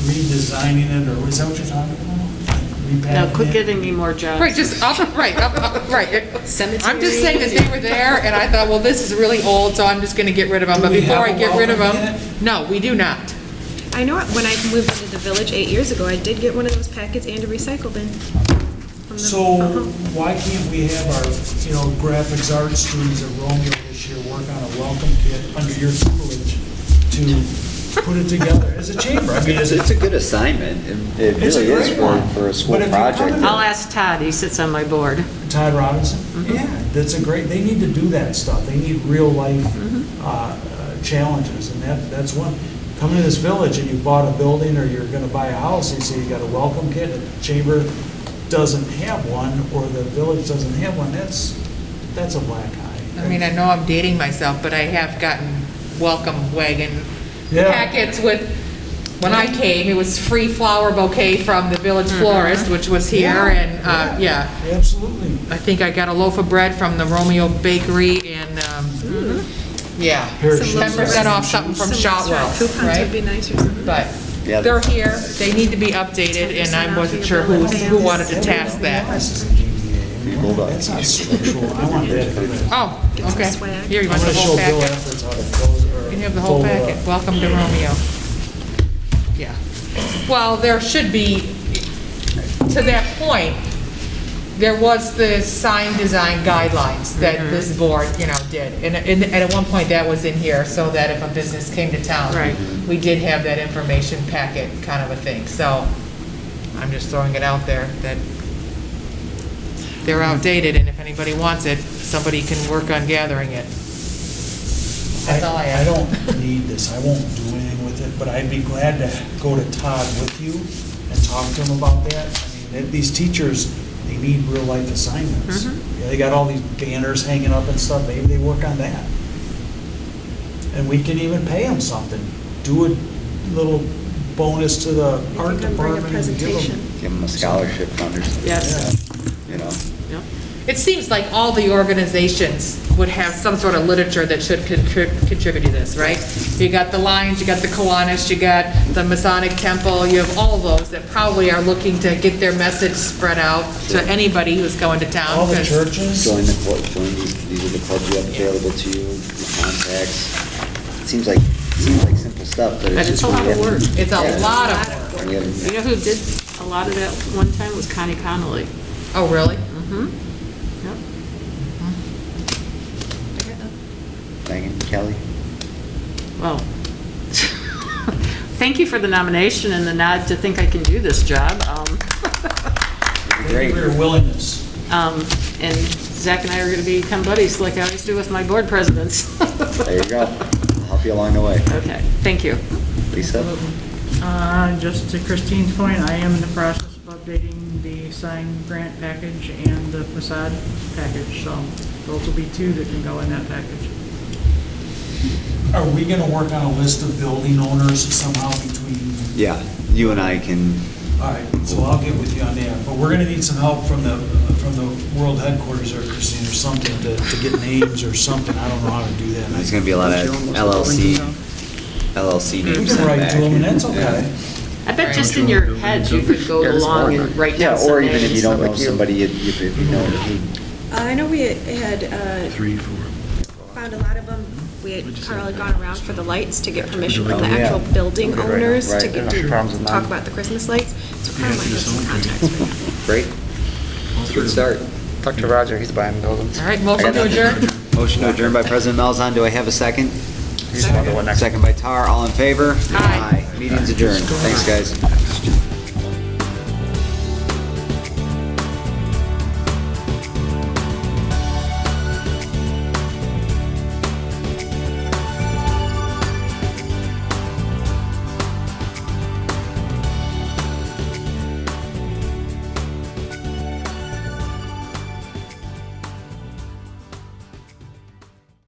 Speaker 9: redesigning it, or is that what you're talking about?
Speaker 8: Now, quit
Speaker 9: Repackaging it?
Speaker 8: getting me more jobs.
Speaker 2: Right, just up, right.
Speaker 8: Cemetery.
Speaker 2: I'm just saying that they were there, and I thought, well, this is really old, so I'm just gonna get rid of them, but
Speaker 9: Do we
Speaker 2: before
Speaker 9: have
Speaker 2: I
Speaker 9: a
Speaker 2: get rid of them,
Speaker 9: welcome
Speaker 2: no, we do not.
Speaker 5: I know when I moved into the village 8 years ago, I did get one of those packets and a recycle bin. from the-
Speaker 9: So why can't we have our, graphics art students at Romeo this year work on a welcome kit under your tutelage to put it together as a chamber? I mean,
Speaker 1: It's a good assignment. It
Speaker 9: It's a
Speaker 1: really is
Speaker 9: great one.
Speaker 1: for a school
Speaker 9: But if you come
Speaker 1: project.
Speaker 9: in-
Speaker 8: I'll ask Todd. He sits on my board.
Speaker 9: Todd Robinson? Yeah, that's they need to do that stuff. They need real life challenges, and that's one. Come to this village and you bought a building or you're gonna buy a house, and you say you got a welcome kit, and the chamber doesn't have one, or the village doesn't have one, that's a black eye.
Speaker 2: I mean, I know I'm dating myself, but I have gotten welcome wagon
Speaker 9: Yeah.
Speaker 2: packets with, when I came, it was free flower bouquet from the village florist, which was here, and, yeah.
Speaker 9: Absolutely.
Speaker 2: I think I got a loaf of bread from the Romeo Bakery, and, yeah,
Speaker 9: Pair of
Speaker 5: Some
Speaker 9: shoes.
Speaker 2: 10% off something from
Speaker 5: Some
Speaker 2: Shotwell,
Speaker 5: restaurant coupons
Speaker 2: right?
Speaker 5: would be nice or something.
Speaker 2: But
Speaker 1: Yeah,
Speaker 2: they're here, they need to be updated, and I wasn't sure who wanted to task that.
Speaker 9: This is a GDA. That's not structural. I want that.
Speaker 2: Oh,
Speaker 5: Get some
Speaker 2: okay.
Speaker 5: swag.
Speaker 2: Here, you
Speaker 9: I'm
Speaker 2: want the
Speaker 9: gonna
Speaker 2: whole
Speaker 9: show Bill
Speaker 2: packet?
Speaker 9: afterwards how to close or
Speaker 2: You can have the whole
Speaker 9: fold it
Speaker 2: packet.
Speaker 9: up.
Speaker 2: Welcome to Romeo. Yeah. Well, there should be, to that point, there was the sign design guidelines that this board, did. And at one point, that was in here, so that if a business came to town.
Speaker 8: Right.
Speaker 2: We did have that information packet kind of a thing. So I'm just throwing it out there that they're outdated, and if anybody wants it, somebody can work on gathering it. That's all I
Speaker 9: I
Speaker 2: have.
Speaker 9: don't need this, I won't do anything with it, but I'd be glad to go to Todd with you and talk to him about that. I mean, these teachers, they need real life assignments. Yeah, they got all these banners hanging up and stuff, maybe they work on that. And we can even pay them something, do a little bonus to the art
Speaker 5: Maybe then bring a
Speaker 9: department and give
Speaker 5: presentation.
Speaker 9: them.
Speaker 1: Give them a scholarship fund or something.
Speaker 8: Yes.
Speaker 1: You know,
Speaker 8: Yep.
Speaker 2: It seems like all the organizations would have some sort of literature that should contribute to this, right? You got the Lions, you got the Kiwanis, you got the Masonic Temple, you have all those that probably are looking to get their message spread out to anybody who's going to town.
Speaker 9: All the
Speaker 2: 'cause
Speaker 9: churches.
Speaker 1: join these are the clubs you have available to you, the contacts. It seems like simple stuff, but
Speaker 8: But
Speaker 1: it's
Speaker 8: it's
Speaker 1: just.
Speaker 8: a lot
Speaker 1: when you
Speaker 8: of
Speaker 1: have-
Speaker 8: work.
Speaker 2: It's a
Speaker 1: Yeah.
Speaker 2: lot of work.
Speaker 1: when you have-
Speaker 8: You know who did a lot of that one time was Connie Connolly.
Speaker 2: Oh, really?
Speaker 8: Mm-hmm. Yep.
Speaker 1: Megan, Kelly.
Speaker 8: Well, thank you for the nomination and the nod to think I can do this job.
Speaker 1: It'd be
Speaker 9: Thank you
Speaker 1: great.
Speaker 9: for your willingness.
Speaker 8: And Zach and I are going to become buddies like I always do with my board presidents.
Speaker 1: There you go. I'll help you along the way.
Speaker 8: Okay, thank you.
Speaker 1: Lisa?
Speaker 3: Just to Christine's point, I am in the process of updating the sign grant package and the facade package, so those will be two that can go in that package.
Speaker 9: Are we gonna work on a list of building owners somehow between,
Speaker 1: Yeah, you and I can,
Speaker 9: all right, so I'll get with you on that, but we're gonna need some help from the world headquarters or Christine or something to get names or something, I don't know how to do that.
Speaker 1: there's gonna be a lot of LLC
Speaker 9: We
Speaker 1: names
Speaker 9: can
Speaker 1: sent
Speaker 9: write
Speaker 1: back.
Speaker 9: to them, and that's
Speaker 1: Yeah.
Speaker 9: okay.
Speaker 8: I bet just in your head you could go
Speaker 6: Yeah, just
Speaker 8: along
Speaker 6: one.
Speaker 8: and write
Speaker 1: Yeah,
Speaker 8: down some
Speaker 1: or even if you
Speaker 8: names.
Speaker 1: don't know
Speaker 6: Like you.
Speaker 1: somebody, if you know, hey,
Speaker 5: I know we had, found a lot of them. Carl had gone around for the lights to get permission from the
Speaker 1: Oh, yeah.
Speaker 5: actual building
Speaker 6: Right,
Speaker 5: owners to
Speaker 1: right.
Speaker 5: get,
Speaker 6: No problems with
Speaker 5: talk
Speaker 6: mine.
Speaker 5: about the Christmas lights. So Carl might have some contacts for you.
Speaker 1: great. It's a good start.
Speaker 6: Talk to Roger, he's buying buildings.
Speaker 8: All right, motion to adjourn?
Speaker 1: Motion to adjourn by President Melzahn. Do I have a second?
Speaker 6: He's wondering what next.
Speaker 1: Second by Tar. All in favor?
Speaker 8: Aye.
Speaker 1: Meeting's adjourned. Thanks, guys.